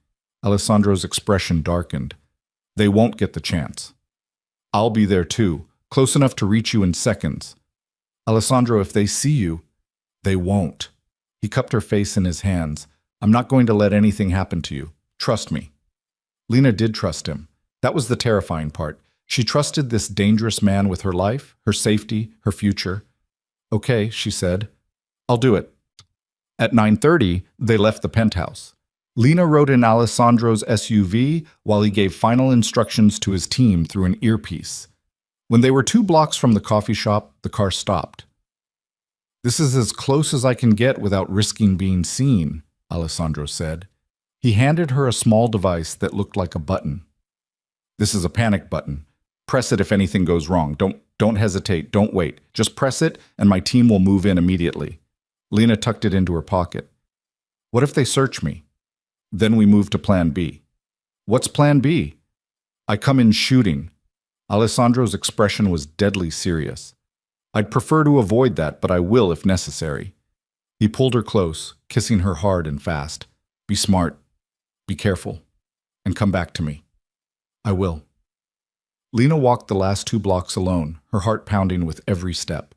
Alessandro's expression darkened. They won't get the chance. I'll be there too, close enough to reach you in seconds. Alessandro, if they see you, they won't. He cupped her face in his hands. I'm not going to let anything happen to you. Trust me. Lena did trust him. That was the terrifying part. She trusted this dangerous man with her life, her safety, her future. Okay, she said. I'll do it. At 9:30, they left the penthouse. Lena rode in Alessandro's SUV while he gave final instructions to his team through an earpiece. When they were 2 blocks from the coffee shop, the car stopped. This is as close as I can get without risking being seen, Alessandro said. He handed her a small device that looked like a button. This is a panic button. Press it if anything goes wrong. Don't hesitate. Don't wait. Just press it and my team will move in immediately. Lena tucked it into her pocket. What if they search me? Then we move to plan B. What's plan B? I come in shooting. Alessandro's expression was deadly serious. I'd prefer to avoid that, but I will if necessary. He pulled her close, kissing her hard and fast. Be smart. Be careful. And come back to me. I will. Lena walked the last 2 blocks alone, her heart pounding with every step.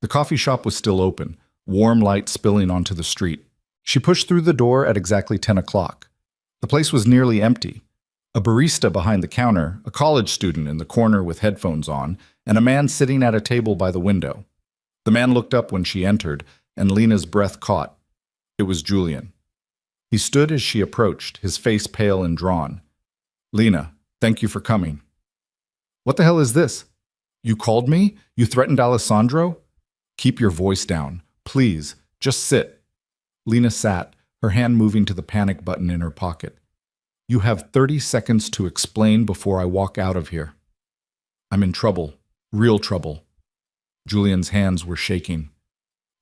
The coffee shop was still open, warm light spilling onto the street. She pushed through the door at exactly 10 o'clock. The place was nearly empty. A barista behind the counter, a college student in the corner with headphones on, and a man sitting at a table by the window. The man looked up when she entered, and Lena's breath caught. It was Julian. He stood as she approached, his face pale and drawn. Lena, thank you for coming. What the hell is this? You called me? You threatened Alessandro? Keep your voice down. Please, just sit. Lena sat, her hand moving to the panic button in her pocket. You have 30 seconds to explain before I walk out of here. I'm in trouble. Real trouble. Julian's hands were shaking.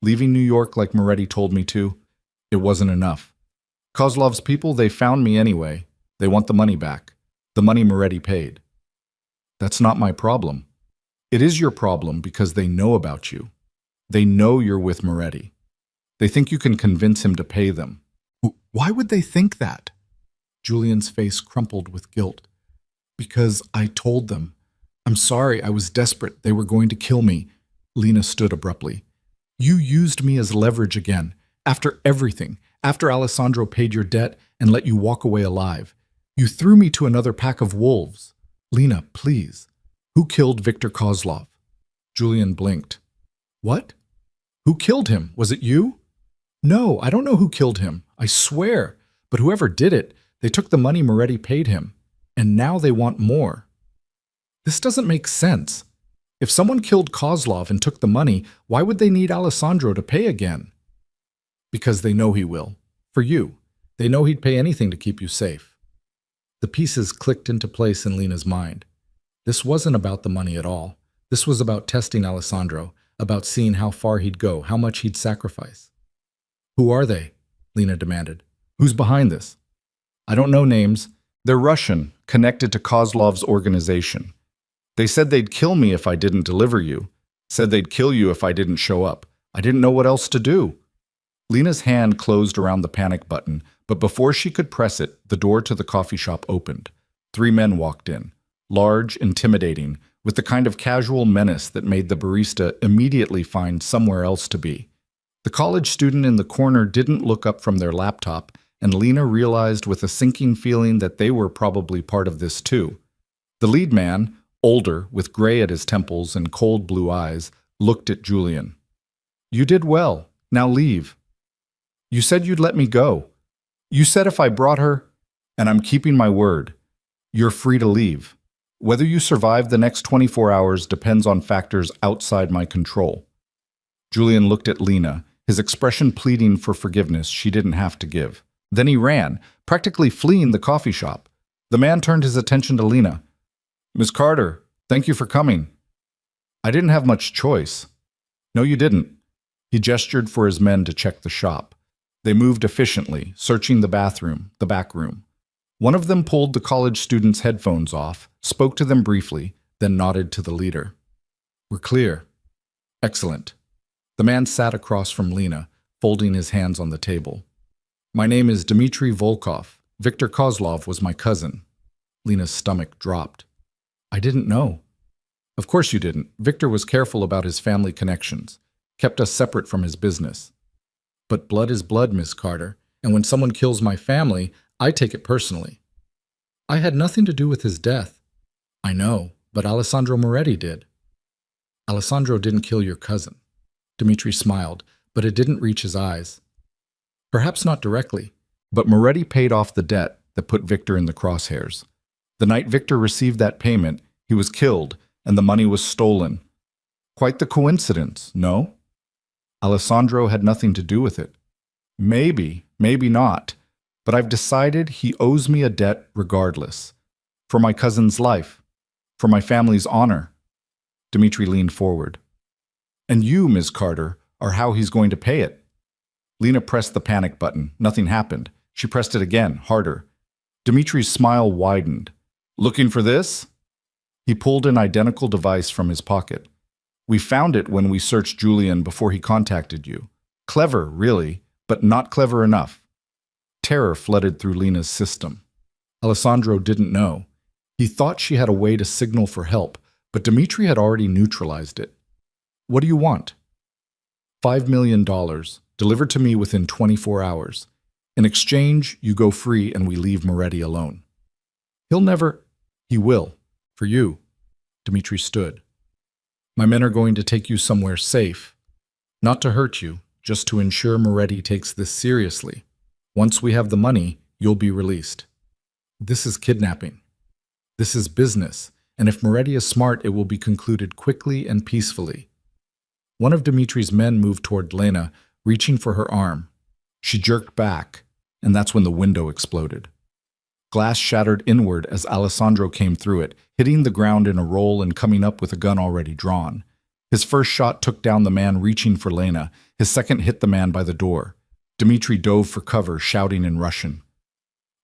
Leaving New York like Moretti told me to, it wasn't enough. Kozlov's people, they found me anyway. They want the money back. The money Moretti paid. That's not my problem. It is your problem because they know about you. They know you're with Moretti. They think you can convince him to pay them. Why would they think that? Julian's face crumpled with guilt. Because I told them. I'm sorry, I was desperate. They were going to kill me. Lena stood abruptly. You used me as leverage again. After everything. After Alessandro paid your debt and let you walk away alive. You threw me to another pack of wolves. Lena, please. Who killed Viktor Kozlov? Julian blinked. What? Who killed him? Was it you? No, I don't know who killed him. I swear. But whoever did it, they took the money Moretti paid him. And now they want more. This doesn't make sense. If someone killed Kozlov and took the money, why would they need Alessandro to pay again? Because they know he will. For you. They know he'd pay anything to keep you safe. The pieces clicked into place in Lena's mind. This wasn't about the money at all. This was about testing Alessandro, about seeing how far he'd go, how much he'd sacrifice. Who are they? Lena demanded. Who's behind this? I don't know names. They're Russian, connected to Kozlov's organization. They said they'd kill me if I didn't deliver you. Said they'd kill you if I didn't show up. I didn't know what else to do. Lena's hand closed around the panic button, but before she could press it, the door to the coffee shop opened. 3 men walked in, large, intimidating, with the kind of casual menace that made the barista immediately find somewhere else to be. The college student in the corner didn't look up from their laptop, and Lena realized with a sinking feeling that they were probably part of this too. The lead man, older, with gray at his temples and cold blue eyes, looked at Julian. You did well. Now leave. You said you'd let me go. You said if I brought her, and I'm keeping my word. You're free to leave. Whether you survive the next 24 hours depends on factors outside my control. Julian looked at Lena, his expression pleading for forgiveness she didn't have to give. Then he ran, practically fleeing the coffee shop. The man turned his attention to Lena. Miss Carter, thank you for coming. I didn't have much choice. No, you didn't. He gestured for his men to check the shop. They moved efficiently, searching the bathroom, the back room. One of them pulled the college student's headphones off, spoke to them briefly, then nodded to the leader. We're clear. Excellent. The man sat across from Lena, folding his hands on the table. My name is Dmitry Volkov. Viktor Kozlov was my cousin. Lena's stomach dropped. I didn't know. Of course you didn't. Viktor was careful about his family connections, kept us separate from his business. But blood is blood, Miss Carter, and when someone kills my family, I take it personally. I had nothing to do with his death. I know, but Alessandro Moretti did. Alessandro didn't kill your cousin. Dmitry smiled, but it didn't reach his eyes. Perhaps not directly, but Moretti paid off the debt that put Viktor in the crosshairs. The night Viktor received that payment, he was killed, and the money was stolen. Quite the coincidence, no? Alessandro had nothing to do with it. Maybe, maybe not, but I've decided he owes me a debt regardless. For my cousin's life, for my family's honor. Dmitry leaned forward. And you, Ms. Carter, are how he's going to pay it. Lena pressed the panic button. Nothing happened. She pressed it again, harder. Dmitry's smile widened. Looking for this? He pulled an identical device from his pocket. We found it when we searched Julian before he contacted you. Clever, really, but not clever enough. Terror flooded through Lena's system. Alessandro didn't know. He thought she had a way to signal for help, but Dmitry had already neutralized it. What do you want? $5 million, delivered to me within 24 hours. In exchange, you go free and we leave Moretti alone. He'll never... He will. For you. Dmitry stood. My men are going to take you somewhere safe. Not to hurt you, just to ensure Moretti takes this seriously. Once we have the money, you'll be released. This is kidnapping. This is business, and if Moretti is smart, it will be concluded quickly and peacefully. One of Dmitry's men moved toward Lena, reaching for her arm. She jerked back, and that's when the window exploded. Glass shattered inward as Alessandro came through it, hitting the ground in a roll and coming up with a gun already drawn. His first shot took down the man reaching for Lena. His second hit the man by the door. Dmitry dove for cover, shouting in Russian.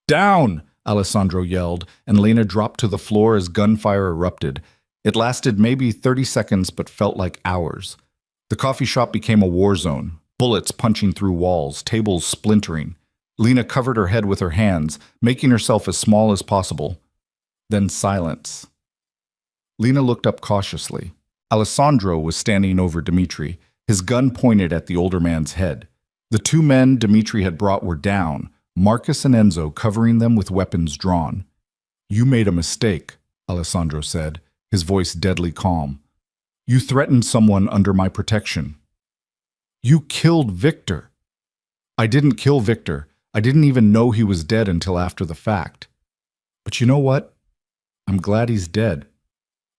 Down! Alessandro yelled, and Lena dropped to the floor as gunfire erupted. It lasted maybe 30 seconds but felt like hours. The coffee shop became a war zone, bullets punching through walls, tables splintering. Lena covered her head with her hands, making herself as small as possible. Then silence. Lena looked up cautiously. Alessandro was standing over Dmitri, his gun pointed at the older man's head. The two men Dmitri had brought were down, Marcus and Enzo covering them with weapons drawn. "You made a mistake," Alessandro said, his voice deadly calm. "You threatened someone under my protection. You killed Victor." "I didn't kill Victor. I didn't even know he was dead until after the fact. But you know what? I'm glad he's dead.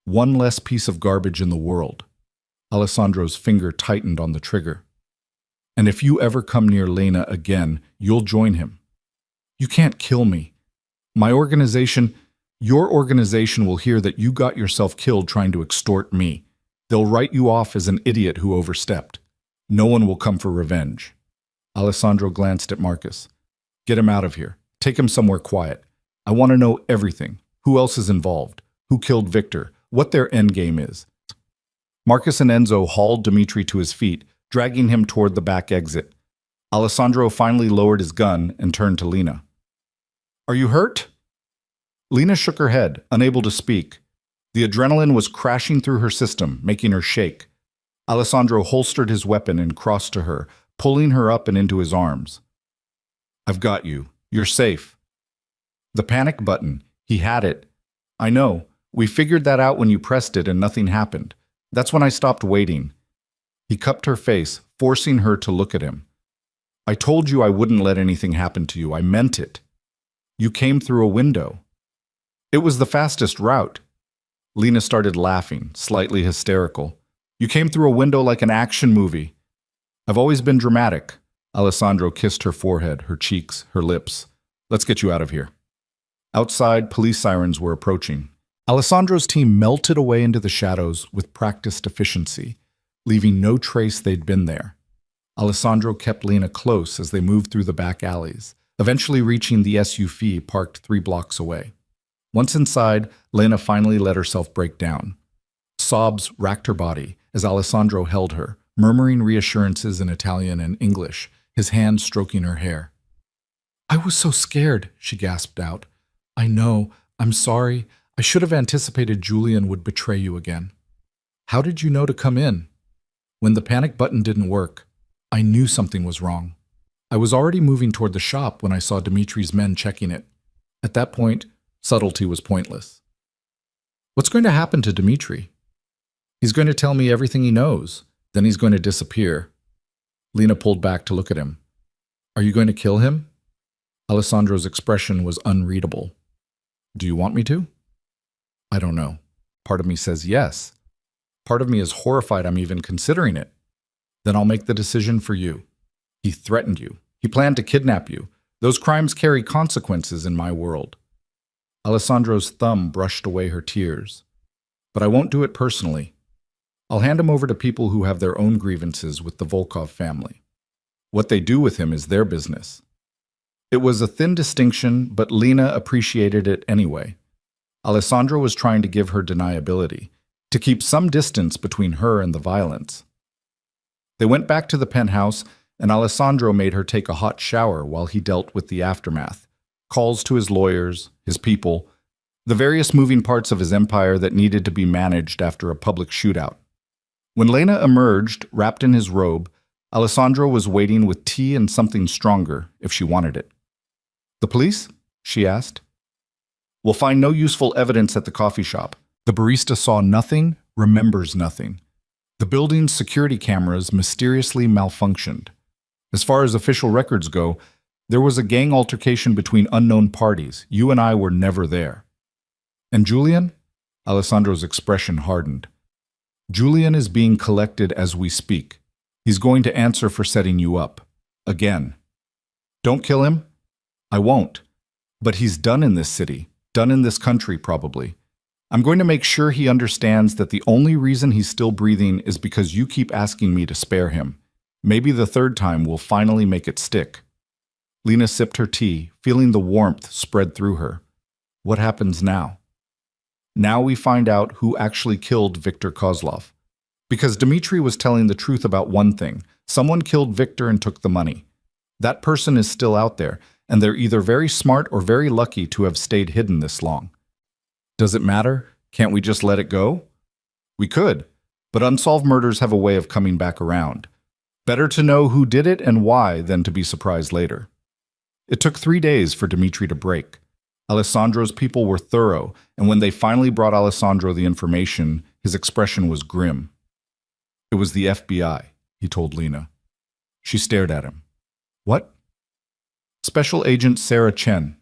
One less piece of garbage in the world." Alessandro's finger tightened on the trigger. "And if you ever come near Lena again, you'll join him. You can't kill me. Your organization will hear that you got yourself killed trying to extort me. They'll write you off as an idiot who overstepped. No one will come for revenge." Alessandro glanced at Marcus. "Get him out of here. Take him somewhere quiet. I want to know everything. Who else is involved? Who killed Victor? What their endgame is." Marcus and Enzo hauled Dmitri to his feet, dragging him toward the back exit. Alessandro finally lowered his gun and turned to Lena. "Are you hurt?" Lena shook her head, unable to speak. The adrenaline was crashing through her system, making her shake. Alessandro holstered his weapon and crossed to her, pulling her up and into his arms. "I've got you. You're safe." The panic button. He had it. "I know. We figured that out when you pressed it and nothing happened. That's when I stopped waiting." He cupped her face, forcing her to look at him. "I told you I wouldn't let anything happen to you. I meant it. You came through a window. It was the fastest route." Lena started laughing, slightly hysterical. "You came through a window like an action movie." "I've always been dramatic." Alessandro kissed her forehead, her cheeks, her lips. "Let's get you out of here." Outside, police sirens were approaching. Alessandro's team melted away into the shadows with practiced efficiency, leaving no trace they'd been there. Alessandro kept Lena close as they moved through the back alleys, eventually reaching the SUV parked 3 blocks away. Once inside, Lena finally let herself break down. Sobs racked her body as Alessandro held her, murmuring reassurances in Italian and English, his hand stroking her hair. "I was so scared," she gasped out. "I know. I'm sorry. I should have anticipated Julian would betray you again." "How did you know to come in?" "When the panic button didn't work, I knew something was wrong. I was already moving toward the shop when I saw Dimitri's men checking it. At that point, subtlety was pointless." "What's going to happen to Dmitri?" "He's going to tell me everything he knows. Then he's going to disappear." Lena pulled back to look at him. "Are you going to kill him?" Alessandro's expression was unreadable. "Do you want me to?" "I don't know. Part of me says yes. Part of me is horrified I'm even considering it. Then I'll make the decision for you. He threatened you. He planned to kidnap you. Those crimes carry consequences in my world." Alessandro's thumb brushed away her tears. "But I won't do it personally. I'll hand him over to people who have their own grievances with the Volkov family. What they do with him is their business." It was a thin distinction, but Lena appreciated it anyway. Alessandro was trying to give her deniability, to keep some distance between her and the violence. They went back to the penthouse, and Alessandro made her take a hot shower while he dealt with the aftermath, calls to his lawyers, his people, the various moving parts of his empire that needed to be managed after a public shootout. When Lena emerged, wrapped in his robe, Alessandro was waiting with tea and something stronger, if she wanted it. "The police?" she asked. "We'll find no useful evidence at the coffee shop. The barista saw nothing, remembers nothing. The building's security cameras mysteriously malfunctioned. As far as official records go, there was a gang altercation between unknown parties. You and I were never there." "And Julian?" Alessandro's expression hardened. "Julian is being collected as we speak. He's going to answer for setting you up. Again. Don't kill him?" "I won't. But he's done in this city, done in this country probably. I'm going to make sure he understands that the only reason he's still breathing is because you keep asking me to spare him. Maybe the third time will finally make it stick." Lena sipped her tea, feeling the warmth spread through her. What happens now? Now we find out who actually killed Viktor Kozlov. Because Dmitry was telling the truth about one thing. Someone killed Viktor and took the money. That person is still out there, and they're either very smart or very lucky to have stayed hidden this long. Does it matter? Can't we just let it go? We could, but unsolved murders have a way of coming back around. Better to know who did it and why than to be surprised later. It took 3 days for Dmitry to break. Alessandro's people were thorough, and when they finally brought Alessandro the information, his expression was grim. It was the FBI, he told Lena. She stared at him. What? Special Agent Sarah Chen,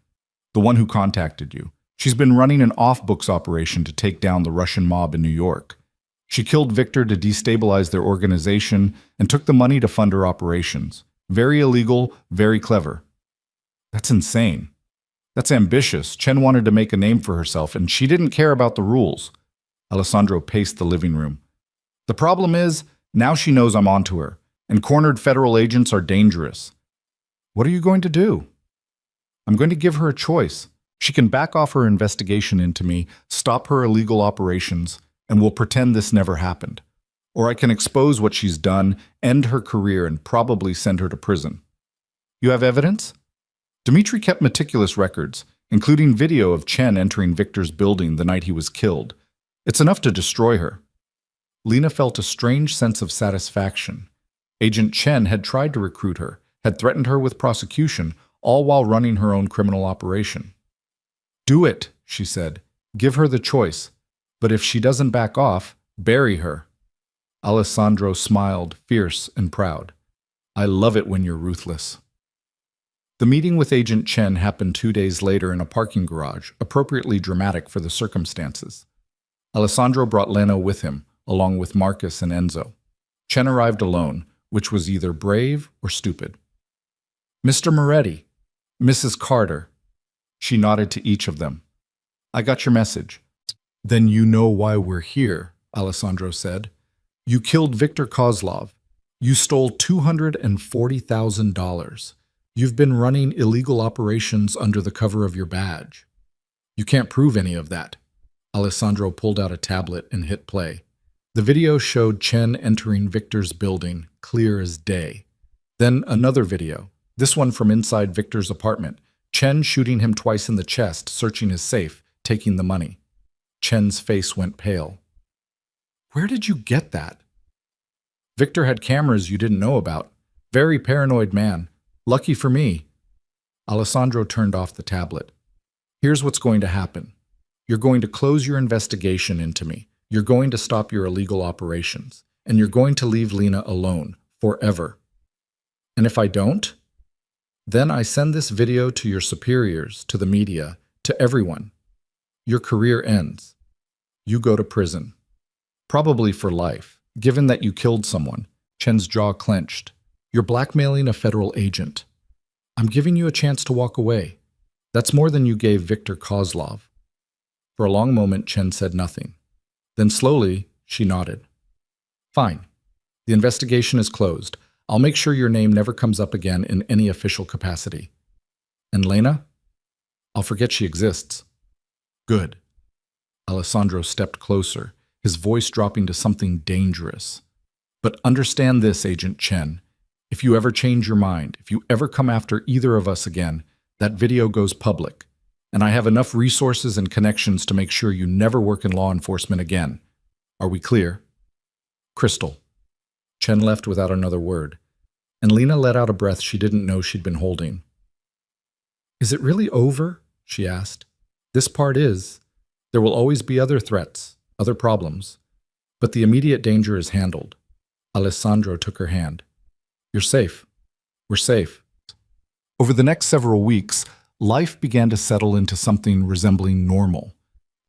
the one who contacted you. She's been running an off-books operation to take down the Russian mob in New York. She killed Viktor to destabilize their organization and took the money to fund her operations. Very illegal, very clever. That's insane. That's ambitious. Chen wanted to make a name for herself, and she didn't care about the rules. Alessandro paced the living room. The problem is, now she knows I'm onto her, and cornered federal agents are dangerous. What are you going to do? I'm going to give her a choice. She can back off her investigation into me, stop her illegal operations, and we'll pretend this never happened. Or I can expose what she's done, end her career, and probably send her to prison. You have evidence? Dmitry kept meticulous records, including video of Chen entering Viktor's building the night he was killed. It's enough to destroy her. Lena felt a strange sense of satisfaction. Agent Chen had tried to recruit her, had threatened her with prosecution, all while running her own criminal operation. Do it, she said. Give her the choice. But if she doesn't back off, bury her. Alessandro smiled, fierce and proud. I love it when you're ruthless. The meeting with Agent Chen happened 2 days later in a parking garage, appropriately dramatic for the circumstances. Alessandro brought Leno with him, along with Marcus and Enzo. Chen arrived alone, which was either brave or stupid. Mr. Moretti, Mrs. Carter. She nodded to each of them. I got your message. Then you know why we're here, Alessandro said. You killed Viktor Kozlov. You stole $240,000. You've been running illegal operations under the cover of your badge. You can't prove any of that. Alessandro pulled out a tablet and hit play. The video showed Chen entering Viktor's building, clear as day. Then another video, this one from inside Viktor's apartment. Chen shooting him twice in the chest, searching his safe, taking the money. Chen's face went pale. Where did you get that? Viktor had cameras you didn't know about. Very paranoid man. Lucky for me. Alessandro turned off the tablet. Here's what's going to happen. You're going to close your investigation into me. You're going to stop your illegal operations. And you're going to leave Lena alone, forever. And if I don't, then I send this video to your superiors, to the media, to everyone. Your career ends. You go to prison. Probably for life, given that you killed someone. Chen's jaw clenched. You're blackmailing a federal agent. I'm giving you a chance to walk away. That's more than you gave Viktor Kozlov. For a long moment, Chen said nothing. Then slowly, she nodded. Fine. The investigation is closed. I'll make sure your name never comes up again in any official capacity. And Lena? I'll forget she exists. Good. Alessandro stepped closer, his voice dropping to something dangerous. But understand this, Agent Chen. If you ever change your mind, if you ever come after either of us again, that video goes public. And I have enough resources and connections to make sure you never work in law enforcement again. Are we clear? Crystal. Chen left without another word, and Lena let out a breath she didn't know she'd been holding. Is it really over? She asked. This part is. There will always be other threats, other problems, but the immediate danger is handled. Alessandro took her hand. You're safe. We're safe. Over the next several weeks, life began to settle into something resembling normal.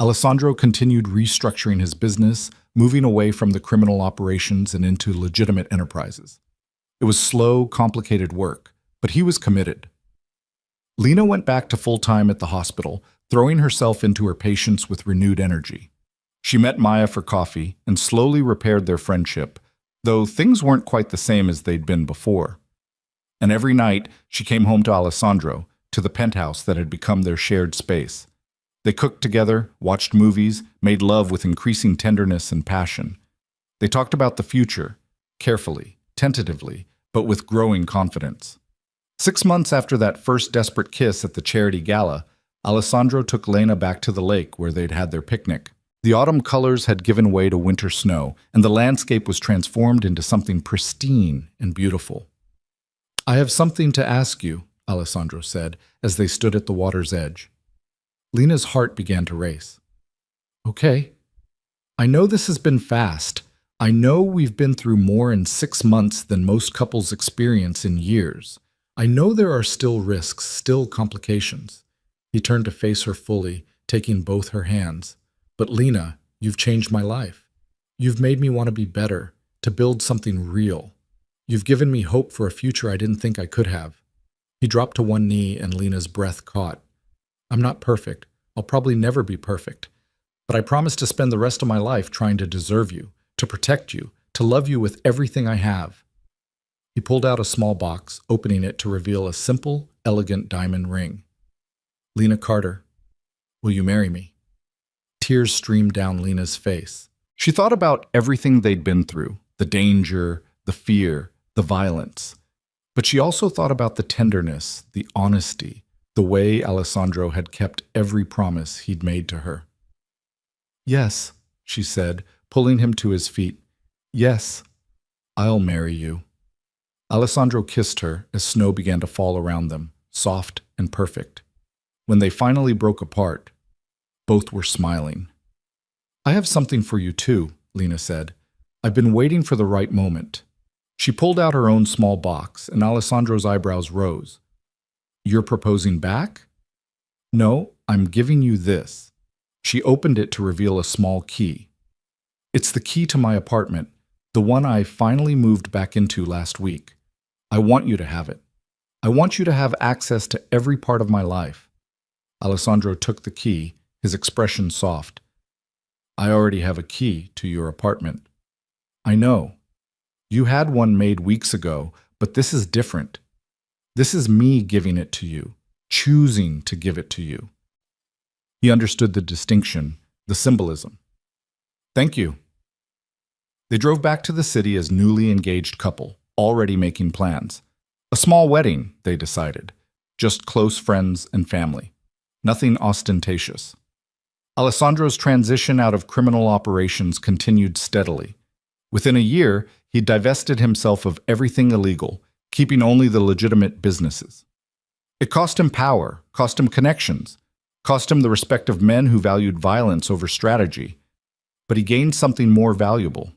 Alessandro continued restructuring his business, moving away from the criminal operations and into legitimate enterprises. It was slow, complicated work, but he was committed. Lena went back to full-time at the hospital, throwing herself into her patients with renewed energy. She met Maya for coffee and slowly repaired their friendship, though things weren't quite the same as they'd been before. And every night, she came home to Alessandro, to the penthouse that had become their shared space. They cooked together, watched movies, made love with increasing tenderness and passion. They talked about the future, carefully, tentatively, but with growing confidence. 6 months after that first desperate kiss at the charity gala, Alessandro took Lena back to the lake where they'd had their picnic. The autumn colors had given way to winter snow, and the landscape was transformed into something pristine and beautiful. "I have something to ask you," Alessandro said, as they stood at the water's edge. Lena's heart began to race. "Okay. I know this has been fast. I know we've been through more in 6 months than most couples experience in years. I know there are still risks, still complications." He turned to face her fully, taking both her hands. "But Lena, you've changed my life. You've made me want to be better, to build something real. You've given me hope for a future I didn't think I could have." He dropped to one knee and Lena's breath caught. "I'm not perfect. I'll probably never be perfect. But I promise to spend the rest of my life trying to deserve you, to protect you, to love you with everything I have." He pulled out a small box, opening it to reveal a simple, elegant diamond ring. "Lena Carter, will you marry me?" Tears streamed down Lena's face. She thought about everything they'd been through, the danger, the fear, the violence. But she also thought about the tenderness, the honesty, the way Alessandro had kept every promise he'd made to her. "Yes," she said, pulling him to his feet. "Yes, I'll marry you." Alessandro kissed her as snow began to fall around them, soft and perfect. When they finally broke apart, both were smiling. "I have something for you too," Lena said. "I've been waiting for the right moment." She pulled out her own small box, and Alessandro's eyebrows rose. "You're proposing back?" "No, I'm giving you this." She opened it to reveal a small key. "It's the key to my apartment, the one I finally moved back into last week. I want you to have it. I want you to have access to every part of my life." Alessandro took the key, his expression soft. "I already have a key to your apartment." "I know. You had one made weeks ago, but this is different. This is me giving it to you, choosing to give it to you." He understood the distinction, the symbolism. "Thank you." They drove back to the city as newly engaged couple, already making plans. A small wedding, they decided. Just close friends and family. Nothing ostentatious. Alessandro's transition out of criminal operations continued steadily. Within a year, he divested himself of everything illegal, keeping only the legitimate businesses. It cost him power, cost him connections, cost him the respect of men who valued violence over strategy. But he gained something more valuable: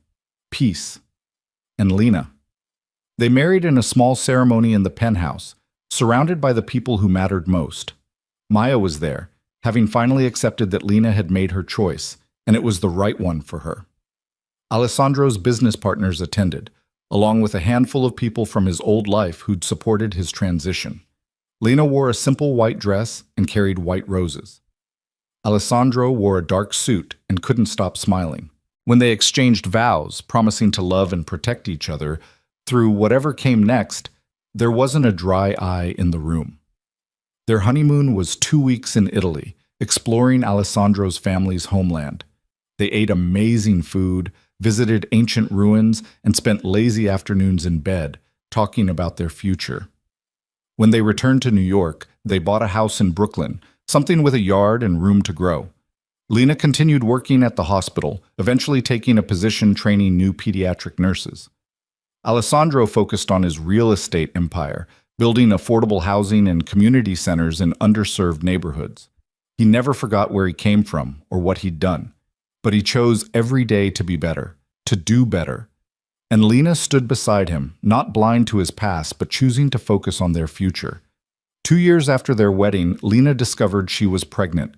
peace. And Lena. They married in a small ceremony in the penthouse, surrounded by the people who mattered most. Maya was there, having finally accepted that Lena had made her choice, and it was the right one for her. Alessandro's business partners attended, along with a handful of people from his old life who'd supported his transition. Lena wore a simple white dress and carried white roses. Alessandro wore a dark suit and couldn't stop smiling. When they exchanged vows, promising to love and protect each other, through whatever came next, there wasn't a dry eye in the room. Their honeymoon was 2 weeks in Italy, exploring Alessandro's family's homeland. They ate amazing food, visited ancient ruins, and spent lazy afternoons in bed, talking about their future. When they returned to New York, they bought a house in Brooklyn, something with a yard and room to grow. Lena continued working at the hospital, eventually taking a position training new pediatric nurses. Alessandro focused on his real estate empire, building affordable housing and community centers in underserved neighborhoods. He never forgot where he came from or what he'd done, but he chose every day to be better, to do better. And Lena stood beside him, not blind to his past, but choosing to focus on their future. 2 years after their wedding, Lena discovered she was pregnant.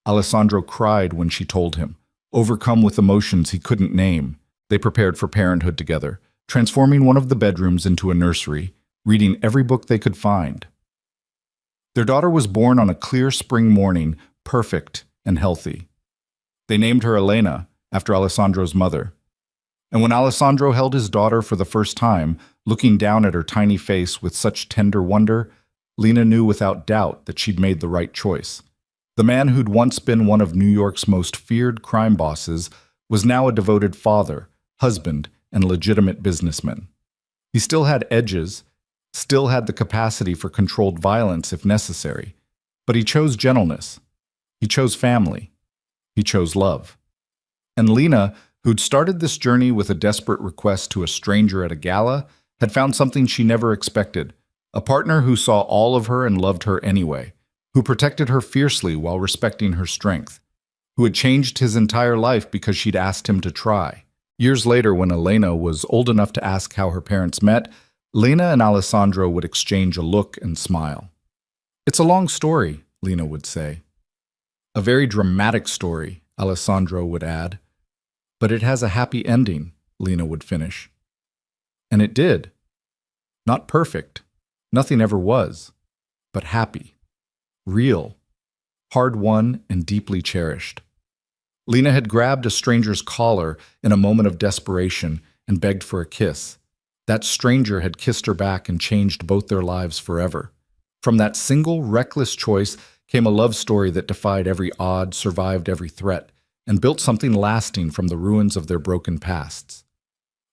Alessandro cried when she told him, overcome with emotions he couldn't name. They prepared for parenthood together, transforming one of the bedrooms into a nursery, reading every book they could find. Their daughter was born on a clear spring morning, perfect and healthy. They named her Elena, after Alessandro's mother. And when Alessandro held his daughter for the first time, looking down at her tiny face with such tender wonder, Lena knew without doubt that she'd made the right choice. The man who'd once been one of New York's most feared crime bosses was now a devoted father, husband, and legitimate businessman. He still had edges, still had the capacity for controlled violence if necessary, but he chose gentleness. He chose family. He chose love. And Lena, who'd started this journey with a desperate request to a stranger at a gala, had found something she never expected, a partner who saw all of her and loved her anyway, who protected her fiercely while respecting her strength, who had changed his entire life because she'd asked him to try. Years later, when Elena was old enough to ask how her parents met, Lena and Alessandro would exchange a look and smile. "It's a long story," Lena would say. "A very dramatic story," Alessandro would add. "But it has a happy ending," Lena would finish. And it did. Not perfect. Nothing ever was. But happy. Real. Hard-won and deeply cherished. Lena had grabbed a stranger's collar in a moment of desperation and begged for a kiss. That stranger had kissed her back and changed both their lives forever. From that single, reckless choice came a love story that defied every odd, survived every threat, and built something lasting from the ruins of their broken pasts.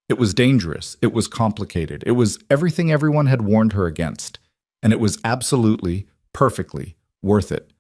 It was dangerous, it was complicated, it was everything everyone had warned her against, and it was absolutely, perfectly worth it.